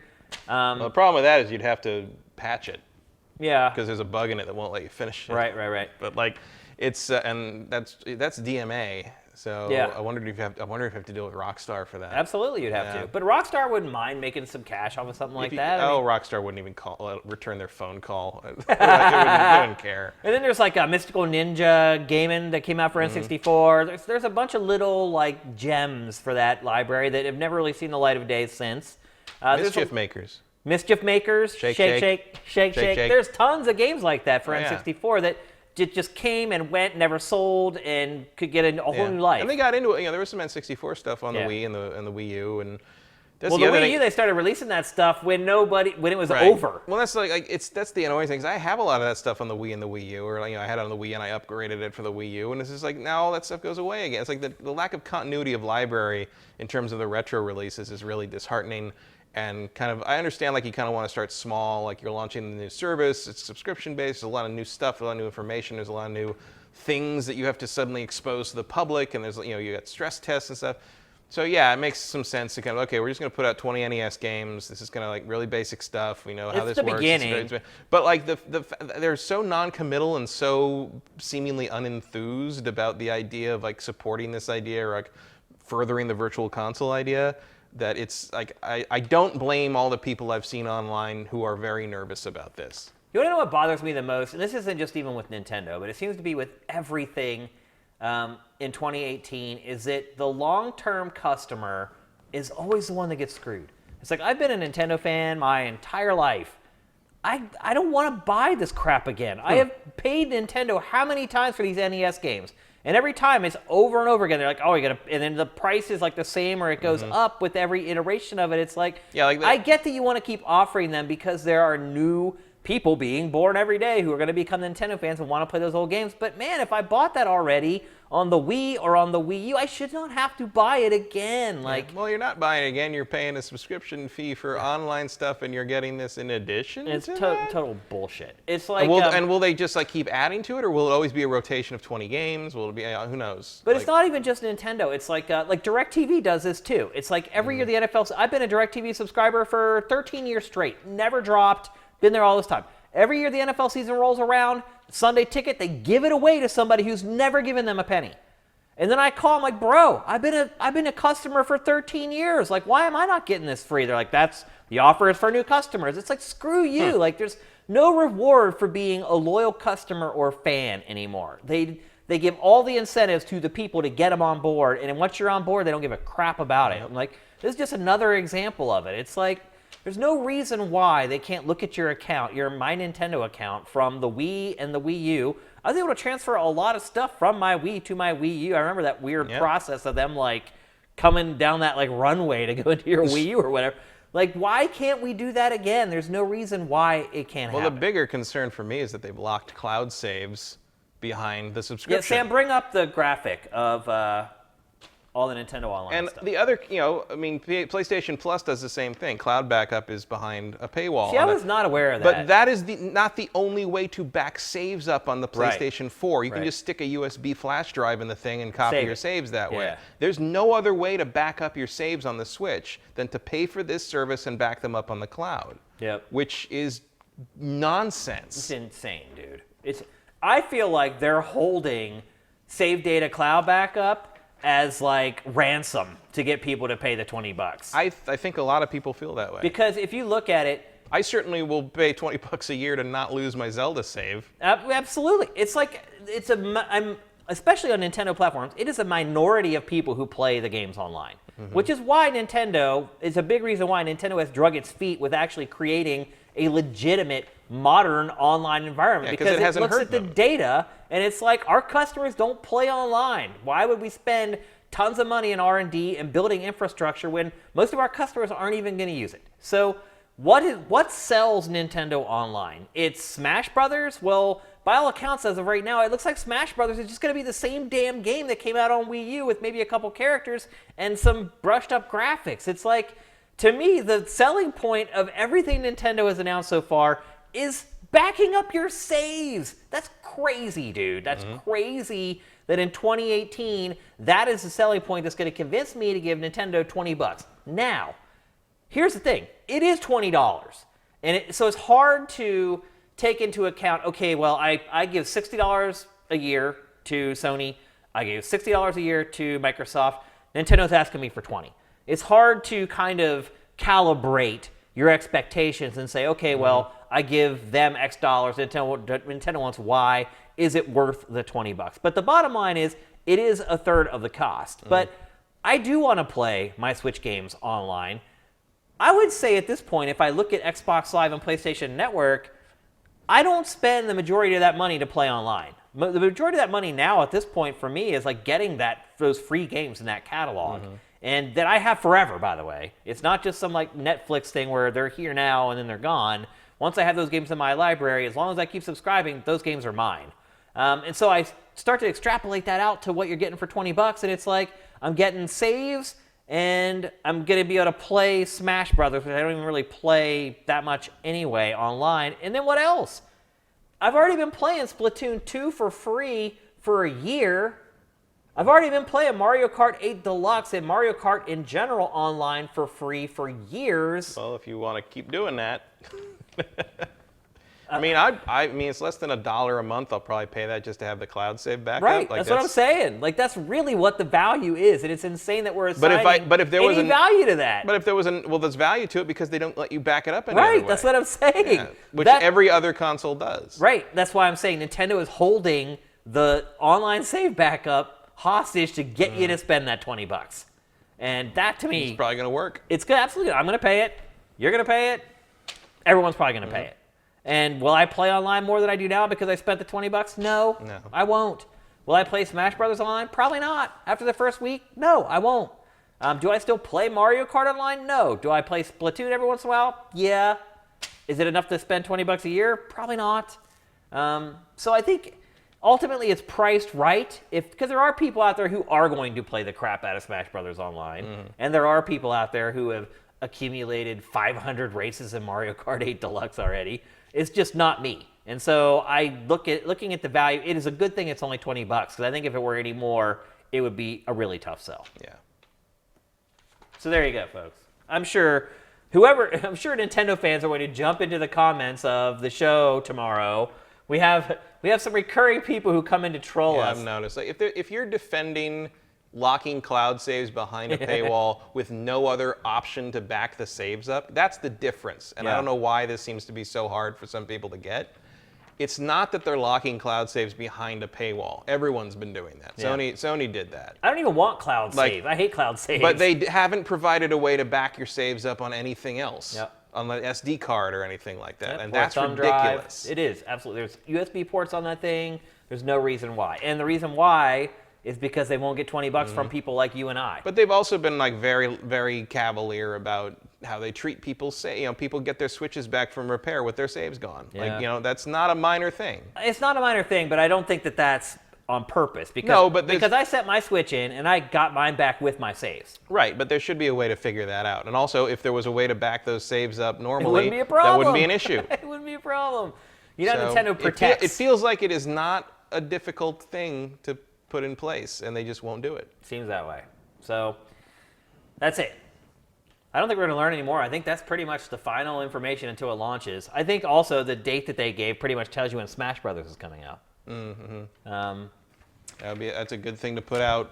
Well, the problem with that is you'd have to patch it. Yeah. Because there's a bug in it that won't let you finish it. Right. But it's and that's DMA. So I wonder if you have to deal with Rockstar for that. Absolutely, you'd have to. But Rockstar wouldn't mind making some cash off of something like that. Rockstar wouldn't even return their phone call. They wouldn't care. And then there's a Mystical Ninja gaming that came out for N64. There's a bunch of little gems for that library that have never really seen the light of day since. Mischief Makers. Mischief Makers. Shake. There's tons of games like that for N64 that just came and went, never sold, and could get a whole new life. And they got into it. There was some N64 stuff on the Wii and the Wii U, and the Wii U, they started releasing that stuff when it was over. Well, that's that's the annoying thing. Cause I have a lot of that stuff on the Wii and the Wii U, or I had it on the Wii and I upgraded it for the Wii U, and it's just now all that stuff goes away again. It's the lack of continuity of library in terms of the retro releases is really disheartening. And I understand you kind of want to start small, you're launching a new service, it's subscription based, there's a lot of new stuff, a lot of new information, there's a lot of new things that you have to suddenly expose to the public, and there's you got stress tests and stuff. So it makes some sense to we're just going to put out 20 NES games. This is really basic stuff. We know how this works. Beginning. But they're so non-committal and so seemingly unenthused about the idea of supporting this idea or furthering the virtual console idea. That it's I don't blame all the people I've seen online who are very nervous about this. You want to know what bothers me the most? And this isn't just even with Nintendo, but it seems to be with everything in 2018, is that the long-term customer is always the one that gets screwed. It's I've been a Nintendo fan my entire life. I don't want to buy this crap again. I have paid Nintendo how many times for these NES games? And every time it's over and over again. They're oh, you gotta, and then the price is the same or it goes up with every iteration of it. It's I get that you want to keep offering them because there are new people being born every day who are going to become Nintendo fans and want to play those old games. But man, if I bought that already on the Wii or on the Wii U, I should not have to buy it again. Well, you're not buying it again. You're paying a subscription fee for online stuff, and you're getting this in addition. It's to total bullshit. It's and will they just keep adding to it, or will it always be a rotation of 20 games? Will it be who knows? But it's not even just Nintendo. It's DirecTV does this too. It's every year the NFL. I've been a DirecTV subscriber for 13 years straight. Never dropped. Been there all this time. Every year the NFL season rolls around, Sunday ticket, they give it away to somebody who's never given them a penny. And then I call them bro, I've been a customer for 13 years. Why am I not getting this free? They're that's the offer is for new customers. It's screw you. There's no reward for being a loyal customer or fan anymore. They give all the incentives to the people to get them on board, and then once you're on board, they don't give a crap about it. I'm this is just another example of it. It's There's no reason why they can't look at your account, your My Nintendo account from the Wii and the Wii U. I was able to transfer a lot of stuff from my Wii to my Wii U. I remember that weird process of them like coming down that like runway to go into your Wii U or whatever. Like, why can't we do that again? There's no reason why it can't happen. Well, the bigger concern for me is that they've locked cloud saves behind the subscription. Yeah, Sam, bring up the graphic of all the Nintendo Online stuff. And the other, PlayStation Plus does the same thing. Cloud backup is behind a paywall. See, I was not aware of that. But that is not the only way to back saves up on the PlayStation 4. You can just stick a USB flash drive in the thing and copy your saves that way. There's no other way to back up your saves on the Switch than to pay for this service and back them up on the cloud. Yep. Which is nonsense. It's insane, dude. I feel like they're holding save data cloud backup as like ransom to get people to pay the $20. I think a lot of people feel that way. Because if you look at it, I certainly will pay $20 a year to not lose my Zelda save. Absolutely. It's like, especially on Nintendo platforms, it is a minority of people who play the games online. Which is why Nintendo, is a big reason why Nintendo has drug its feet with actually creating a legitimate modern online environment, because it looks at the data and it's like, our customers don't play online. Why would we spend tons of money in R&D and building infrastructure when most of our customers aren't even going to use it? So what sells Nintendo online? It's Smash Brothers? Well, by all accounts, as of right now, it looks like Smash Brothers is just going to be the same damn game that came out on Wii U with maybe a couple characters and some brushed up graphics. It's like, to me, the selling point of everything Nintendo has announced so far is backing up your saves. That's crazy, dude. That's crazy that in 2018, that is the selling point that's going to convince me to give Nintendo $20. Now, here's the thing. It is $20. And so it's hard to take into account, okay, well, I give $60 a year to Sony. I give $60 a year to Microsoft. Nintendo's asking me for $20. It's hard to kind of calibrate your expectations and say, okay, well, I give them X dollars, Nintendo wants Y. Is it worth the $20? But the bottom line is, it is a third of the cost. But I do want to play my Switch games online. I would say at this point, if I look at Xbox Live and PlayStation Network, I don't spend the majority of that money to play online. The majority of that money now at this point for me is like getting those free games in that catalog. And that I have forever, by the way. It's not just some like Netflix thing where they're here now and then they're gone. Once I have those games in my library, as long as I keep subscribing, those games are mine. And so I start to extrapolate that out to what you're getting for $20, and it's like, I'm getting saves, and I'm going to be able to play Smash Brothers, which I don't even really play that much anyway online. And then what else? I've already been playing Splatoon 2 for free for a year. I've already been playing Mario Kart 8 Deluxe and Mario Kart in general online for free for years. Well, if you want to keep doing that. I mean, it's less than $1 a month. I'll probably pay that just to have the cloud save back right, up. Like, that's what I'm saying. Like, that's really what the value is, and it's insane that we're assigning any value to that. But if there was there's value to it because they don't let you back it up any other way. Right, that's what I'm saying. Yeah, which every other console does. Right, that's why I'm saying Nintendo is holding the online save backup hostage to get you to spend that $20. And that, to me, it's probably going to work. It's good, absolutely. I'm going to pay it. You're going to pay it. Everyone's probably going to pay it. And will I play online more than I do now because I spent the $20? No, I won't. Will I play Smash Brothers online? Probably not. After the first week? No, I won't. Do I still play Mario Kart online? No. Do I play Splatoon every once in a while? Yeah. Is it enough to spend $20 a year? Probably not. So I think ultimately it's priced right, because there are people out there who are going to play the crap out of Smash Brothers online, and there are people out there who have accumulated 500 races in Mario Kart 8 Deluxe already. It's just not me. And so I looking at the value, it is a good thing it's only $20, because I think if it were any more, it would be a really tough sell. Yeah. So there you go, folks. I'm sure Nintendo fans are going to jump into the comments of the show tomorrow. We have some recurring people who come in to troll us. I've noticed. Like, if you're defending locking cloud saves behind a paywall with no other option to back the saves up, that's the difference. And I don't know why this seems to be so hard for some people to get. It's not that they're locking cloud saves behind a paywall. Everyone's been doing that. Yeah. Sony did that. I don't even want cloud saves. I hate cloud saves. But they haven't provided a way to back your saves up on anything else. Yep. on the SD card or anything like that, Yep, and or a that's thumb ridiculous. Drive. It is, absolutely. There's USB ports on that thing. There's no reason why. And the reason why is because they won't get $20 from people like you and I. But they've also been like very, very cavalier about how they treat people. People get their Switches back from repair with their saves gone. Yeah. Like, that's not a minor thing. It's not a minor thing, but I don't think that that's on purpose. Because, No, but because I set my Switch in and I got mine back with my saves. Right, but there should be a way to figure that out. And also, if there was a way to back those saves up normally, be a problem. that wouldn't be an issue. It wouldn't be a problem. You know, So Nintendo protects. It feels like it is not a difficult thing to put in place, and they just won't do it. Seems that way. So that's it. I don't think we're going to learn anymore. I think that's pretty much the final information until it launches. I think also the date that they gave pretty much tells you when Smash Brothers is coming out. Mm-hmm. That's a good thing to put out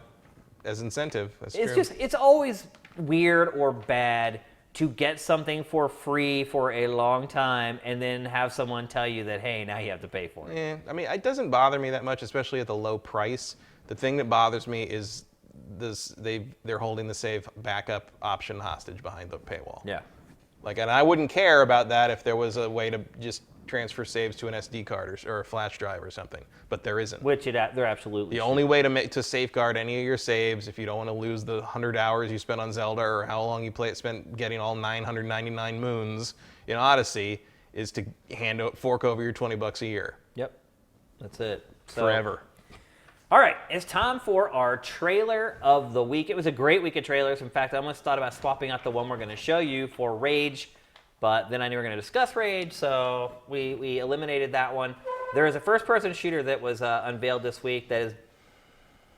as incentive. That's It's true. it's always weird or bad to get something for free for a long time and then have someone tell you that, hey, now you have to pay for it. Yeah, I mean, it doesn't bother me that much, especially at the low price. The thing that bothers me is they're holding the save backup option hostage behind the paywall. Yeah. And I wouldn't care about that if there was a way to just transfer saves to an SD card or a flash drive or something, but there isn't. Which they're absolutely The only way to safeguard any of your saves, if you don't want to lose the 100 hours you spent on Zelda or how long you spent getting all 999 moons in Odyssey, is to fork over your $20 a year. Yep. That's it. So, Forever. All right, it's time for our trailer of the week. It was a great week of trailers. In fact, I almost thought about swapping out the one we're going to show you for Rage, but then I knew we were going to discuss Rage, so we eliminated that one. There is a first-person shooter that was unveiled this week that is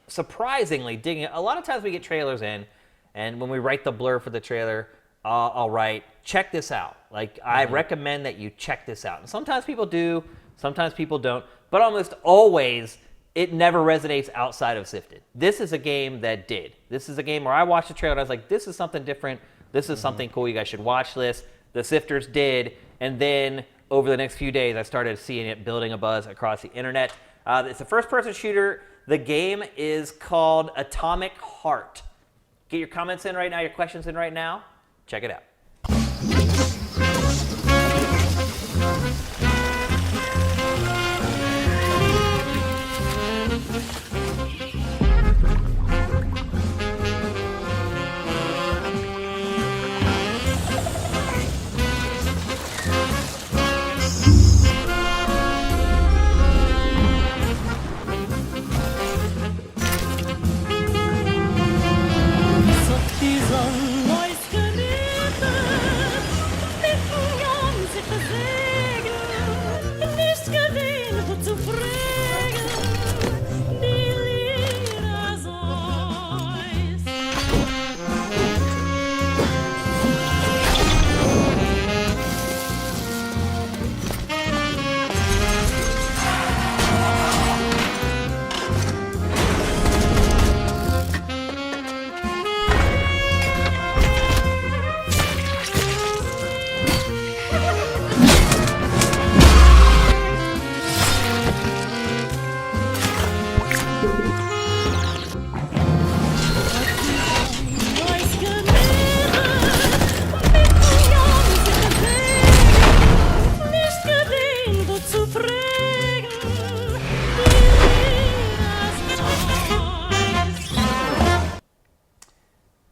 surprisingly digging. A lot of times we get trailers in, and when we write the blurb for the trailer, I'll write, check this out. I recommend that you check this out. And sometimes people do, sometimes people don't, but almost always it never resonates outside of SIFTD. This is a game that did. This is a game where I watched the trailer and I was like, this is something different. This is something cool. You guys should watch this. The Sifters did. And then over the next few days, I started seeing it building a buzz across the internet. It's a first-person shooter. The game is called Atomic Heart. Get your comments in right now, your questions in right now. Check it out.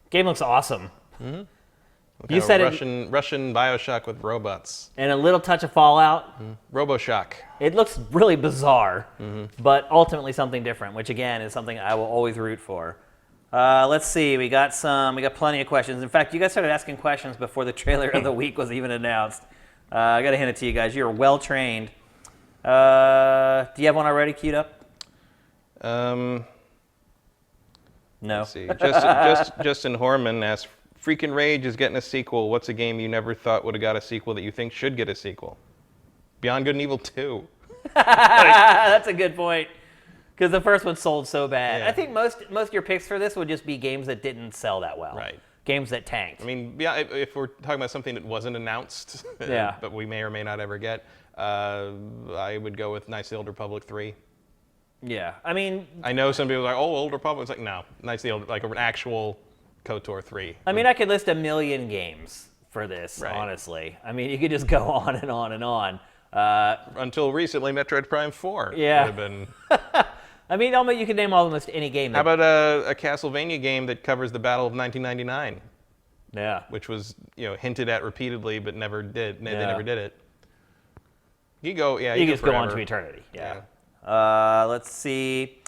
Game looks awesome. Mm-hmm. You said Russian Bioshock with robots. And a little touch of Fallout. RoboShock. It looks really bizarre, but ultimately something different, which again is something I will always root for. Let's see, we got plenty of questions. In fact, you guys started asking questions before the trailer of the week was even announced. I gotta hand it to you guys. You're well trained. Do you have one already queued up? No. Let's see. Justin Horman asked, freaking Rage is getting a sequel. What's a game you never thought would have got a sequel that you think should get a sequel? Beyond Good and Evil 2. That's a good point. Because the first one sold so bad. Yeah. I think most of your picks for this would just be games that didn't sell that well. Right. Games that tanked. I mean, yeah, if we're talking about something that wasn't announced, Yeah. but we may or may not ever get, I would go with Knights of the Old Republic 3. Yeah. I mean, I know some people are like, oh, Old Republic. It's like, no. Knights of the Old, like an actual KOTOR 3. I could list a million games for this, Right. honestly. I mean, you could just go on and on and on. Until recently, Metroid Prime 4 Yeah. would have been. I mean, almost you can name almost any game. How about a Castlevania game that covers the Battle of 1999, Yeah. which was hinted at repeatedly but never did. They Yeah. never did it. You go, yeah. You go just go on forever. to eternity. Yeah. Let's see.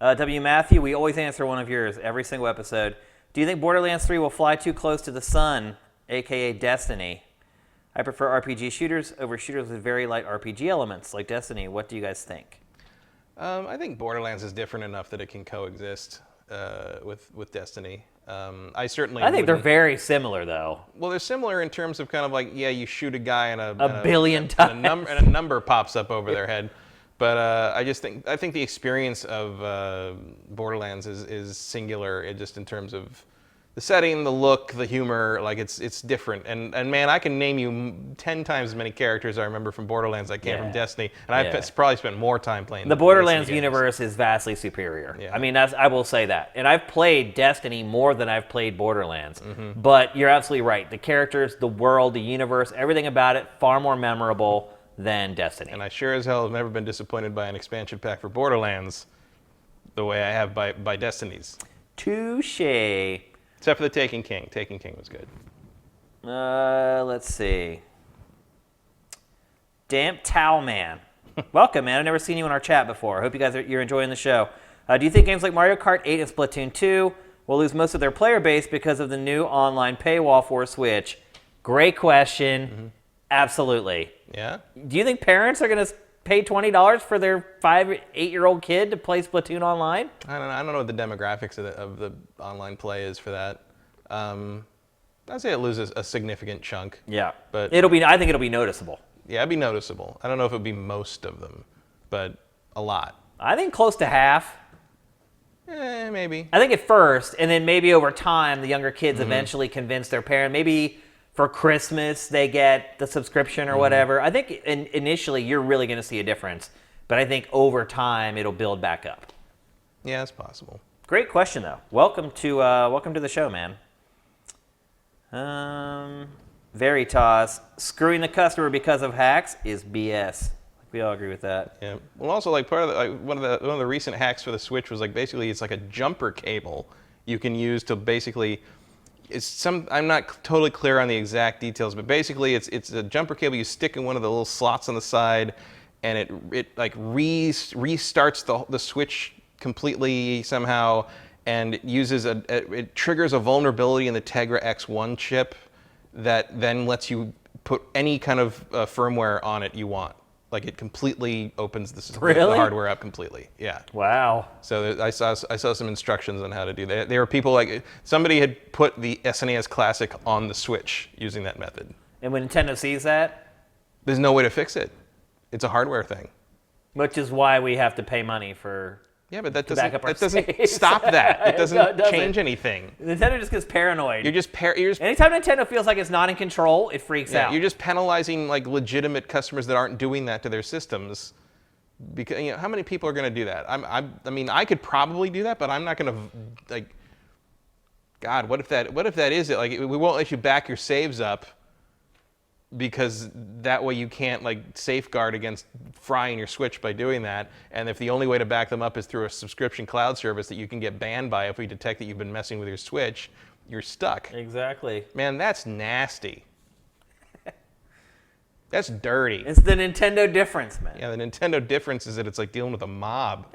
W. Matthew, we always answer one of yours every single episode. Do you think Borderlands 3 will fly too close to the sun, aka Destiny? I prefer RPG shooters over shooters with very light RPG elements like Destiny. What do you guys think? I think Borderlands is different enough that it can coexist with Destiny. I certainly. I think they're wouldn't- very similar, though. Well, they're similar in terms of kind of like, you shoot a guy and A billion and times. and a number pops up over their head. But I think the experience of Borderlands is singular, just in terms of the setting, the look, the humor. Like it's different. And man, I can name you 10 times as many characters I remember from Borderlands I can from Destiny, and I've probably spent more time playing The Destiny Borderlands games. universe is vastly superior. Yeah. I mean, I will say that. And I've played Destiny more than I've played Borderlands. Mm-hmm. But you're absolutely right. The characters, the world, the universe, everything about it, far more memorable than Destiny. And I sure as hell have never been disappointed by an expansion pack for Borderlands the way I have by Destiny's. Touché. Except for the Taken King. Taken King was good. Let's see. Damp Towel Man. Welcome, man. I've never seen you in our chat before. I hope you guys you're enjoying the show. Do you think games like Mario Kart 8 and Splatoon 2 will lose most of their player base because of the new online paywall for Switch? Great question. Mm-hmm. Absolutely. Yeah? Do you think parents are going to pay $20 for their 8-year-old kid to play Splatoon online? I don't know what the demographics of the online play is for that. I'd say it loses a significant chunk. Yeah. But I think it'll be noticeable. yeah, it'd be noticeable. I don't know if it'd be most of them, but a lot. I think close to half. Maybe. I think at first, and then maybe over time, the younger kids eventually convince their parent. Maybe for Christmas they get the subscription or whatever. I think initially you're really going to see a difference, but I think over time it'll build back up. Yeah, it's possible. Great question though. Welcome to the show, man. Veritas, screwing the customer because of hacks is BS. We all agree with that. Yeah. Well, also like part of one of the recent hacks for the Switch was like basically it's like a jumper cable you can use to basically. I'm not totally clear on the exact details, but basically it's a jumper cable you stick in one of the little slots on the side, and it like restarts the Switch completely somehow, and it uses it triggers a vulnerability in the Tegra X1 chip that then lets you put any kind of firmware on it you want. Like it completely opens the hardware up completely. Yeah. Wow. So I saw some instructions on how to do that. There were people like somebody had put the SNES Classic on the Switch using that method. And when Nintendo sees that, There's no way to fix it. It's a hardware thing. which is why we have to pay money for. Yeah, but that back up our doesn't saves. stop that. It doesn't No, it doesn't. change anything. Nintendo just gets paranoid. You're just Anytime Nintendo feels like it's not in control, it freaks out. You're just penalizing like legitimate customers that aren't doing that to their systems. Because how many people are going to do that? I mean, I could probably do that, but I'm not going to like. God, what if that is it? Like, we won't let you back your saves up because that way you can't like safeguard against frying your Switch by doing that. And if the only way to back them up is through a subscription cloud service that you can get banned by if we detect that you've been messing with your Switch, you're stuck. Exactly. Man, that's nasty. That's dirty. It's the Nintendo difference, man. Yeah, the Nintendo difference is that it's like dealing with a mob.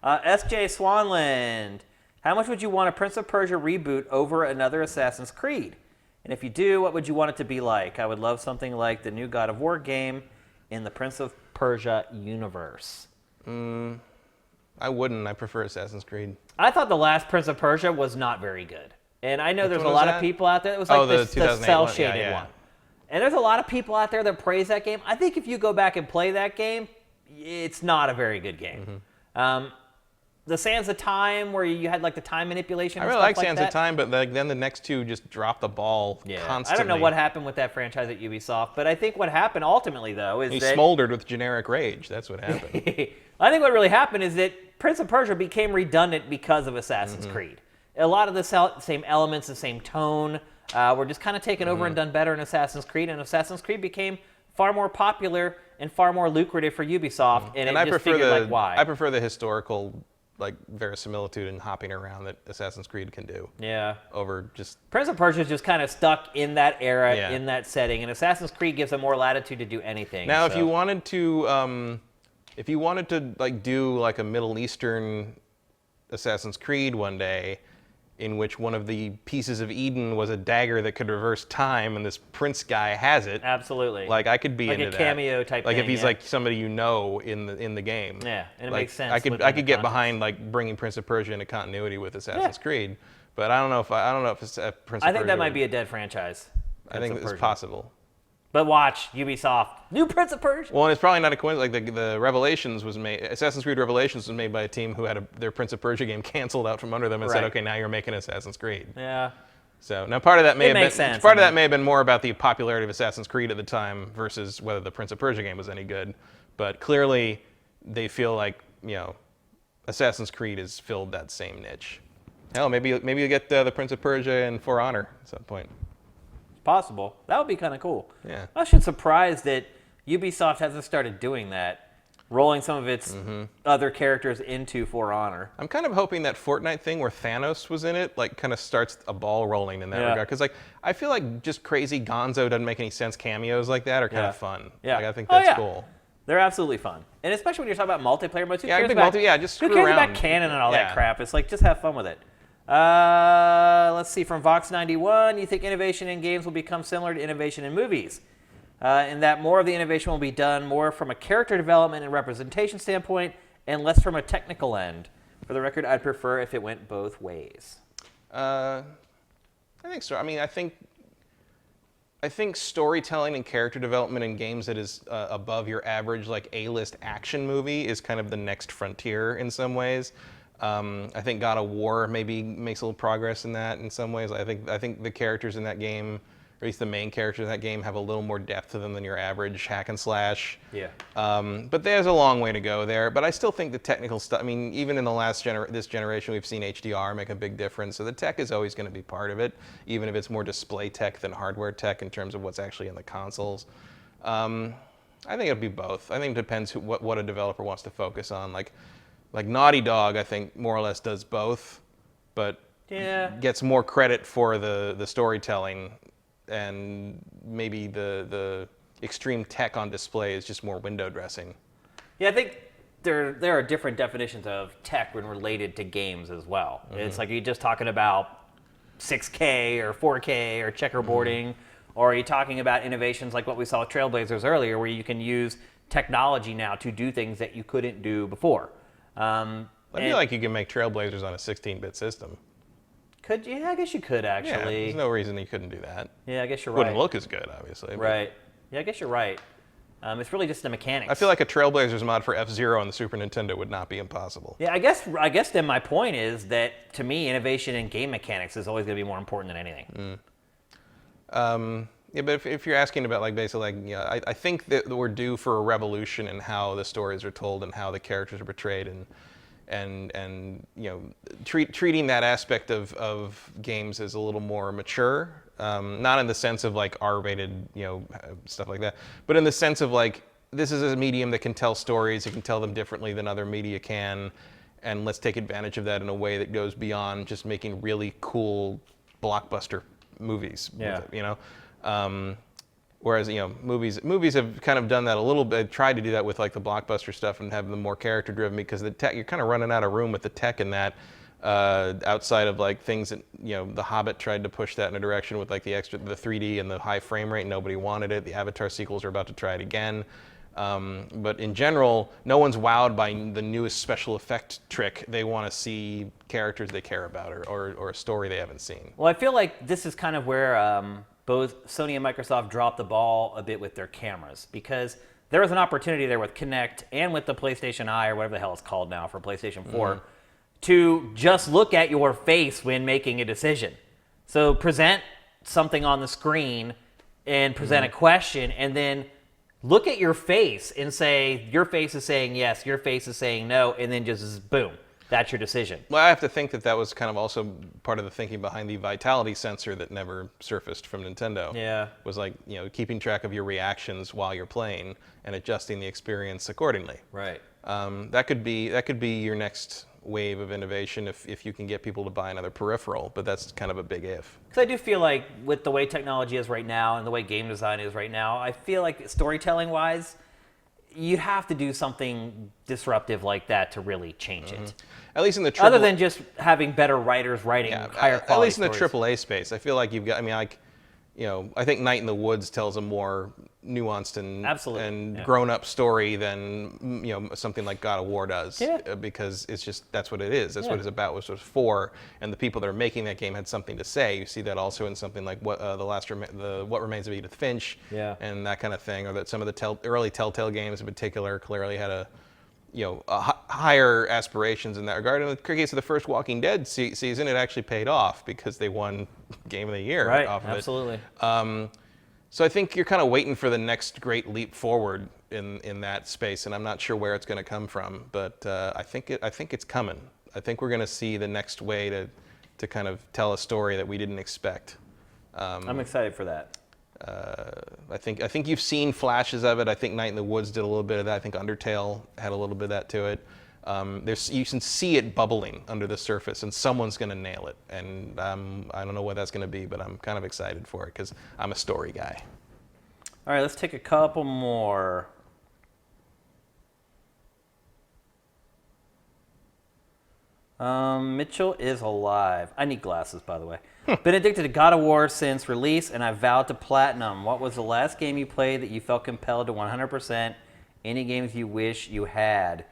SJ Swanland, how much would you want a Prince of Persia reboot over another Assassin's Creed? And if you do, what would you want it to be like? I would love something like the new God of War game in the Prince of Persia universe. I wouldn't. I prefer Assassin's Creed. I thought the last Prince of Persia was not very good. And I know there's a one lot was of that? people out there. It was like the the 2008 cell-shaded one. Yeah, yeah. one. And there's a lot of people out there that praise that game. I think if you go back and play that game, it's not a very good game. The Sands of Time, where you had like the time manipulation I and really stuff like like Sands that. of Time, but then the next two just drop the ball constantly. I don't know what happened with that franchise at Ubisoft, but I think what happened ultimately, though, is He that... smoldered with generic rage. That's what happened. I think what really happened is that Prince of Persia became redundant because of Assassin's Creed. A lot of the same elements, the same tone, were just kind of taken over and done better in Assassin's Creed, and Assassin's Creed became far more popular and far more lucrative for Ubisoft, and I just prefer figured, like, why? I prefer the historical, like, verisimilitude and hopping around that Assassin's Creed can do. Yeah. Over just... Prince of Persia is just kind of stuck in that era, Yeah. in that setting, and Assassin's Creed gives them more latitude to do anything. Now, so. if you wanted to, like, do, like, a Middle Eastern Assassin's Creed one day, in which one of the pieces of Eden was a dagger that could reverse time, and this prince guy has it. Absolutely. Like, I could be like into a cameo type like thing. if he's yeah. like somebody you know in the game. Yeah, and it like, makes sense. I could within the get context. behind like bringing Prince of Persia into continuity with Assassin's Creed, but I don't know if it's Prince of Persia. I think that might be a dead franchise. I think it's possible. But watch, Ubisoft, new Prince of Persia. Well, and it's probably not a coincidence. Like the Revelations was made, Assassin's Creed Revelations was made by a team who had their Prince of Persia game canceled out from under them and said, okay, now you're making Assassin's Creed. Yeah. So now part of that may have been sense. Part of that may have been more about the popularity of Assassin's Creed at the time versus whether the Prince of Persia game was any good. But clearly, they feel like Assassin's Creed has filled that same niche. Hell, maybe you get the Prince of Persia and For Honor at some point. Possible. That would be kind of cool. Yeah. I'm actually surprised that Ubisoft hasn't started doing that, rolling some of its other characters into For Honor. I'm kind of hoping that Fortnite thing where Thanos was in it, like, kind of starts a ball rolling in that regard. Because, like, I feel like just crazy Gonzo doesn't make any sense. Cameos like that are kind of fun. Yeah. Like, I think that's cool. They're absolutely fun. And especially when you're talking about multiplayer modes. Who Yeah, cares I think about, just who screw cares around. about canon and all that crap? It's like, just have fun with it. Let's see, from Vox91, you think innovation in games will become similar to innovation in movies? In that more of the innovation will be done more from a character development and representation standpoint and less from a technical end. For the record, I'd prefer if it went both ways. I think so. I mean, I think storytelling and character development in games that is above your average, like, A-list action movie is kind of the next frontier in some ways. I think God of War maybe makes a little progress in that in some ways. I think the characters in that game, or at least the main characters in that game, have a little more depth to them than your average hack and slash. Yeah. But there's a long way to go there. But I still think the technical stuff, I mean, even in the this generation, we've seen HDR make a big difference. So the tech is always going to be part of it, even if it's more display tech than hardware tech in terms of what's actually in the consoles. I think it'll be both. I think it depends what a developer wants to focus on. Like Naughty Dog, I think, more or less does both, but gets more credit for the storytelling, and maybe the extreme tech on display is just more window dressing. Yeah, I think there are different definitions of tech when related to games as well. It's like, you're just talking about 6K or 4K or checkerboarding, or are you talking about innovations like what we saw with Trailblazers earlier, where you can use technology now to do things that you couldn't do before. I feel like you can make Trailblazers on a 16-bit system. Could you? Yeah, I guess you could, actually. Yeah, there's no reason you couldn't do that. Yeah, I guess you're right. Wouldn't look as good, obviously. Right. Yeah, I guess you're right. It's really just the mechanics. I feel like a Trailblazers mod for F-Zero on the Super Nintendo would not be impossible. Yeah, I guess then my point is that, to me, innovation in game mechanics is always going to be more important than anything. Yeah, but if you're asking about, like, basically, like, I think that we're due for a revolution in how the stories are told and how the characters are portrayed, and treating that aspect of games as a little more mature, not in the sense of, like, R-rated, stuff like that, but in the sense of, like, this is a medium that can tell stories, it can tell them differently than other media can, and let's take advantage of that in a way that goes beyond just making really cool blockbuster movies. Yeah. With it, whereas movies have kind of done that a little bit, tried to do that with, like, the blockbuster stuff and have them more character driven, because the tech, you're kind of running out of room with the tech in that, outside of, like, things that The Hobbit tried to push that in a direction with, like, the 3D and the high frame rate. Nobody wanted it. The Avatar sequels are about to try it again. But in general, no one's wowed by the newest special effect trick. They want to see characters they care about, or a story they haven't seen. Well, I feel like this is kind of where both Sony and Microsoft dropped the ball a bit with their cameras, because there was an opportunity there with Kinect and with the PlayStation Eye, or whatever the hell it's called now for PlayStation 4, to just look at your face when making a decision. So present something on the screen and present a question, and then look at your face and say, your face is saying yes, your face is saying no, and then just boom. that's your decision. Well, I have to think that was kind of also part of the thinking behind the vitality sensor that never surfaced from Nintendo. Yeah. Was like, keeping track of your reactions while you're playing and adjusting the experience accordingly. Right. That could be your next wave of innovation if you can get people to buy another peripheral, but that's kind of a big if. Because I do feel like with the way technology is right now and the way game design is right now, I feel like storytelling-wise, you'd have to do something disruptive like that to really change it. At least in the Other than just having better writers writing higher quality at least in the stories. AAA space, I feel like you've got. I mean, I think Night in the Woods tells a more nuanced and grown-up story than something like God of War does. Yeah. Because it's just that's what it is. That's what it's about. What it's for, and the people that are making that game had something to say. You see that also in something like What Remains of Edith Finch, and that kind of thing, or that some of the early Telltale games in particular clearly had a higher aspirations in that regard. In the case of the first Walking Dead season, it actually paid off because they won Game of the Year off of it. Absolutely. So I think you're kind of waiting for the next great leap forward in that space, and I'm not sure where it's going to come from, but I think it's coming. I think we're going to see the next way to kind of tell a story that we didn't expect. I'm excited for that. I think you've seen flashes of it. I think Night in the Woods did a little bit of that. I think Undertale had a little bit of that to it. You can see it bubbling under the surface, and someone's going to nail it. And I don't know what that's going to be, but I'm kind of excited for it because I'm a story guy. All right, let's take a couple more. Mitchell is alive. I need glasses, by the way. Been addicted to God of War since release, and I vowed to platinum. What was the last game you played that you felt compelled to 100%? Any games you wish you had?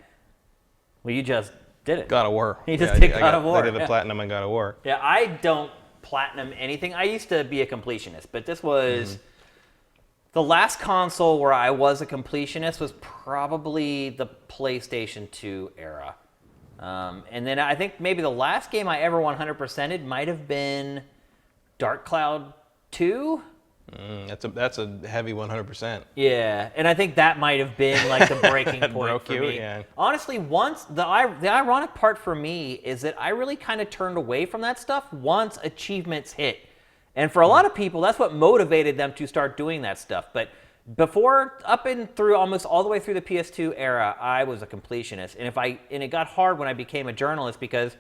Well, you just did it. God of War. You just did God of War. I did the platinum on God of War. Yeah, I don't platinum anything. I used to be a completionist, but this was the last console where I was a completionist was probably the PlayStation 2 era. And then I think maybe the last game I ever 100%ed might have been Dark Cloud 2. That's a heavy 100%. Yeah, and I think that might have been like the breaking point for me. Yeah. Honestly, once the ironic part for me is that I really kind of turned away from that stuff once achievements hit. And for a lot of people, that's what motivated them to start doing that stuff. But before, up and through almost all the way through the PS2 era, I was a completionist. And it got hard when I became a journalist because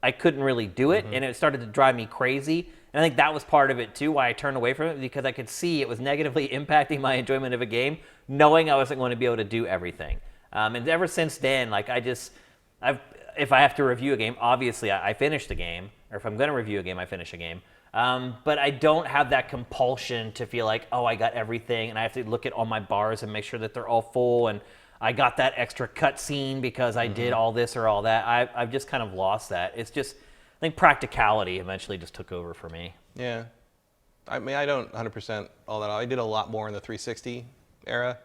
I couldn't really do it, and it started to drive me crazy. And I think that was part of it too, why I turned away from it, because I could see it was negatively impacting my enjoyment of a game, knowing I wasn't going to be able to do everything. And ever since then, like if I have to review a game, obviously I finish the game, or if I'm going to review a game, I finish a game. But I don't have that compulsion to feel like, oh, I got everything, and I have to look at all my bars and make sure that they're all full, and I got that extra cut scene because I did all this or all that. I've just kind of lost that. It's just, I think practicality eventually just took over for me. Yeah. I mean, I don't 100% all that. I did a lot more in the 360 era.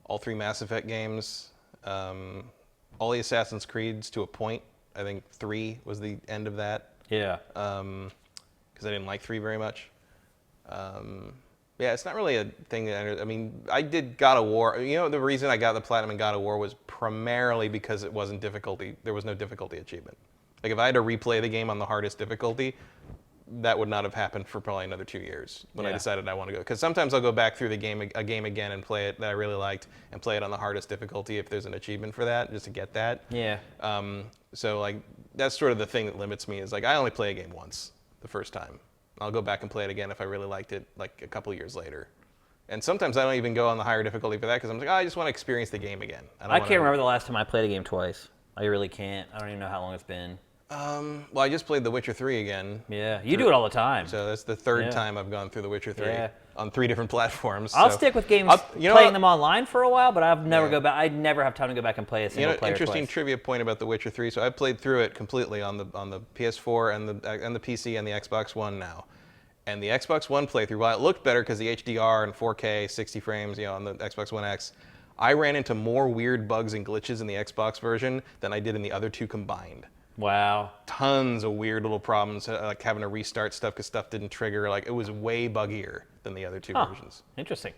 All 3 Mass Effect games. All the Assassin's Creeds to a point. I think 3 was the end of that. Yeah. Because I didn't like 3 very much. Yeah, it's not really a thing that I mean, I did God of War. You know, the reason I got the platinum in God of War was primarily because it wasn't difficulty. There was no difficulty achievement. Like, if I had to replay the game on the hardest difficulty, that would not have happened for probably another 2 years when I decided I want to go. Because sometimes I'll go back through a game again and play it that I really liked and play it on the hardest difficulty if there's an achievement for that, just to get that. Yeah. So, like, that's sort of the thing that limits me is, like, I only play a game once the first time. I'll go back and play it again if I really liked it, like, a couple years later. And sometimes I don't even go on the higher difficulty for that because I'm like, oh, I just want to experience the game again. I can't remember the last time I played a game twice. I really can't. I don't even know how long it's been. Well, I just played The Witcher 3 again. Yeah, you do it all the time. So that's the third time I've gone through The Witcher 3 on 3 different platforms. I'll stick with games playing them online for a while, but I've never go back. I never have time to go back and play a single player interesting twice. Trivia point about The Witcher 3. So I played through it completely on the PS4 and the PC and the Xbox One now. And the Xbox One playthrough, while it looked better because the HDR and 4K, 60 frames, on the Xbox One X, I ran into more weird bugs and glitches in the Xbox version than I did in the other two combined. Wow. Tons of weird little problems, like having to restart stuff because stuff didn't trigger. Like, it was way buggier than the other two versions. Interesting.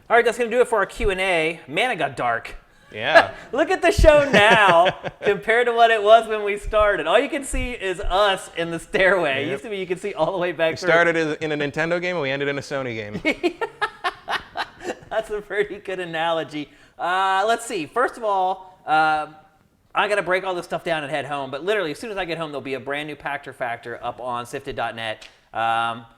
All right, that's going to do it for our Q&A. Man, it got dark. Yeah. Look at the show now compared to what it was when we started. All you can see is us in the stairway. It used to be you could see all the way back through. We started in a Nintendo game and we ended in a Sony game. That's a pretty good analogy. Let's see. First of all, I got to break all this stuff down and head home. But literally, as soon as I get home, there'll be a brand new Pactor Factor up on SIFTD.net.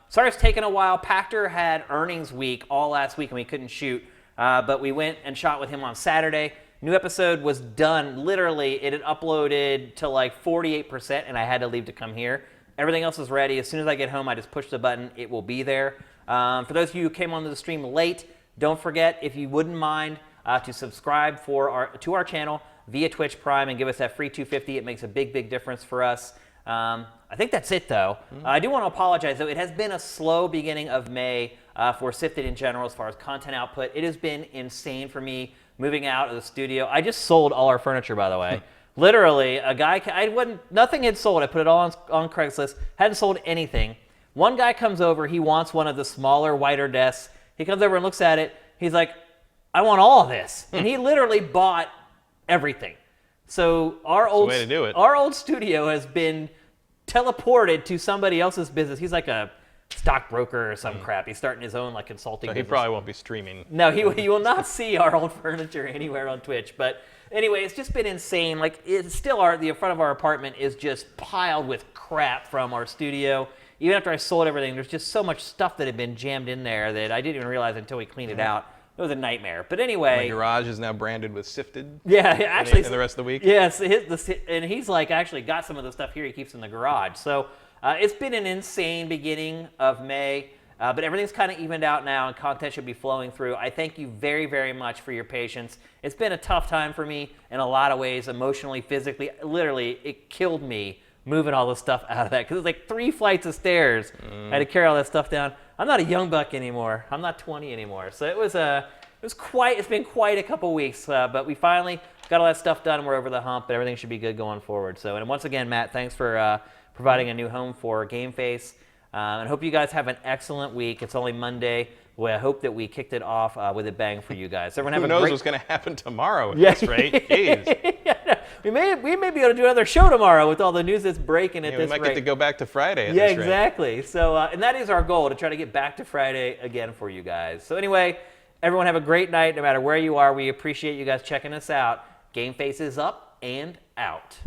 Sorry it's taken a while. Pactor had earnings week all last week and we couldn't shoot. But we went and shot with him on Saturday. New episode was done. Literally, it had uploaded to like 48% and I had to leave to come here. Everything else is ready. As soon as I get home, I just push the button. It will be there. For those of you who came onto the stream late, don't forget, if you wouldn't mind, to subscribe to our channel via Twitch Prime and give us that free $2.50. It makes a big, big difference for us. I think that's it, though. I do want to apologize, though. It has been a slow beginning of May for SIFTD in general as far as content output. It has been insane for me moving out of the studio. I just sold all our furniture, by the way. Literally, a guy, nothing had sold. I put it all on Craigslist. Hadn't sold anything. One guy comes over. He wants one of the smaller, wider desks. He comes over and looks at it. He's like, I want all of this. And he literally bought everything. So our old studio has been teleported to somebody else's business. He's like a stockbroker or some crap. He's starting his own like consulting business. He probably won't be streaming. No, he will not see our old furniture anywhere on Twitch. But anyway, it's just been insane. Like it's still the front of our apartment is just piled with crap from our studio. Even after I sold everything, there's just so much stuff that had been jammed in there that I didn't even realize until we cleaned it out. It was a nightmare. But anyway. My garage is now branded with SIFTD. Yeah, actually. In the rest of the week. Yes, and he's like actually got some of the stuff here he keeps in the garage. So it's been an insane beginning of May. But everything's kind of evened out now and content should be flowing through. I thank you very, very much for your patience. It's been a tough time for me in a lot of ways, emotionally, physically. Literally, it killed me moving all the stuff out of that because it was like 3 flights of stairs. I had to carry all that stuff down. I'm not a young buck anymore. I'm not 20 anymore. So it's been quite a couple weeks, but we finally got all that stuff done. We're over the hump, but everything should be good going forward. So, and once again, Matt, thanks for providing a new home for GameFace. And hope you guys have an excellent week. It's only Monday. Well, I hope that we kicked it off with a bang for you guys. Everyone have Who knows what's going to happen tomorrow at this rate? Jeez. We may be able to do another show tomorrow with all the news that's breaking at this rate. We might get to go back to Friday at this rate. Exactly. So, and that is our goal, to try to get back to Friday again for you guys. So anyway, everyone have a great night no matter where you are. We appreciate you guys checking us out. GameFace is up and out.